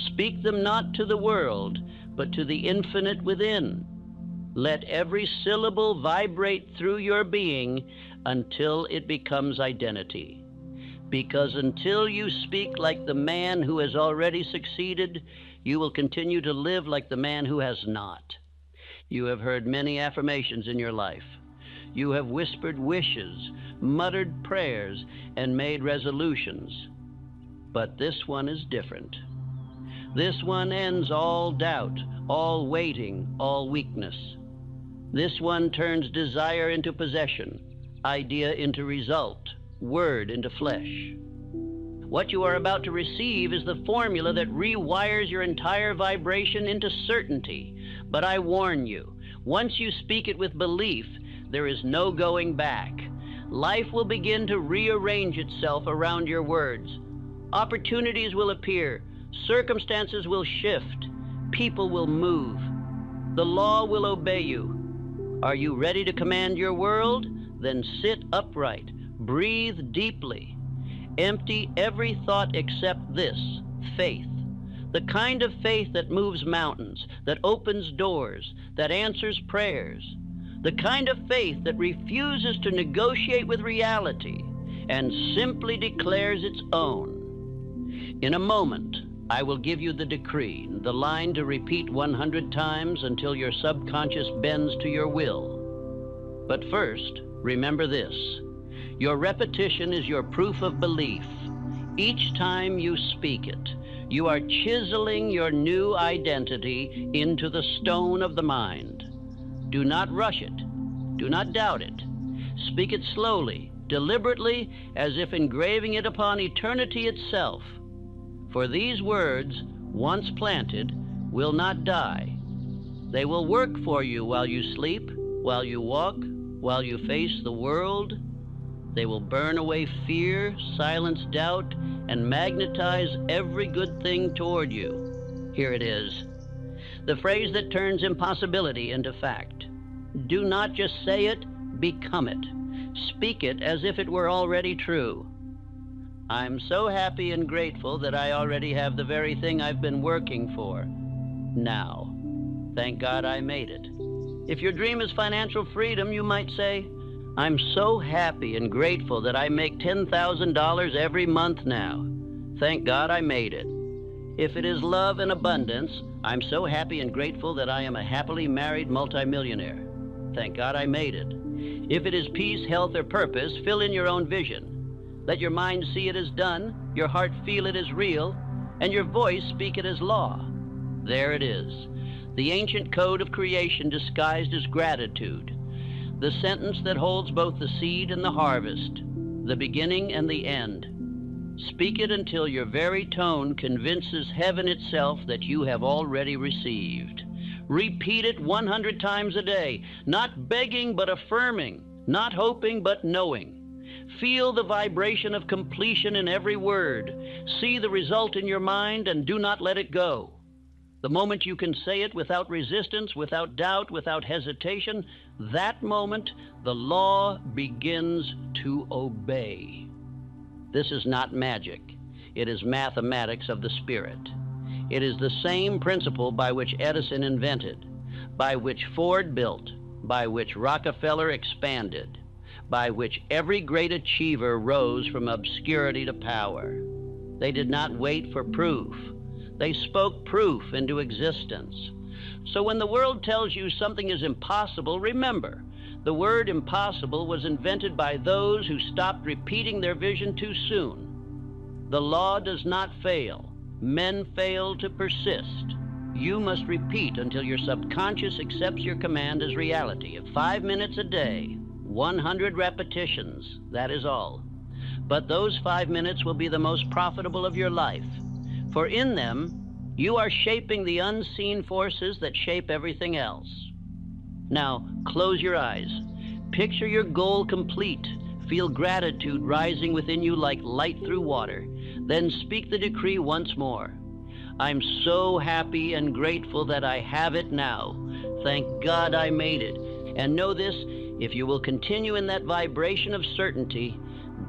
Speak them not to the world, but to the infinite within. Let every syllable vibrate through your being until it becomes identity. Because until you speak like the man who has already succeeded, you will continue to live like the man who has not. You have heard many affirmations in your life. You have whispered wishes, muttered prayers, and made resolutions. But this one is different. This one ends all doubt, all waiting, all weakness. This one turns desire into possession, idea into result, word into flesh. What you are about to receive is the formula that rewires your entire vibration into certainty. But I warn you, once you speak it with belief, there is no going back. Life will begin to rearrange itself around your words. Opportunities will appear. Circumstances will shift. People will move. The law will obey you. Are you ready to command your world? Then sit upright. Breathe deeply. Empty every thought except this: faith. The kind of faith that moves mountains, that opens doors, that answers prayers. The kind of faith that refuses to negotiate with reality and simply declares its own. In a moment, I will give you the decree, the line to repeat 100 times until your subconscious bends to your will. But first, remember this: your repetition is your proof of belief. Each time you speak it, you are chiseling your new identity into the stone of the mind. Do not rush it. Do not doubt it. Speak it slowly, deliberately, as if engraving it upon eternity itself. For these words, once planted, will not die. They will work for you while you sleep, while you walk, while you face the world. They will burn away fear, silence doubt, and magnetize every good thing toward you. Here it is, the phrase that turns impossibility into fact. Do not just say it, become it. Speak it as if it were already true. I'm so happy and grateful that I already have the very thing I've been working for. Now, thank God I made it. If your dream is financial freedom, you might say, I'm so happy and grateful that I make $10,000 every month now. Thank God I made it. If it is love and abundance, I'm so happy and grateful that I am a happily married multimillionaire. Thank God I made it. If it is peace, health, or purpose, fill in your own vision. Let your mind see it as done, your heart feel it as real, and your voice speak it as law. There it is, the ancient code of creation disguised as gratitude, the sentence that holds both the seed and the harvest, the beginning and the end. Speak it until your very tone convinces heaven itself that you have already received. Repeat it 100 times a day, not begging but affirming, not hoping but knowing. Feel the vibration of completion in every word. See the result in your mind and do not let it go. The moment you can say it without resistance, without doubt, without hesitation, that moment the law begins to obey. This is not magic. It is mathematics of the spirit. It is the same principle by which Edison invented, by which Ford built, by which Rockefeller expanded, by which every great achiever rose from obscurity to power. They did not wait for proof. They spoke proof into existence. So when the world tells you something is impossible, remember, the word impossible was invented by those who stopped repeating their vision too soon. The law does not fail. Men fail to persist. You must repeat until your subconscious accepts your command as reality. 5 minutes a day, 100 repetitions, that is all. But those 5 minutes will be the most profitable of your life. For in them, you are shaping the unseen forces that shape everything else. Now, close your eyes. Picture your goal complete. Feel gratitude rising within you like light through water. Then speak the decree once more. I'm so happy and grateful that I have it now. Thank God I made it. And know this, if you will continue in that vibration of certainty,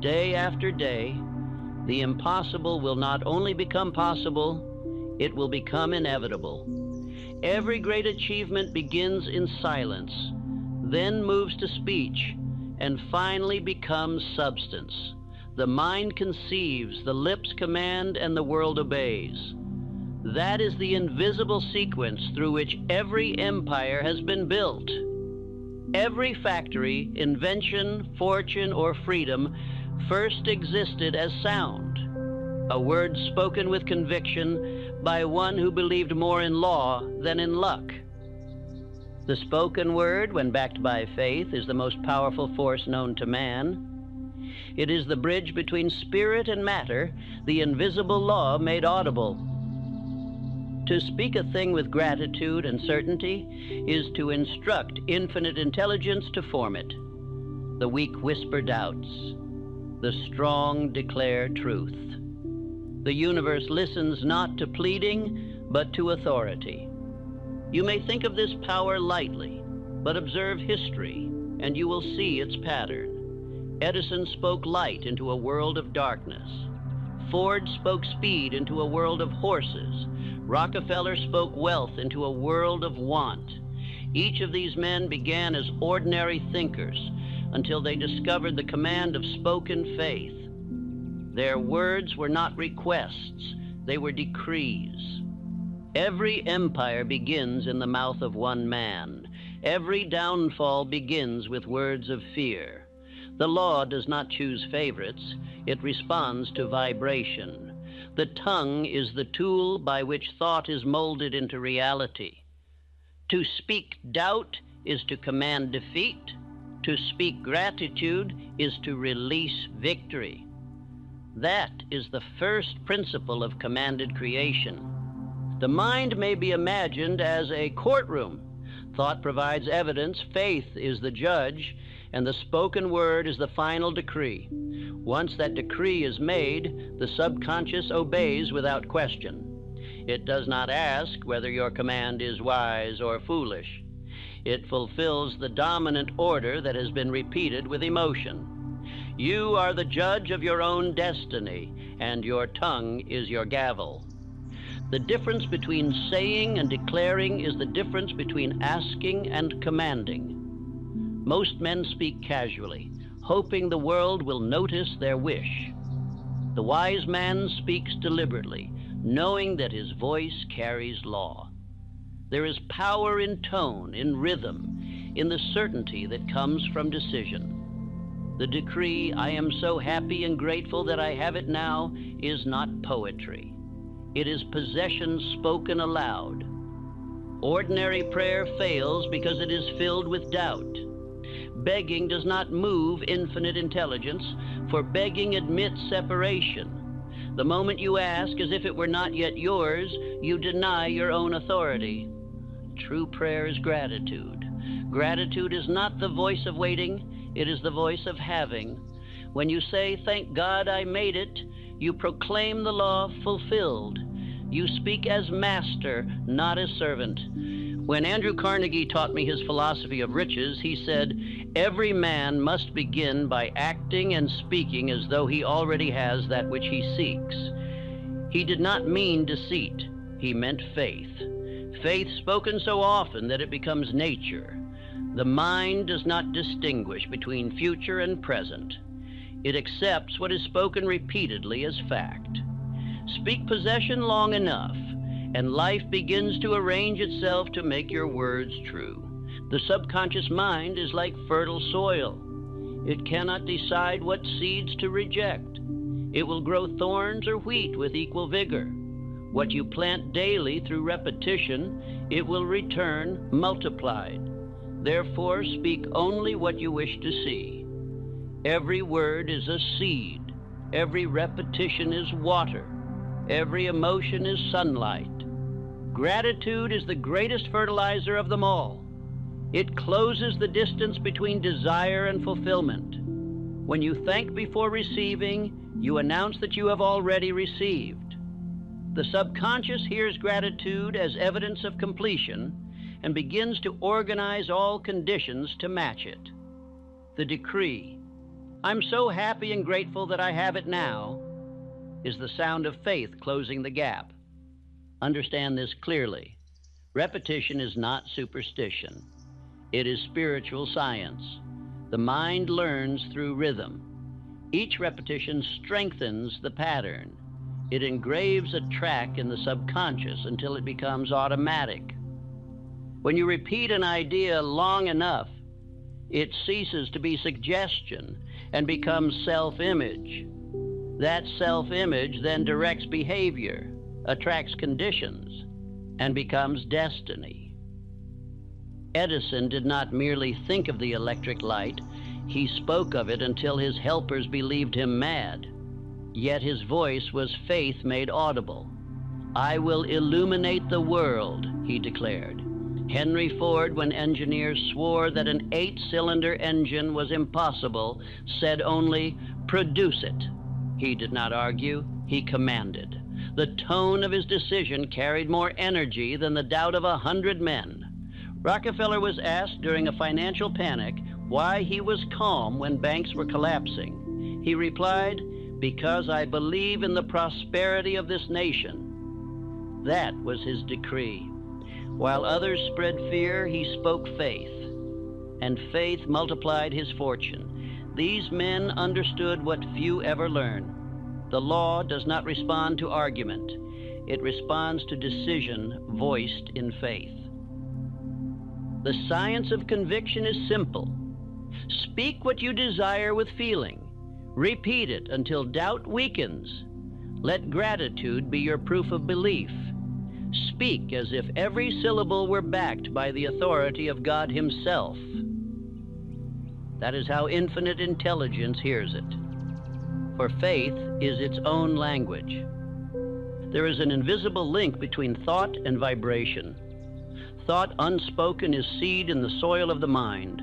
day after day, the impossible will not only become possible, it will become inevitable. Every great achievement begins in silence, then moves to speech, and finally becomes substance. The mind conceives, the lips command, and the world obeys. That is the invisible sequence through which every empire has been built. Every factory, invention, fortune, or freedom first existed as sound, a word spoken with conviction by one who believed more in law than in luck. The spoken word, when backed by faith, is the most powerful force known to man. It is the bridge between spirit and matter, the invisible law made audible. To speak a thing with gratitude and certainty is to instruct infinite intelligence to form it. The weak whisper doubts. The strong declare truth. The universe listens not to pleading, but to authority. You may think of this power lightly, but observe history, and you will see its pattern. Edison spoke light into a world of darkness. Ford spoke speed into a world of horses. Rockefeller spoke wealth into a world of want. Each of these men began as ordinary thinkers until they discovered the command of spoken faith. Their words were not requests, they were decrees. Every empire begins in the mouth of one man. Every downfall begins with words of fear. The law does not choose favorites, it responds to vibration. The tongue is the tool by which thought is molded into reality. To speak doubt is to command defeat. To speak gratitude is to release victory. That is the first principle of commanded creation. The mind may be imagined as a courtroom. Thought provides evidence, faith is the judge, and the spoken word is the final decree. Once that decree is made, the subconscious obeys without question. It does not ask whether your command is wise or foolish. It fulfills the dominant order that has been repeated with emotion. You are the judge of your own destiny, and your tongue is your gavel. The difference between saying and declaring is the difference between asking and commanding. Most men speak casually, hoping the world will notice their wish. The wise man speaks deliberately, knowing that his voice carries law. There is power in tone, in rhythm, in the certainty that comes from decision. The decree, "I am so happy and grateful that I have it now," is not poetry. It is possession spoken aloud. Ordinary prayer fails because it is filled with doubt. Begging does not move infinite intelligence, for begging admits separation. The moment you ask as if it were not yet yours, you deny your own authority. True prayer is gratitude. Gratitude is not the voice of waiting, it is the voice of having. When you say, "Thank God I made it," you proclaim the law fulfilled. You speak as master, not as servant. When Andrew Carnegie taught me his philosophy of riches, he said, "Every man must begin by acting and speaking as though he already has that which he seeks." He did not mean deceit. He meant faith. Faith spoken so often that it becomes nature. The mind does not distinguish between future and present. It accepts what is spoken repeatedly as fact. Speak possession long enough, and life begins to arrange itself to make your words true. The subconscious mind is like fertile soil. It cannot decide what seeds to reject. It will grow thorns or wheat with equal vigor. What you plant daily through repetition, it will return multiplied. Therefore, speak only what you wish to see. Every word is a seed. Every repetition is water. Every emotion is sunlight. Gratitude is the greatest fertilizer of them all. It closes the distance between desire and fulfillment. When you thank before receiving, you announce that you have already received. The subconscious hears gratitude as evidence of completion and begins to organize all conditions to match it. The decree, "I'm so happy and grateful that I have it now," is the sound of faith closing the gap. Understand this clearly. Repetition is not superstition. It is spiritual science. The mind learns through rhythm. Each repetition strengthens the pattern. It engraves a track in the subconscious until it becomes automatic. When you repeat an idea long enough, it ceases to be suggestion and becomes self-image. That self-image then directs behavior, attracts conditions, and becomes destiny. Edison did not merely think of the electric light, he spoke of it until his helpers believed him mad. Yet his voice was faith made audible. "I will illuminate the world," he declared. Henry Ford, when engineers swore that an 8-cylinder engine was impossible, said only, "Produce it." He did not argue, he commanded. The tone of his decision carried more energy than the doubt of 100 men. Rockefeller was asked during a financial panic why he was calm when banks were collapsing. He replied, "Because I believe in the prosperity of this nation." That was his decree. While others spread fear, he spoke faith, and faith multiplied his fortune. These men understood what few ever learn. The law does not respond to argument. It responds to decision voiced in faith. The science of conviction is simple. Speak what you desire with feeling. Repeat it until doubt weakens. Let gratitude be your proof of belief. Speak as if every syllable were backed by the authority of God Himself. That is how infinite intelligence hears it. for faith is its own language. There is an invisible link between thought and vibration. Thought unspoken is seed in the soil of the mind.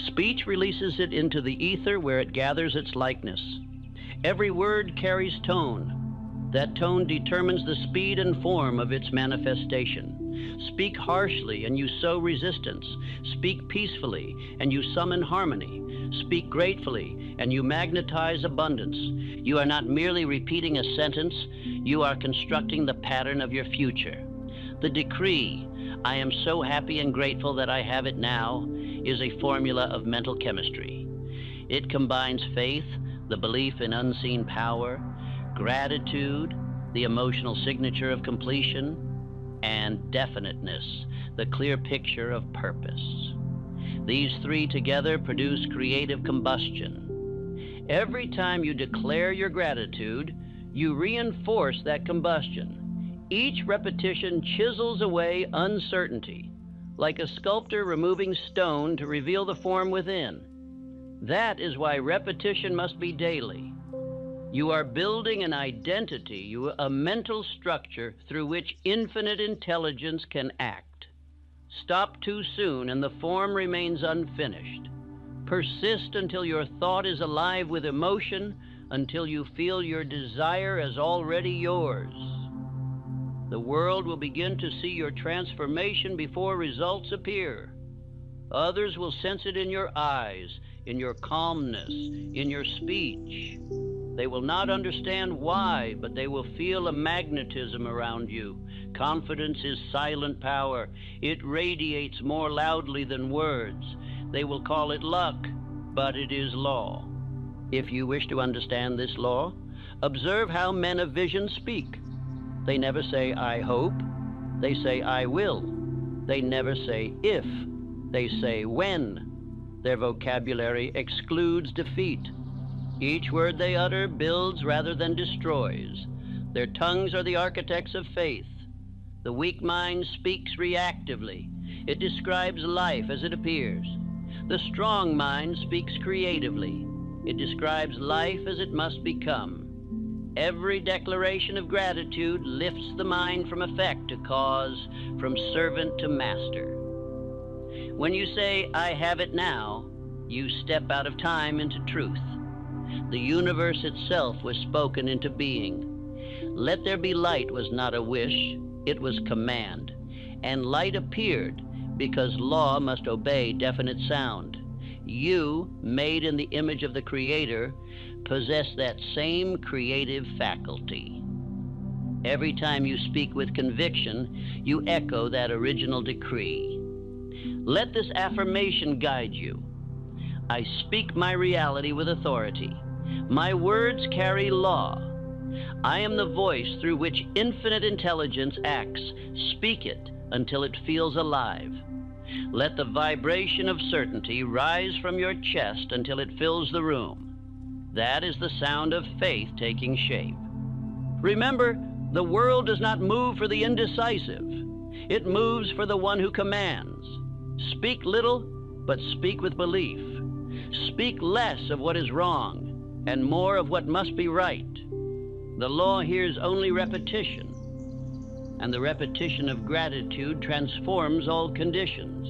Speech releases it into the ether where it gathers its likeness. Every word carries tone. That tone determines the speed and form of its manifestation. Speak harshly and you sow resistance. Speak peacefully and you summon harmony. Speak gratefully and you magnetize abundance. You are not merely repeating a sentence, you are constructing the pattern of your future. The decree, "I am so happy and grateful that I have it now," is a formula of mental chemistry. It combines faith, the belief in unseen power, gratitude, the emotional signature of completion, and definiteness, the clear picture of purpose. These three together produce creative combustion. Every time you declare your gratitude, you reinforce that combustion. Each repetition chisels away uncertainty, like a sculptor removing stone to reveal the form within. That is why repetition must be daily. You are building an identity, a mental structure through which infinite intelligence can act. Stop too soon and the form remains unfinished. Persist until your thought is alive with emotion, until you feel your desire as already yours. The world will begin to see your transformation before results appear. Others will sense it in your eyes, in your calmness, in your speech. They will not understand why, but they will feel a magnetism around you. Confidence is silent power. It radiates more loudly than words. They will call it luck, but it is law. If you wish to understand this law, observe how men of vision speak. They never say, "I hope." They say, "I will." They never say, "if." They say, "when." Their vocabulary excludes defeat. Each word they utter builds rather than destroys. Their tongues are the architects of faith. The weak mind speaks reactively. It describes life as it appears. The strong mind speaks creatively. It describes life as it must become. Every declaration of gratitude lifts the mind from effect to cause, from servant to master. When you say, "I have it now," you step out of time into truth. The universe itself was spoken into being. "Let there be light" was not a wish, it was command. And light appeared because law must obey definite sound. You, made in the image of the Creator, possess that same creative faculty. Every time you speak with conviction, you echo that original decree. Let this affirmation guide you. I speak my reality with authority. My words carry law. I am the voice through which infinite intelligence acts. Speak it until it feels alive. Let the vibration of certainty rise from your chest until it fills the room. That is the sound of faith taking shape. Remember, the world does not move for the indecisive. It moves for the one who commands. Speak little, but speak with belief. Speak less of what is wrong and more of what must be right. The law hears only repetition, and the repetition of gratitude transforms all conditions.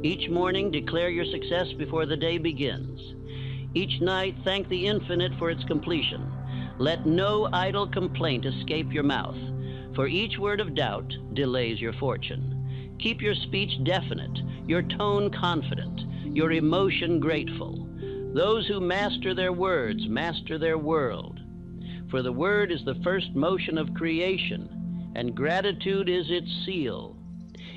Each morning, declare your success before the day begins. Each night, thank the infinite for its completion. Let no idle complaint escape your mouth, for each word of doubt delays your fortune. Keep your speech definite, your tone confident, your emotion grateful. Those who master their words master their world. For the word is the first motion of creation, and gratitude is its seal.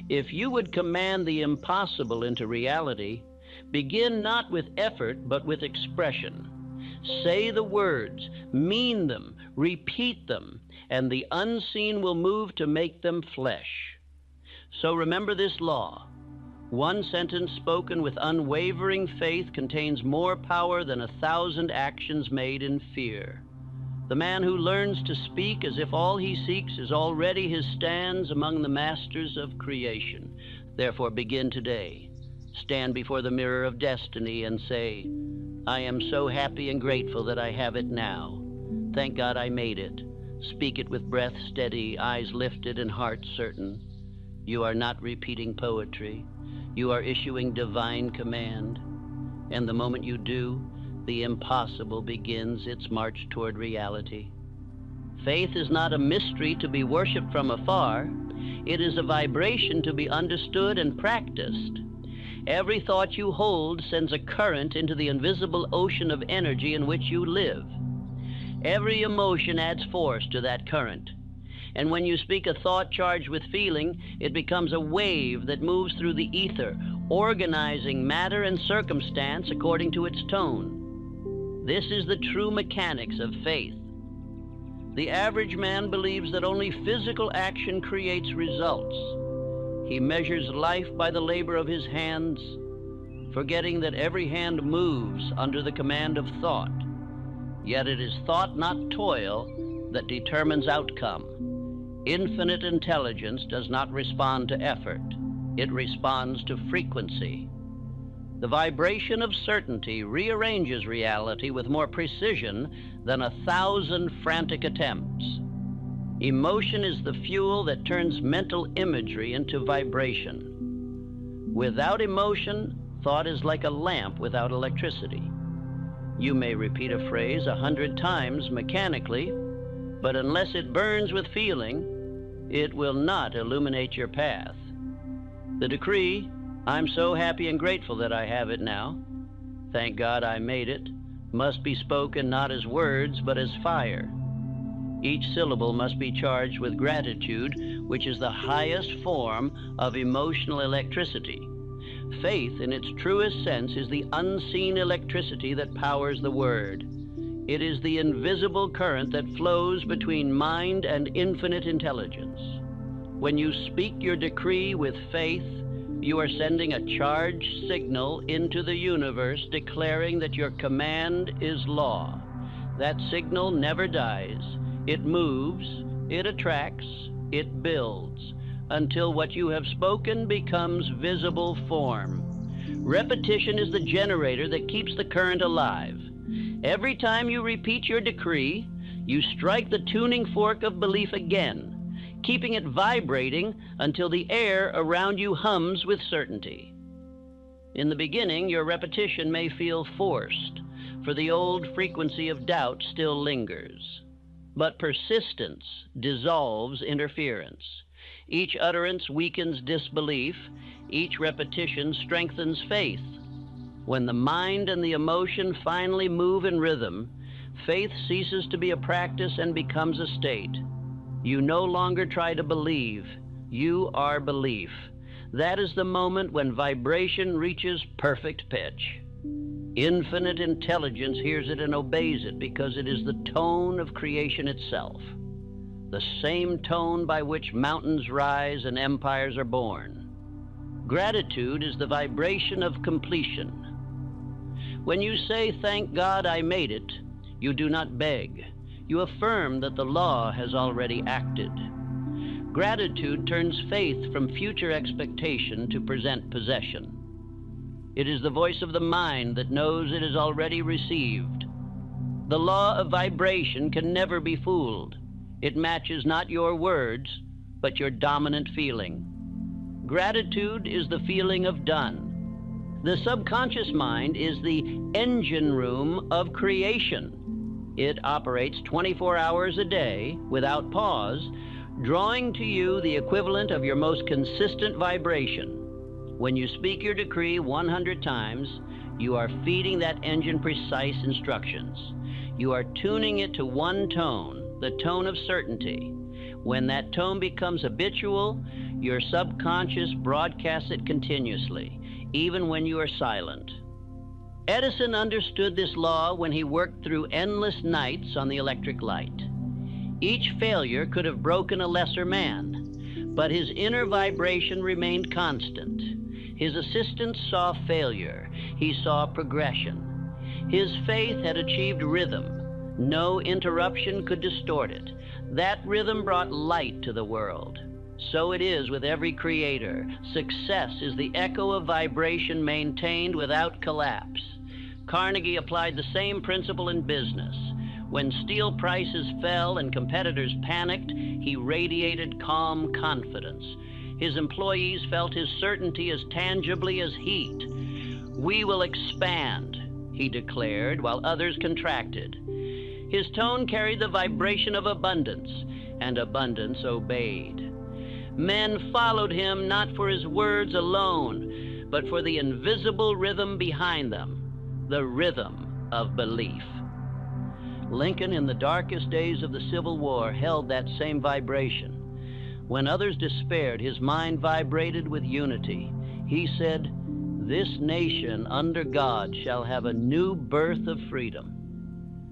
If you would command the impossible into reality, begin not with effort, but with expression. Say the words, mean them, repeat them, and the unseen will move to make them flesh. So remember this law. One sentence spoken with unwavering faith contains more power than 1,000 actions made in fear. The man who learns to speak as if all he seeks is already his stands among the masters of creation. Therefore begin today. Stand before the mirror of destiny and say, I am so happy and grateful that I have it now. Thank God I made it. Speak it with breath steady, eyes lifted, and heart certain. You are not repeating poetry. You are issuing divine command. And the moment you do, the impossible begins its march toward reality. Faith is not a mystery to be worshipped from afar. It is a vibration to be understood and practiced. Every thought you hold sends a current into the invisible ocean of energy in which you live. Every emotion adds force to that current. And when you speak a thought charged with feeling, it becomes a wave that moves through the ether, organizing matter and circumstance according to its tone. This is the true mechanics of faith. The average man believes that only physical action creates results. He measures life by the labor of his hands, forgetting that every hand moves under the command of thought. Yet it is thought, not toil, that determines outcome. Infinite intelligence does not respond to effort. It responds to frequency. The vibration of certainty rearranges reality with more precision than 1,000 frantic attempts. Emotion is the fuel that turns mental imagery into vibration. Without emotion, thought is like a lamp without electricity. You may repeat a phrase 100 times mechanically, but unless it burns with feeling, it will not illuminate your path. The decree, I'm so happy and grateful that I have it now. Thank God I made it, must be spoken not as words, but as fire. Each syllable must be charged with gratitude, which is the highest form of emotional electricity. Faith, in its truest sense, is the unseen electricity that powers the word. It is the invisible current that flows between mind and infinite intelligence. When you speak your decree with faith, you are sending a charged signal into the universe declaring that your command is law. That signal never dies. It moves, it attracts, it builds, until what you have spoken becomes visible form. Repetition is the generator that keeps the current alive. Every time you repeat your decree, you strike the tuning fork of belief again, keeping it vibrating until the air around you hums with certainty. In the beginning, your repetition may feel forced, for the old frequency of doubt still lingers. But persistence dissolves interference. Each utterance weakens disbelief. Each repetition strengthens faith. When the mind and the emotion finally move in rhythm, faith ceases to be a practice and becomes a state. You no longer try to believe. You are belief. That is the moment when vibration reaches perfect pitch. Infinite intelligence hears it and obeys it because it is the tone of creation itself, the same tone by which mountains rise and empires are born. Gratitude is the vibration of completion. When you say, "Thank God I made it," you do not beg. You affirm that the law has already acted. Gratitude turns faith from future expectation to present possession. It is the voice of the mind that knows it is already received. The law of vibration can never be fooled. It matches not your words, but your dominant feeling. Gratitude is the feeling of done. The subconscious mind is the engine room of creation. It operates 24 hours a day without pause, drawing to you the equivalent of your most consistent vibration. When you speak your decree 100 times, you are feeding that engine precise instructions. You are tuning it to one tone, the tone of certainty. When that tone becomes habitual, your subconscious broadcasts it continuously, even when you are silent. Edison understood this law when he worked through endless nights on the electric light. Each failure could have broken a lesser man, but his inner vibration remained constant. His assistant saw failure. He saw progression. His faith had achieved rhythm. No interruption could distort it. That rhythm brought light to the world. So it is with every creator. Success is the echo of vibration maintained without collapse. Carnegie applied the same principle in business. When steel prices fell and competitors panicked, he radiated calm confidence. His employees felt his certainty as tangibly as heat. "We will expand," he declared, while others contracted. His tone carried the vibration of abundance, and abundance obeyed. Men followed him not for his words alone, but for the invisible rhythm behind them, the rhythm of belief. Lincoln, in the darkest days of the Civil War, held that same vibration. When others despaired, his mind vibrated with unity. He said, "This nation under God shall have a new birth of freedom."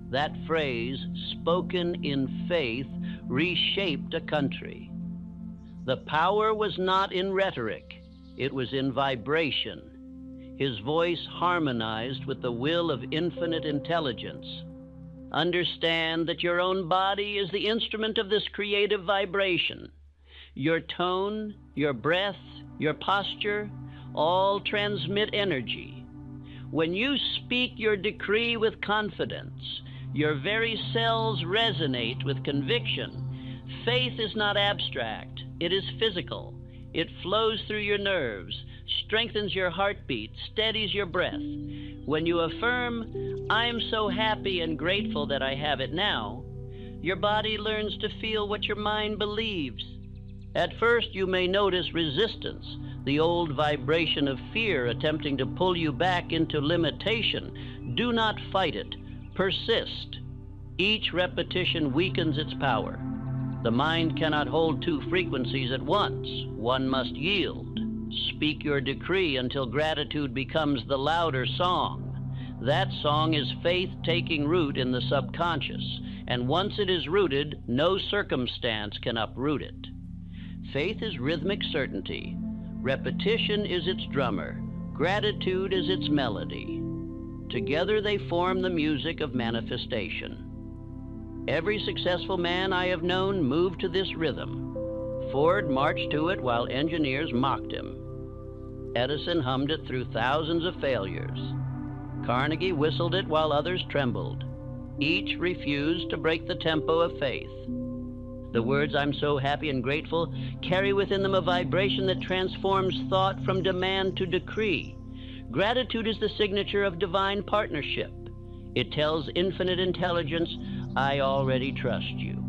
That phrase, spoken in faith, reshaped a country. The power was not in rhetoric, it was in vibration. His voice harmonized with the will of infinite intelligence. Understand that your own body is the instrument of this creative vibration. Your tone, your breath, your posture, all transmit energy. When you speak your decree with confidence, your very cells resonate with conviction. Faith is not abstract, it is physical. It flows through your nerves, strengthens your heartbeat, steadies your breath. When you affirm, "I'm so happy and grateful that I have it now," your body learns to feel what your mind believes. At first, you may notice resistance, the old vibration of fear attempting to pull you back into limitation. Do not fight it. Persist. Each repetition weakens its power. The mind cannot hold two frequencies at once. One must yield. Speak your decree until gratitude becomes the louder song. That song is faith taking root in the subconscious, and once it is rooted, no circumstance can uproot it. Faith is rhythmic certainty. Repetition is its drummer. Gratitude is its melody. Together they form the music of manifestation. Every successful man I have known moved to this rhythm. Ford marched to it while engineers mocked him. Edison hummed it through thousands of failures. Carnegie whistled it while others trembled. Each refused to break the tempo of faith. The words "I'm so happy and grateful" carry within them a vibration that transforms thought from demand to decree. Gratitude is the signature of divine partnership. It tells infinite intelligence, "I already trust you."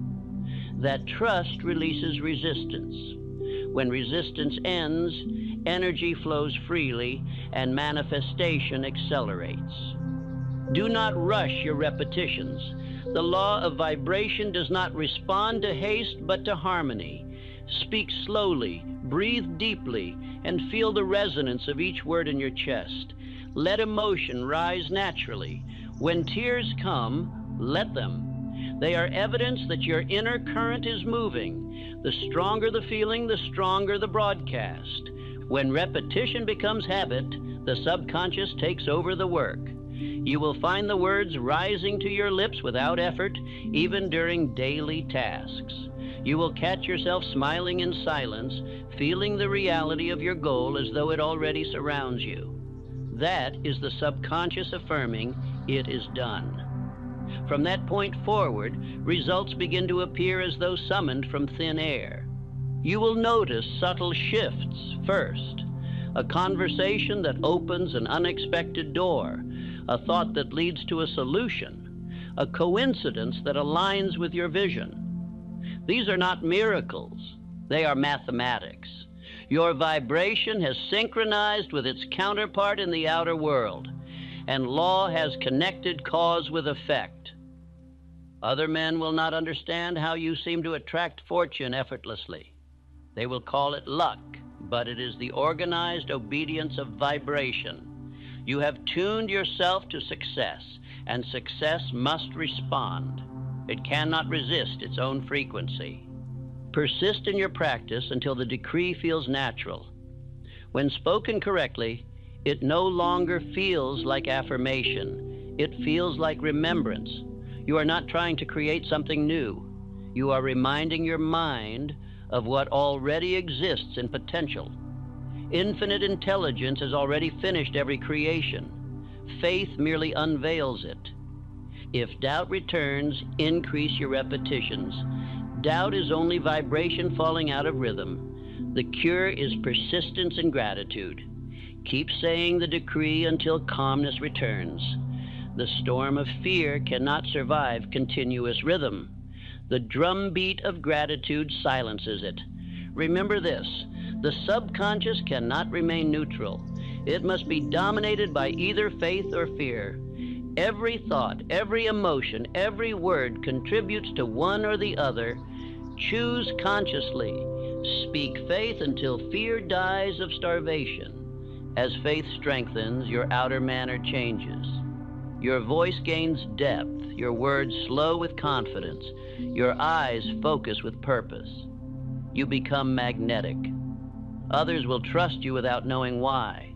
That trust releases resistance. When resistance ends, energy flows freely and manifestation accelerates. Do not rush your repetitions. The law of vibration does not respond to haste but to harmony. Speak slowly, breathe deeply, and feel the resonance of each word in your chest. Let emotion rise naturally. When tears come, let them. They are evidence that your inner current is moving. The stronger the feeling, the stronger the broadcast. When repetition becomes habit, the subconscious takes over the work. You will find the words rising to your lips without effort, even during daily tasks. You will catch yourself smiling in silence, feeling the reality of your goal as though it already surrounds you. That is the subconscious affirming, "It is done." From that point forward, results begin to appear as though summoned from thin air. You will notice subtle shifts first. A conversation that opens an unexpected door. A thought that leads to a solution. A coincidence that aligns with your vision. These are not miracles. They are mathematics. Your vibration has synchronized with its counterpart in the outer world, and law has connected cause with effect. Other men will not understand how you seem to attract fortune effortlessly. They will call it luck, but it is the organized obedience of vibration. You have tuned yourself to success, and success must respond. It cannot resist its own frequency. Persist in your practice until the decree feels natural. When spoken correctly, it no longer feels like affirmation. It feels like remembrance. You are not trying to create something new. You are reminding your mind of what already exists in potential. Infinite intelligence has already finished every creation. Faith merely unveils it. If doubt returns, increase your repetitions. Doubt is only vibration falling out of rhythm. The cure is persistence and gratitude. Keep saying the decree until calmness returns. The storm of fear cannot survive continuous rhythm. The drumbeat of gratitude silences it. Remember this: the subconscious cannot remain neutral. It must be dominated by either faith or fear. Every thought, every emotion, every word contributes to one or the other. Choose consciously. Speak faith until fear dies of starvation. As faith strengthens, your outer manner changes. Your voice gains depth, your words flow with confidence, your eyes focus with purpose. You become magnetic. Others will trust you without knowing why.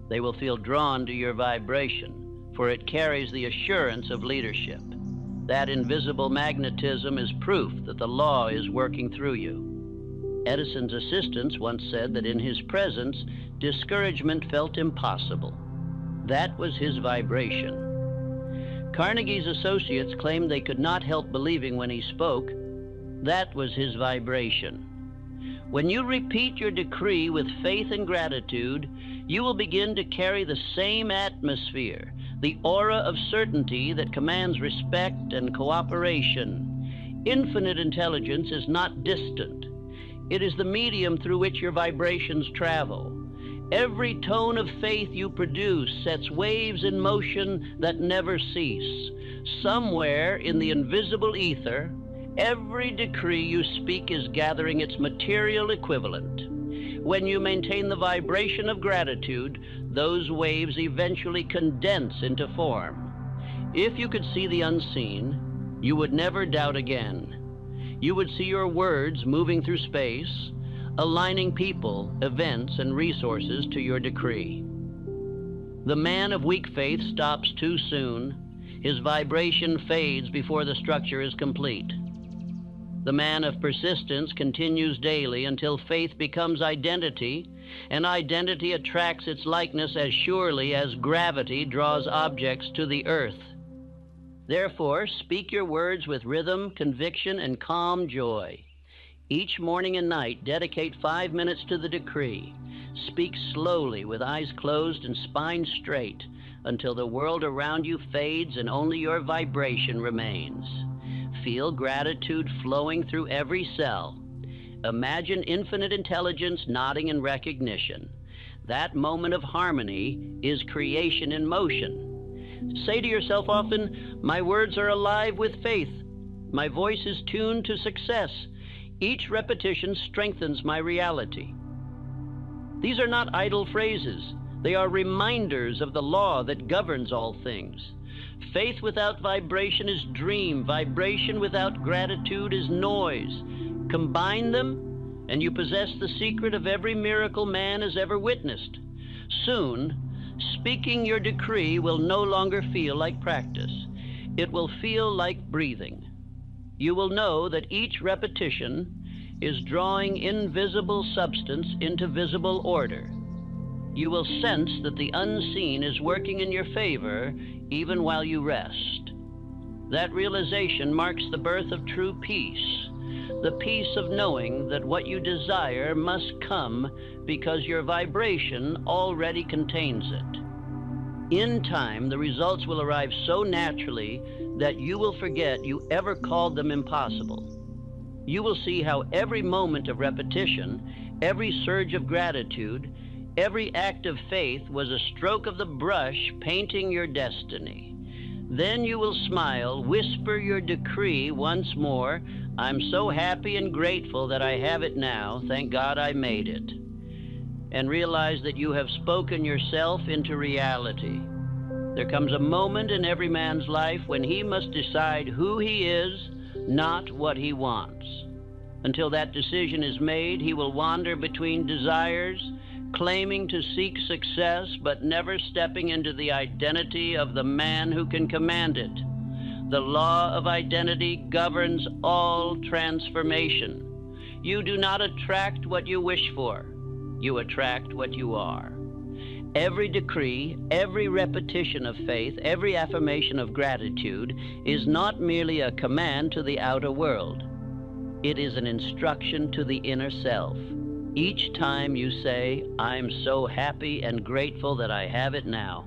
They will feel drawn to your vibration, for it carries the assurance of leadership. That invisible magnetism is proof that the law is working through you. Edison's assistants once said that in his presence, discouragement felt impossible. That was his vibration. Carnegie's associates claimed they could not help believing when he spoke. That was his vibration. When you repeat your decree with faith and gratitude, you will begin to carry the same atmosphere, the aura of certainty that commands respect and cooperation. Infinite intelligence is not distant. It is the medium through which your vibrations travel. Every tone of faith you produce sets waves in motion that never cease. Somewhere in the invisible ether, every decree you speak is gathering its material equivalent. When you maintain the vibration of gratitude, those waves eventually condense into form. If you could see the unseen, you would never doubt again. You would see your words moving through space, aligning people, events, and resources to your decree. The man of weak faith stops too soon. His vibration fades before the structure is complete. The man of persistence continues daily until faith becomes identity, and identity attracts its likeness as surely as gravity draws objects to the earth. Therefore, speak your words with rhythm, conviction, and calm joy. Each morning and night, dedicate 5 minutes to the decree. Speak slowly with eyes closed and spine straight until the world around you fades and only your vibration remains. Feel gratitude flowing through every cell. Imagine infinite intelligence nodding in recognition. That moment of harmony is creation in motion. Say to yourself often, "My words are alive with faith. My voice is tuned to success. Each repetition strengthens my reality." These are not idle phrases. They are reminders of the law that governs all things. Faith without vibration is dream. Vibration without gratitude is noise. Combine them, and you possess the secret of every miracle man has ever witnessed. Soon, speaking your decree will no longer feel like practice. It will feel like breathing. You will know that each repetition is drawing invisible substance into visible order. You will sense that the unseen is working in your favor even while you rest. That realization marks the birth of true peace, the peace of knowing that what you desire must come because your vibration already contains it. In time, the results will arrive so naturally that you will forget you ever called them impossible. You will see how every moment of repetition, every surge of gratitude, every act of faith was a stroke of the brush painting your destiny. Then you will smile, whisper your decree once more, "I'm so happy and grateful that I have it now. Thank God I made it." And realize that you have spoken yourself into reality. There comes a moment in every man's life when he must decide who he is, not what he wants. Until that decision is made, he will wander between desires, claiming to seek success, but never stepping into the identity of the man who can command it. The law of identity governs all transformation. You do not attract what you wish for. You attract what you are. Every decree, every repetition of faith, every affirmation of gratitude is not merely a command to the outer world. It is an instruction to the inner self. Each time you say, "I'm so happy and grateful that I have it now.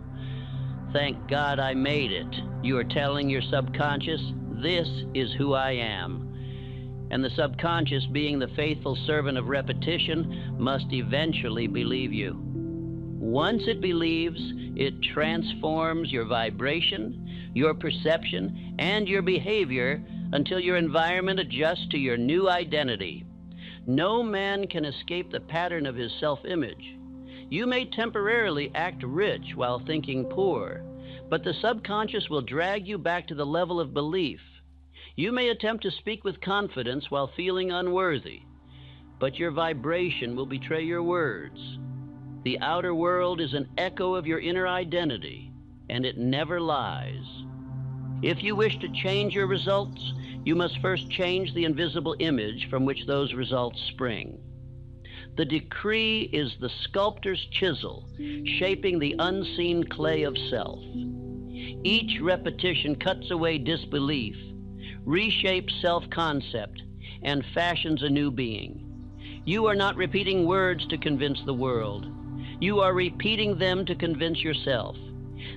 Thank God I made it," you are telling your subconscious, "This is who I am." And the subconscious, being the faithful servant of repetition, must eventually believe you. Once it believes, it transforms your vibration, your perception, and your behavior until your environment adjusts to your new identity. No man can escape the pattern of his self-image. You may temporarily act rich while thinking poor, but the subconscious will drag you back to the level of belief. You may attempt to speak with confidence while feeling unworthy, but your vibration will betray your words. The outer world is an echo of your inner identity, and it never lies. If you wish to change your results, you must first change the invisible image from which those results spring. The decree is the sculptor's chisel, shaping the unseen clay of self. Each repetition cuts away disbelief, reshapes self-concept, and fashions a new being. You are not repeating words to convince the world. You are repeating them to convince yourself.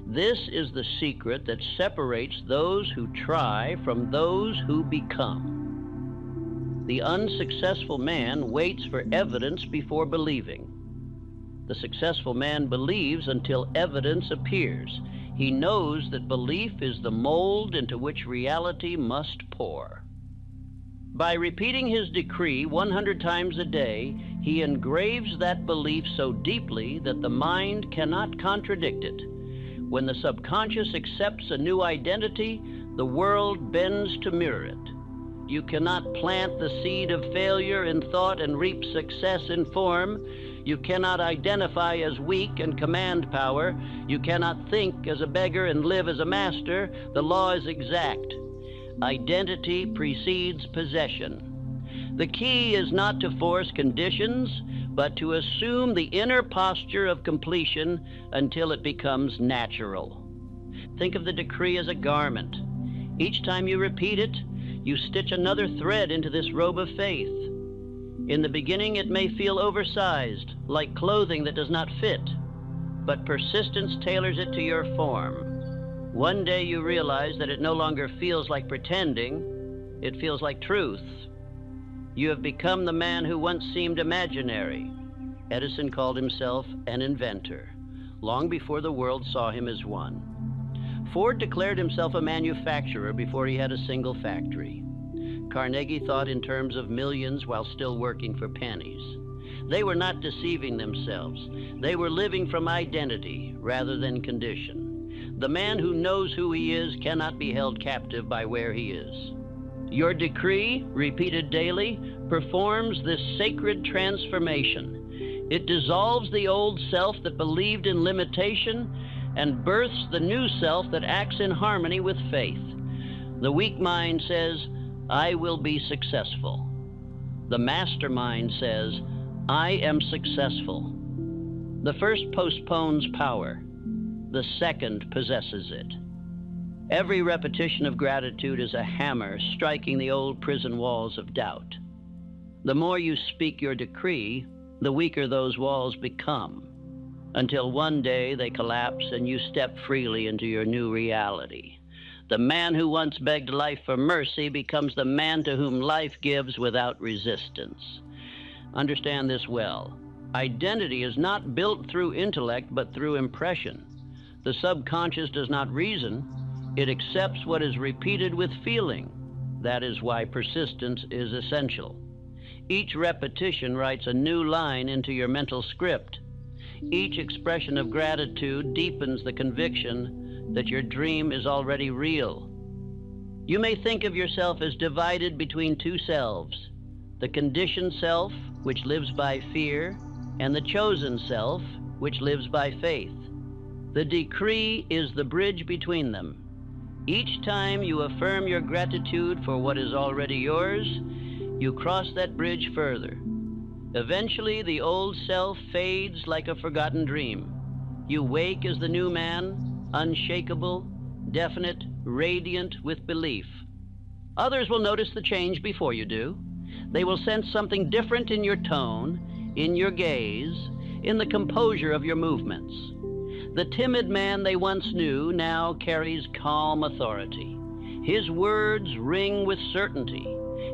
This is the secret that separates those who try from those who become. The unsuccessful man waits for evidence before believing. The successful man believes until evidence appears. He knows that belief is the mold into which reality must pour. By repeating his decree 100 times a day, he engraves that belief so deeply that the mind cannot contradict it. When the subconscious accepts a new identity, the world bends to mirror it. You cannot plant the seed of failure in thought and reap success in form. You cannot identify as weak and command power. You cannot think as a beggar and live as a master. The law is exact. Identity precedes possession. The key is not to force conditions, but to assume the inner posture of completion until it becomes natural. Think of the decree as a garment. Each time you repeat it, you stitch another thread into this robe of faith. In the beginning, it may feel oversized, like clothing that does not fit, but persistence tailors it to your form. One day you realize that it no longer feels like pretending, it feels like truth. You have become the man who once seemed imaginary. Edison called himself an inventor, long before the world saw him as one. Ford declared himself a manufacturer before he had a single factory. Carnegie thought in terms of millions while still working for pennies. They were not deceiving themselves. They were living from identity rather than condition. The man who knows who he is cannot be held captive by where he is. Your decree, repeated daily, performs this sacred transformation. It dissolves the old self that believed in limitation and births the new self that acts in harmony with faith. The weak mind says, "I will be successful." The mastermind says, "I am successful." The first postpones power. The second possesses it. Every repetition of gratitude is a hammer striking the old prison walls of doubt. The more you speak your decree, the weaker those walls become, until one day they collapse and you step freely into your new reality. The man who once begged life for mercy becomes the man to whom life gives without resistance. Understand this well. Identity is not built through intellect, but through impression. The subconscious does not reason. It accepts what is repeated with feeling. That is why persistence is essential. Each repetition writes a new line into your mental script. Each expression of gratitude deepens the conviction that your dream is already real. You may think of yourself as divided between two selves, the conditioned self, which lives by fear, and the chosen self, which lives by faith. The decree is the bridge between them. Each time you affirm your gratitude for what is already yours, you cross that bridge further. Eventually, the old self fades like a forgotten dream. You wake as the new man, unshakable, definite, radiant with belief. Others will notice the change before you do. They will sense something different in your tone, in your gaze, in the composure of your movements. The timid man they once knew now carries calm authority. His words ring with certainty.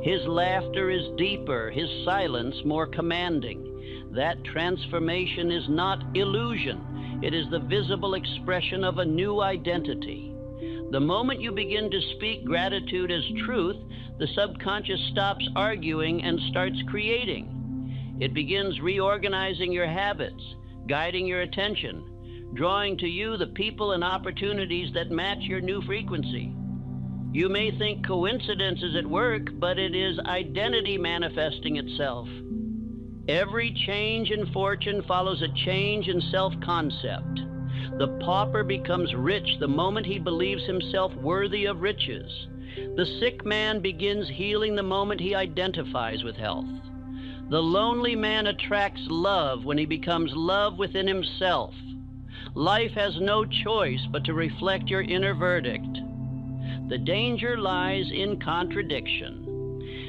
His laughter is deeper, his silence more commanding. That transformation is not illusion. It is the visible expression of a new identity. The moment you begin to speak gratitude as truth, the subconscious stops arguing and starts creating. It begins reorganizing your habits, guiding your attention, drawing to you the people and opportunities that match your new frequency. You may think coincidence is at work, but it is identity manifesting itself. Every change in fortune follows a change in self-concept. The pauper becomes rich the moment he believes himself worthy of riches. The sick man begins healing the moment he identifies with health. The lonely man attracts love when he becomes love within himself. Life has no choice but to reflect your inner verdict. The danger lies in contradiction.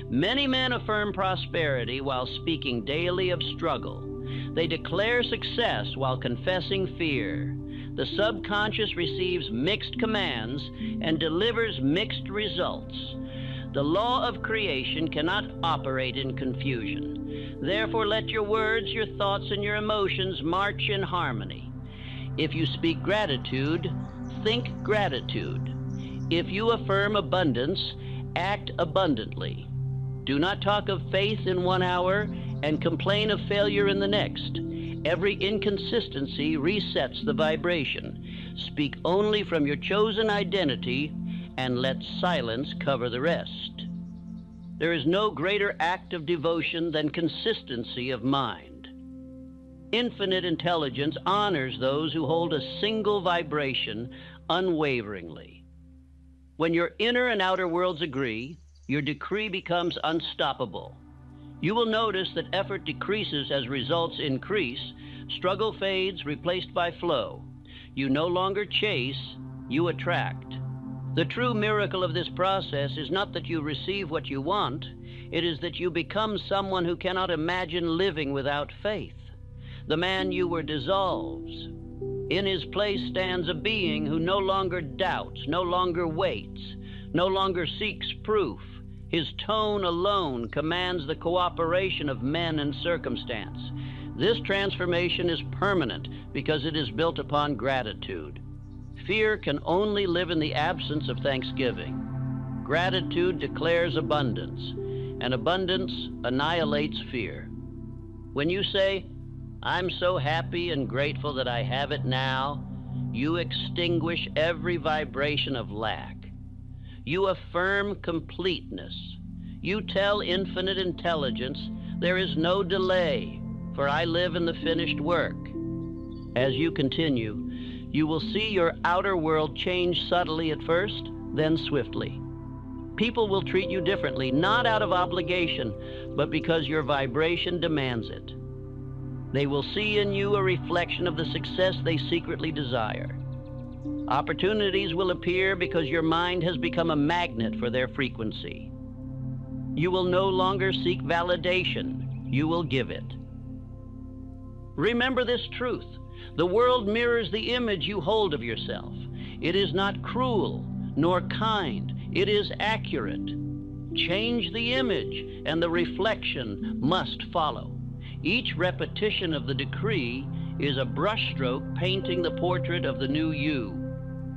Many men affirm prosperity while speaking daily of struggle. They declare success while confessing fear. The subconscious receives mixed commands and delivers mixed results. The law of creation cannot operate in confusion. Therefore, let your words, your thoughts, and your emotions march in harmony. If you speak gratitude, think gratitude. If you affirm abundance, act abundantly. Do not talk of faith in 1 hour and complain of failure in the next. Every inconsistency resets the vibration. Speak only from your chosen identity and let silence cover the rest. There is no greater act of devotion than consistency of mind. Infinite intelligence honors those who hold a single vibration unwaveringly. When your inner and outer worlds agree, your decree becomes unstoppable. You will notice that effort decreases as results increase, struggle fades, replaced by flow. You no longer chase, you attract. The true miracle of this process is not that you receive what you want, it is that you become someone who cannot imagine living without faith. The man you were dissolves. In his place stands a being who no longer doubts, no longer waits, no longer seeks proof. His tone alone commands the cooperation of men and circumstance. This transformation is permanent because it is built upon gratitude. Fear can only live in the absence of thanksgiving. Gratitude declares abundance, and abundance annihilates fear. When you say, "I'm so happy and grateful that I have it now," you extinguish every vibration of lack. You affirm completeness. You tell infinite intelligence, "There is no delay, for I live in the finished work." As you continue, you will see your outer world change subtly at first, then swiftly. People will treat you differently, not out of obligation, but because your vibration demands it. They will see in you a reflection of the success they secretly desire. Opportunities will appear because your mind has become a magnet for their frequency. You will no longer seek validation, you will give it. Remember this truth. The world mirrors the image you hold of yourself. It is not cruel nor kind, it is accurate. Change the image and the reflection must follow. Each repetition of the decree is a brushstroke painting the portrait of the new you.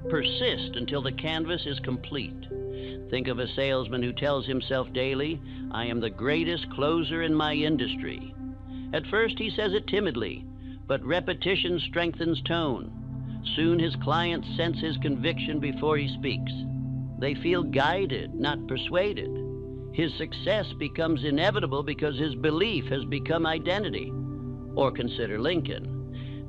Persist until the canvas is complete. Think of a salesman who tells himself daily, "I am the greatest closer in my industry." At first he says it timidly, but repetition strengthens tone. Soon his clients sense his conviction before he speaks. They feel guided, not persuaded. His success becomes inevitable because his belief has become identity. Or consider Lincoln.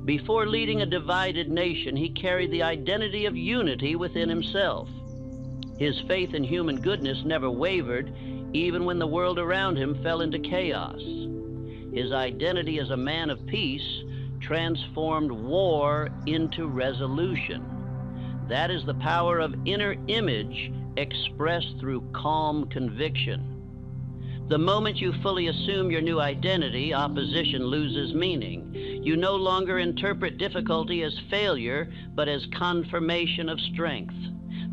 Before leading a divided nation, he carried the identity of unity within himself. His faith in human goodness never wavered, even when the world around him fell into chaos. His identity as a man of peace transformed war into resolution. That is the power of inner image expressed through calm conviction. The moment you fully assume your new identity, opposition loses meaning. You no longer interpret difficulty as failure, but as confirmation of strength.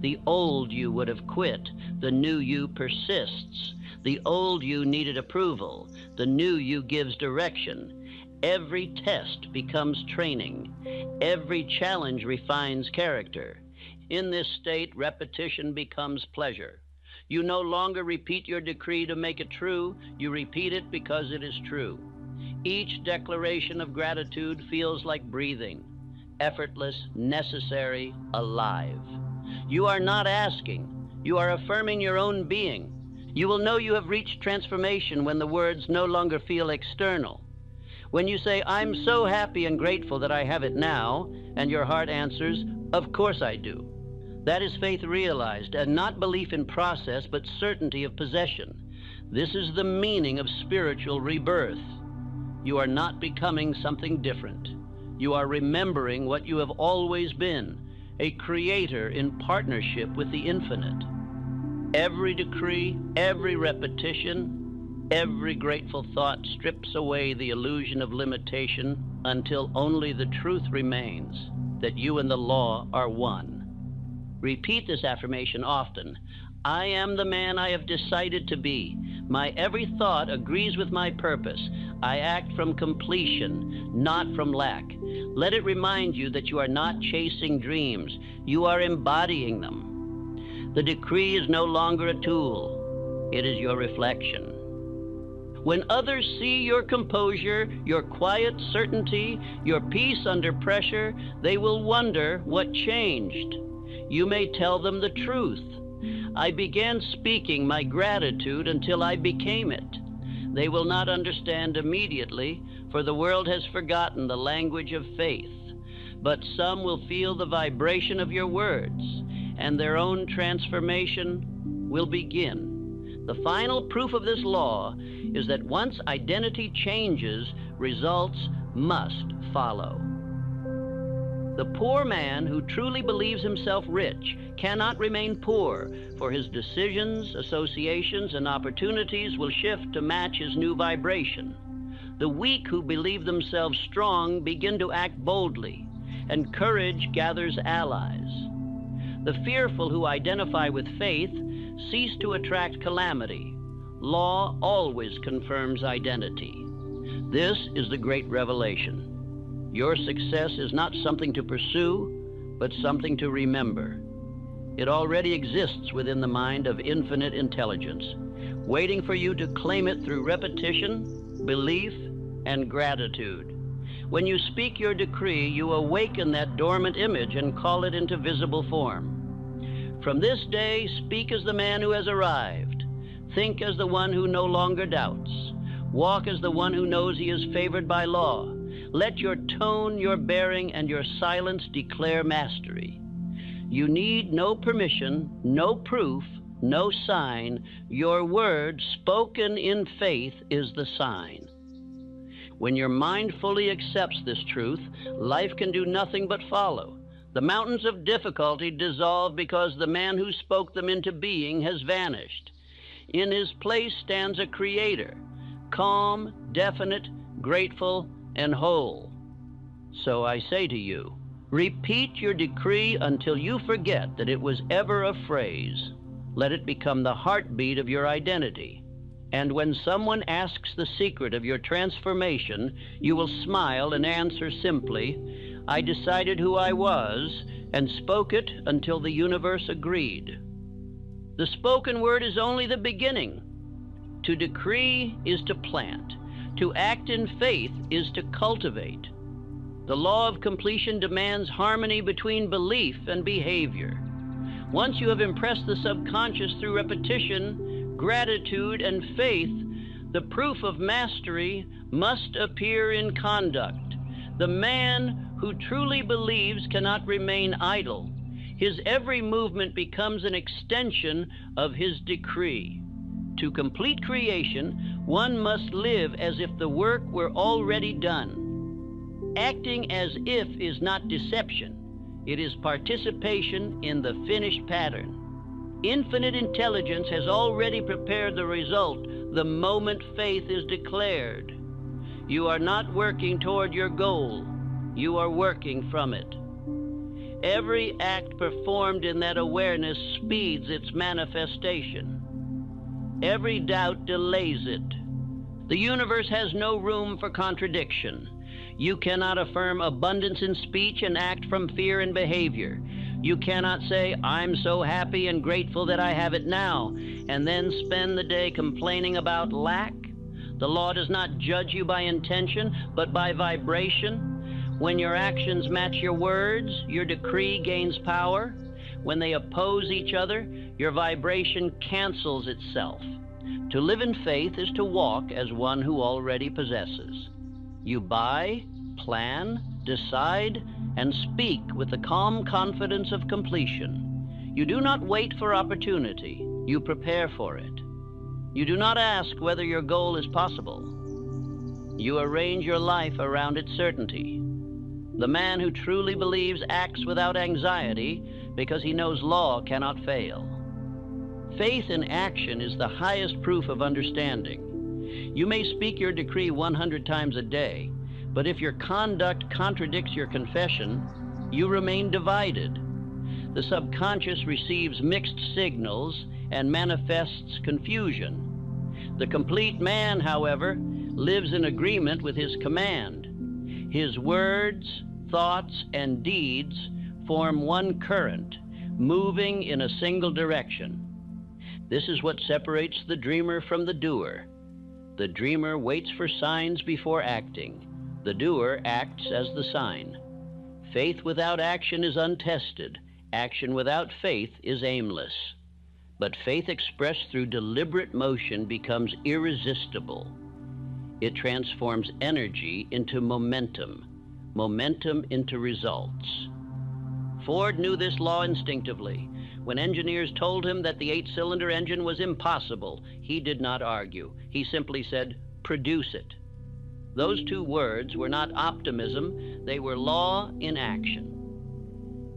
The old you would have quit. The new you persists. The old you needed approval. The new you gives direction. Every test becomes training. Every challenge refines character. In this state, repetition becomes pleasure. You no longer repeat your decree to make it true. You repeat it because it is true. Each declaration of gratitude feels like breathing, effortless, necessary, alive. You are not asking. You are affirming your own being. You will know you have reached transformation when the words no longer feel external. When you say, "I'm so happy and grateful that I have it now," and your heart answers, "Of course I do." That is faith realized, and not belief in process, but certainty of possession. This is the meaning of spiritual rebirth. You are not becoming something different. You are remembering what you have always been, a creator in partnership with the infinite. Every decree, every repetition, every grateful thought strips away the illusion of limitation until only the truth remains, that you and the law are one. Repeat this affirmation often. I am the man I have decided to be. My every thought agrees with my purpose. I act from completion, not from lack. Let it remind you that you are not chasing dreams. You are embodying them. The decree is no longer a tool. It is your reflection. When others see your composure, your quiet certainty, your peace under pressure, they will wonder what changed. You may tell them the truth. I began speaking my gratitude until I became it. They will not understand immediately, for the world has forgotten the language of faith. But some will feel the vibration of your words, and their own transformation will begin. The final proof of this law is that once identity changes, results must follow. The poor man who truly believes himself rich cannot remain poor, for his decisions, associations, and opportunities will shift to match his new vibration. The weak who believe themselves strong begin to act boldly, and courage gathers allies. The fearful who identify with faith cease to attract calamity. Law always confirms identity. This is the great revelation. Your success is not something to pursue, but something to remember. It already exists within the mind of infinite intelligence, waiting for you to claim it through repetition, belief, and gratitude. When you speak your decree, you awaken that dormant image and call it into visible form. From this day, speak as the man who has arrived. Think as the one who no longer doubts. Walk as the one who knows he is favored by law. Let your tone, your bearing, and your silence declare mastery. You need no permission, no proof, no sign. Your word, spoken in faith, is the sign. When your mind fully accepts this truth, life can do nothing but follow. The mountains of difficulty dissolve because the man who spoke them into being has vanished. In his place stands a creator, calm, definite, grateful, and whole. So I say to you, repeat your decree until you forget that it was ever a phrase. Let it become the heartbeat of your identity. And when someone asks the secret of your transformation, you will smile and answer simply, I decided who I was and spoke it until the universe agreed. The spoken word is only the beginning. To decree is to plant. To act in faith is to cultivate. The law of completion demands harmony between belief and behavior. Once you have impressed the subconscious through repetition, gratitude, and faith, the proof of mastery must appear in conduct. The man who truly believes cannot remain idle. His every movement becomes an extension of his decree. To complete creation, one must live as if the work were already done. Acting as if is not deception. It is participation in the finished pattern. Infinite intelligence has already prepared the result the moment faith is declared. You are not working toward your goal. You are working from it. Every act performed in that awareness speeds its manifestation. Every doubt delays it. The universe has no room for contradiction. You cannot affirm abundance in speech and act from fear in behavior. You cannot say, "I'm so happy and grateful that I have it now," and then spend the day complaining about lack. The law does not judge you by intention, but by vibration. When your actions match your words, your decree gains power. When they oppose each other, your vibration cancels itself. To live in faith is to walk as one who already possesses. You buy, plan, decide, and speak with the calm confidence of completion. You do not wait for opportunity. You prepare for it. You do not ask whether your goal is possible. You arrange your life around its certainty. The man who truly believes acts without anxiety because he knows law cannot fail. Faith in action is the highest proof of understanding. You may speak your decree 100 times a day, but if your conduct contradicts your confession, you remain divided. The subconscious receives mixed signals and manifests confusion. The complete man, however, lives in agreement with his command. His words, thoughts, and deeds form one current, moving in a single direction. This is what separates the dreamer from the doer. The dreamer waits for signs before acting. The doer acts as the sign. Faith without action is untested. Action without faith is aimless. But faith expressed through deliberate motion becomes irresistible. It transforms energy into momentum, momentum into results. Ford knew this law instinctively. When engineers told him that the 8-cylinder engine was impossible, he did not argue. He simply said, "Produce it." Those two words were not optimism, they were law in action.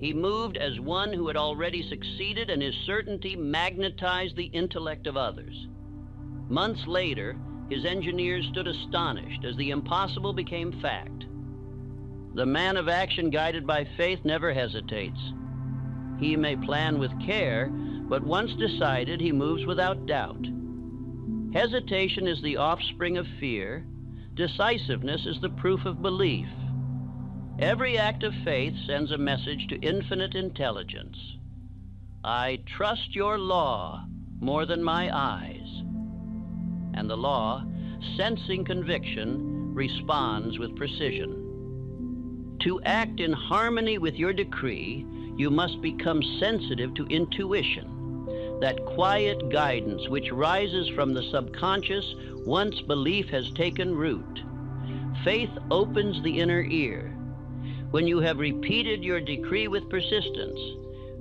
He moved as one who had already succeeded, and his certainty magnetized the intellect of others. Months later, his engineers stood astonished as the impossible became fact. The man of action guided by faith never hesitates. He may plan with care, but once decided, he moves without doubt. Hesitation is the offspring of fear. Decisiveness is the proof of belief. Every act of faith sends a message to infinite intelligence. I trust your law more than my eyes. And the law, sensing conviction, responds with precision. To act in harmony with your decree, you must become sensitive to intuition, that quiet guidance which rises from the subconscious once belief has taken root. Faith opens the inner ear. When you have repeated your decree with persistence,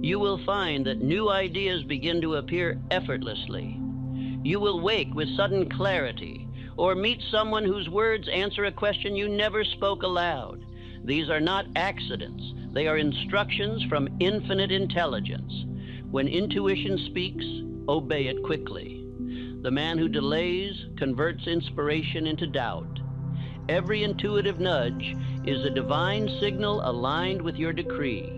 you will find that new ideas begin to appear effortlessly. You will wake with sudden clarity, or meet someone whose words answer a question you never spoke aloud. These are not accidents. They are instructions from infinite intelligence. When intuition speaks, obey it quickly. The man who delays converts inspiration into doubt. Every intuitive nudge is a divine signal aligned with your decree.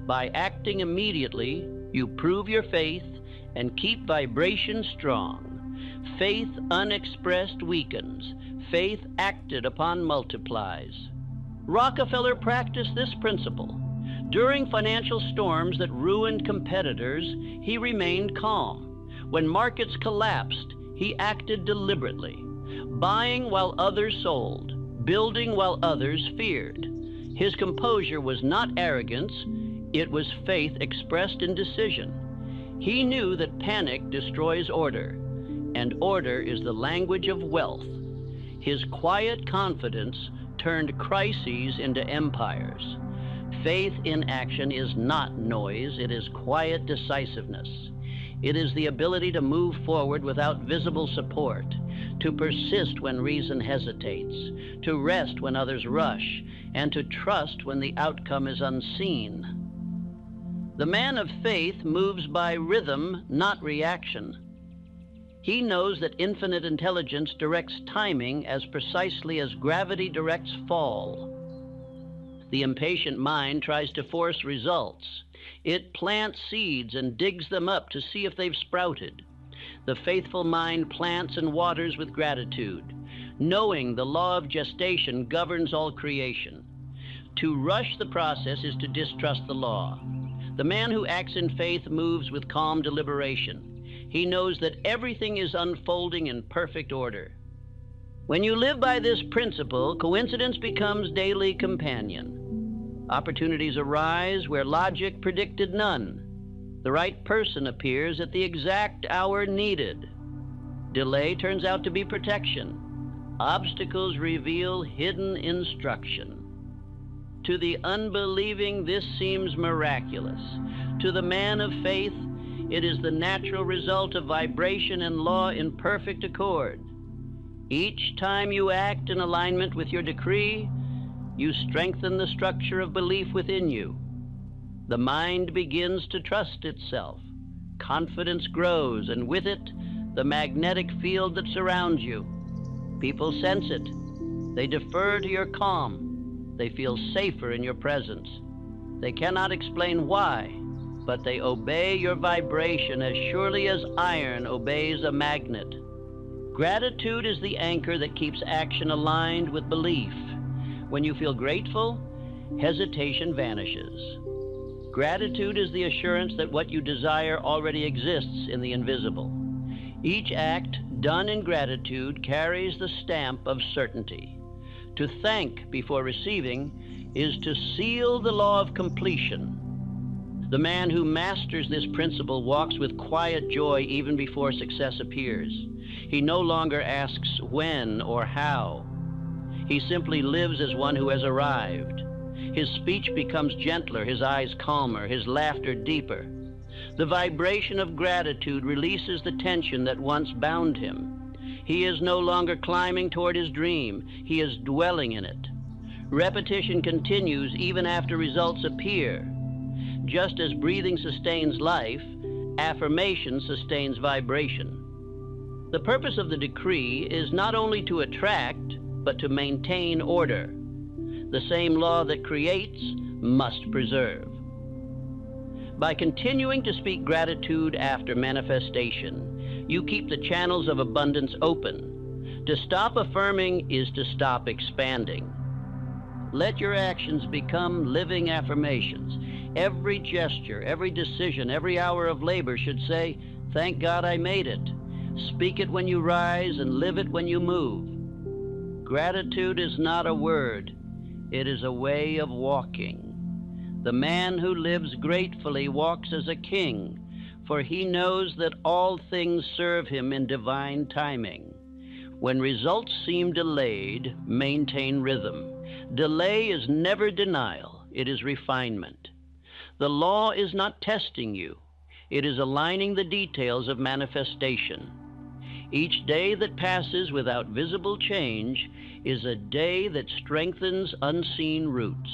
By acting immediately, you prove your faith and keep vibration strong. Faith unexpressed weakens. Faith acted upon multiplies. Rockefeller practiced this principle. During financial storms that ruined competitors, he remained calm. When markets collapsed, he acted deliberately, buying while others sold, building while others feared. His composure was not arrogance, it was faith expressed in decision. He knew that panic destroys order, and order is the language of wealth. His quiet confidence turned crises into empires. Faith in action is not noise, it is quiet decisiveness. It is the ability to move forward without visible support, to persist when reason hesitates, to rest when others rush, and to trust when the outcome is unseen. The man of faith moves by rhythm, not reaction. He knows that infinite intelligence directs timing as precisely as gravity directs fall. The impatient mind tries to force results. It plants seeds and digs them up to see if they've sprouted. The faithful mind plants and waters with gratitude, knowing the law of gestation governs all creation. To rush the process is to distrust the law. The man who acts in faith moves with calm deliberation. He knows that everything is unfolding in perfect order. When you live by this principle, coincidence becomes daily companion. Opportunities arise where logic predicted none. The right person appears at the exact hour needed. Delay turns out to be protection. Obstacles reveal hidden instruction. To the unbelieving, this seems miraculous. To the man of faith, it is the natural result of vibration and law in perfect accord. Each time you act in alignment with your decree, you strengthen the structure of belief within you. The mind begins to trust itself. Confidence grows, and with it, the magnetic field that surrounds you. People sense it. They defer to your calm. They feel safer in your presence. They cannot explain why, but they obey your vibration as surely as iron obeys a magnet. Gratitude is the anchor that keeps action aligned with belief. When you feel grateful, hesitation vanishes. Gratitude is the assurance that what you desire already exists in the invisible. Each act done in gratitude carries the stamp of certainty. To thank before receiving is to seal the law of completion. The man who masters this principle walks with quiet joy even before success appears. He no longer asks when or how. He simply lives as one who has arrived. His speech becomes gentler, his eyes calmer, his laughter deeper. The vibration of gratitude releases the tension that once bound him. He is no longer climbing toward his dream. He is dwelling in it. Repetition continues even after results appear. Just as breathing sustains life, affirmation sustains vibration. The purpose of the decree is not only to attract, but to maintain order. The same law that creates must preserve. By continuing to speak gratitude after manifestation, you keep the channels of abundance open. To stop affirming is to stop expanding. Let your actions become living affirmations. Every gesture, every decision, every hour of labor should say, "Thank God I made it." Speak it when you rise and live it when you move. Gratitude is not a word. It is a way of walking. The man who lives gratefully walks as a king, for he knows that all things serve him in divine timing. When results seem delayed, maintain rhythm. Delay is never denial, it is refinement. The law is not testing you, it is aligning the details of manifestation. Each day that passes without visible change is a day that strengthens unseen roots.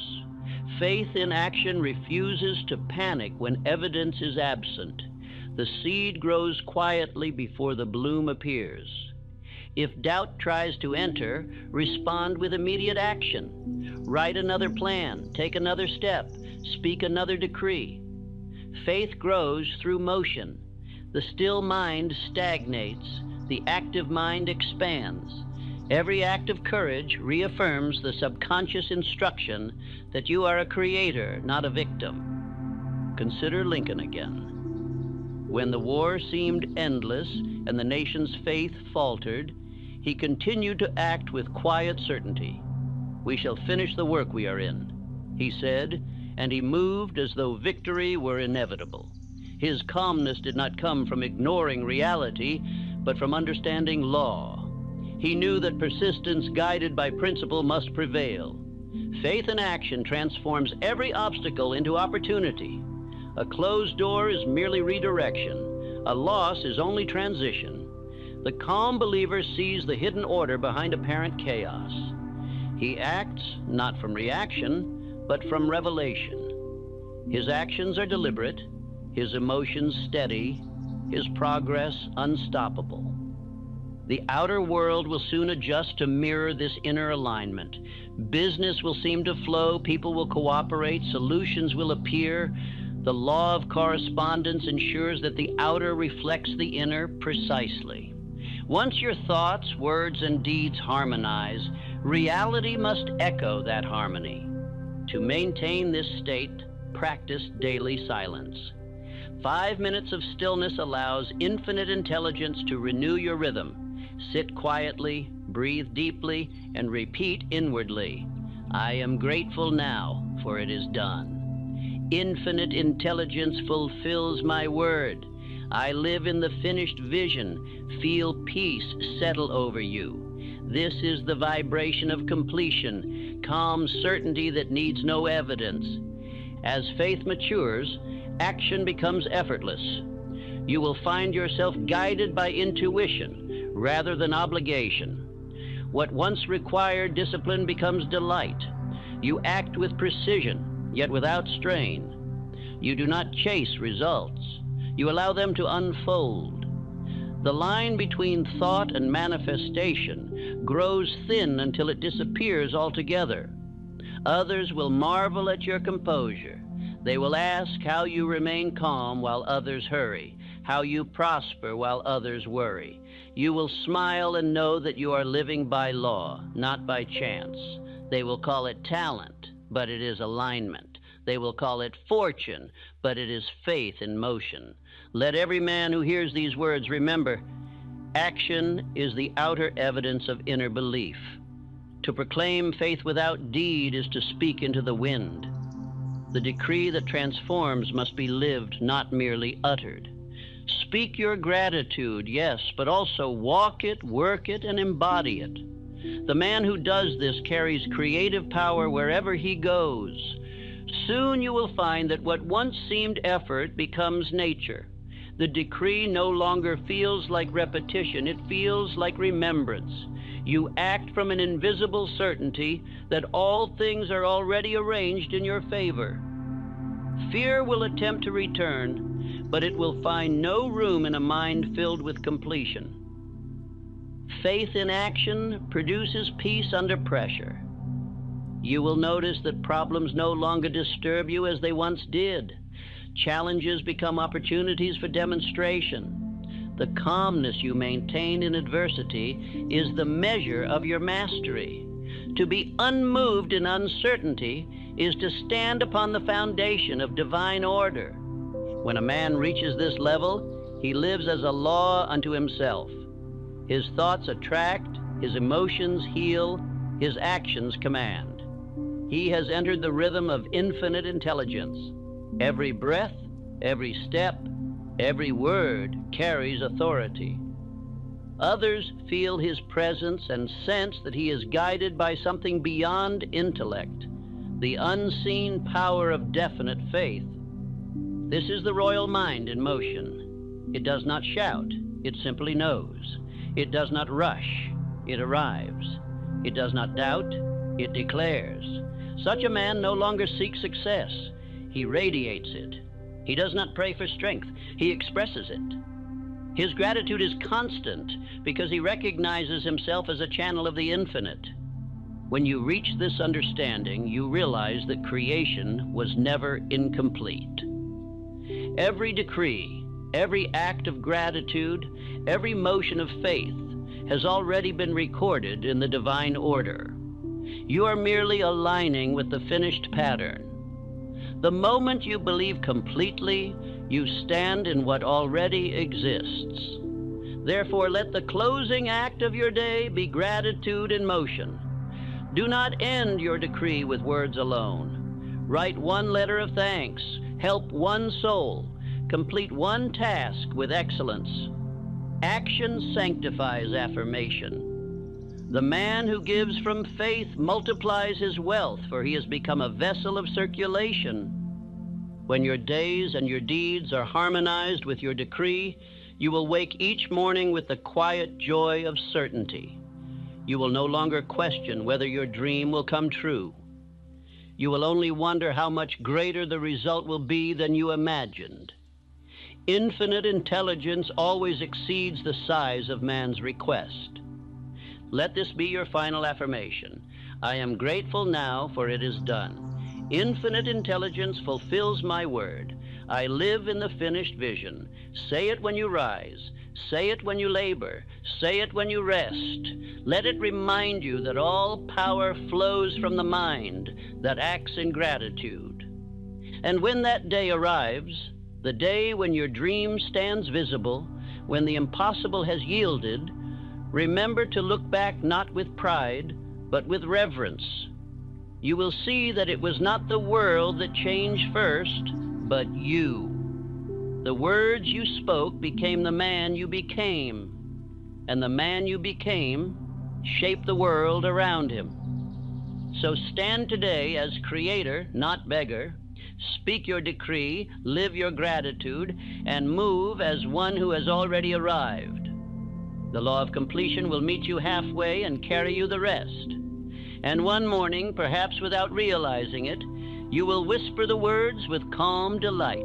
Faith in action refuses to panic when evidence is absent. The seed grows quietly before the bloom appears. If doubt tries to enter, respond with immediate action. Write another plan, take another step, speak another decree. Faith grows through motion. The still mind stagnates, the active mind expands. Every act of courage reaffirms the subconscious instruction that you are a creator, not a victim. Consider Lincoln again. When the war seemed endless and the nation's faith faltered, he continued to act with quiet certainty. "We shall finish the work we are in," he said, and he moved as though victory were inevitable. His calmness did not come from ignoring reality, but from understanding law. He knew that persistence guided by principle must prevail. Faith in action transforms every obstacle into opportunity. A closed door is merely redirection. A loss is only transition. The calm believer sees the hidden order behind apparent chaos. He acts not from reaction, but from revelation. His actions are deliberate, his emotions steady, his progress unstoppable. The outer world will soon adjust to mirror this inner alignment. Business will seem to flow, people will cooperate, solutions will appear. The law of correspondence ensures that the outer reflects the inner precisely. Once your thoughts, words, and deeds harmonize, reality must echo that harmony. To maintain this state, practice daily silence. 5 minutes of stillness allows infinite intelligence to renew your rhythm. Sit quietly, breathe deeply, and repeat inwardly, I am grateful now, for it is done. Infinite intelligence fulfills my word. I live in the finished vision. Feel peace settle over you. This is the vibration of completion, calm certainty that needs no evidence. As faith matures, action becomes effortless. You will find yourself guided by intuition rather than obligation. What once required discipline becomes delight. You act with precision, yet without strain. You do not chase results. You allow them to unfold. The line between thought and manifestation grows thin until it disappears altogether. Others will marvel at your composure. They will ask how you remain calm while others hurry, how you prosper while others worry. You will smile and know that you are living by law, not by chance. They will call it talent, but it is alignment. They will call it fortune, but it is faith in motion. Let every man who hears these words remember, action is the outer evidence of inner belief. To proclaim faith without deed is to speak into the wind. The decree that transforms must be lived, not merely uttered. Speak your gratitude, yes, but also walk it, work it, and embody it. The man who does this carries creative power wherever he goes. Soon you will find that what once seemed effort becomes nature. The decree no longer feels like repetition, it feels like remembrance. You act from an invisible certainty that all things are already arranged in your favor. Fear will attempt to return, but it will find no room in a mind filled with completion. Faith in action produces peace under pressure. You will notice that problems no longer disturb you as they once did. Challenges become opportunities for demonstration. The calmness you maintain in adversity is the measure of your mastery. To be unmoved in uncertainty is to stand upon the foundation of divine order. When a man reaches this level, he lives as a law unto himself. His thoughts attract, his emotions heal, his actions command. He has entered the rhythm of infinite intelligence. Every breath, every step, every word carries authority. Others feel his presence and sense that he is guided by something beyond intellect, the unseen power of definite faith. This is the royal mind in motion. It does not shout, it simply knows. It does not rush, it arrives. It does not doubt, it declares. Such a man no longer seeks success. He radiates it. He does not pray for strength. He expresses it. His gratitude is constant because he recognizes himself as a channel of the infinite. When you reach this understanding, you realize that creation was never incomplete. Every decree, every act of gratitude, every motion of faith has already been recorded in the divine order. You are merely aligning with the finished pattern. The moment you believe completely, you stand in what already exists. Therefore, let the closing act of your day be gratitude in motion. Do not end your decree with words alone. Write one letter of thanks, help one soul, complete one task with excellence. Action sanctifies affirmation. The man who gives from faith multiplies his wealth, for he has become a vessel of circulation. When your days and your deeds are harmonized with your decree, You will wake each morning with the quiet joy of certainty. You will no longer question whether your dream will come true. You will only wonder how much greater the result will be than you imagined. Infinite intelligence always exceeds the size of man's request. Let this be your final affirmation. I am grateful now, for it is done. Infinite intelligence fulfills my word. I live in the finished vision. Say it when you rise. Say it when you labor. Say it when you rest. Let it remind you that all power flows from the mind that acts in gratitude. And when that day arrives, the day when your dream stands visible, when the impossible has yielded, remember to look back not with pride, but with reverence. You will see that it was not the world that changed first, but you. The words you spoke became the man you became, and the man you became shaped the world around him. So stand today as creator, not beggar. Speak your decree, live your gratitude, and move as one who has already arrived. The law of completion will meet you halfway and carry you the rest. And one morning, perhaps without realizing it, you will whisper the words with calm delight.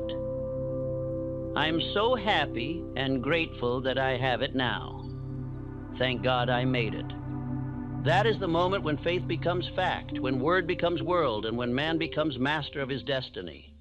I'm so happy and grateful that I have it now. Thank God I made it. That is the moment when faith becomes fact, when word becomes world, and when man becomes master of his destiny.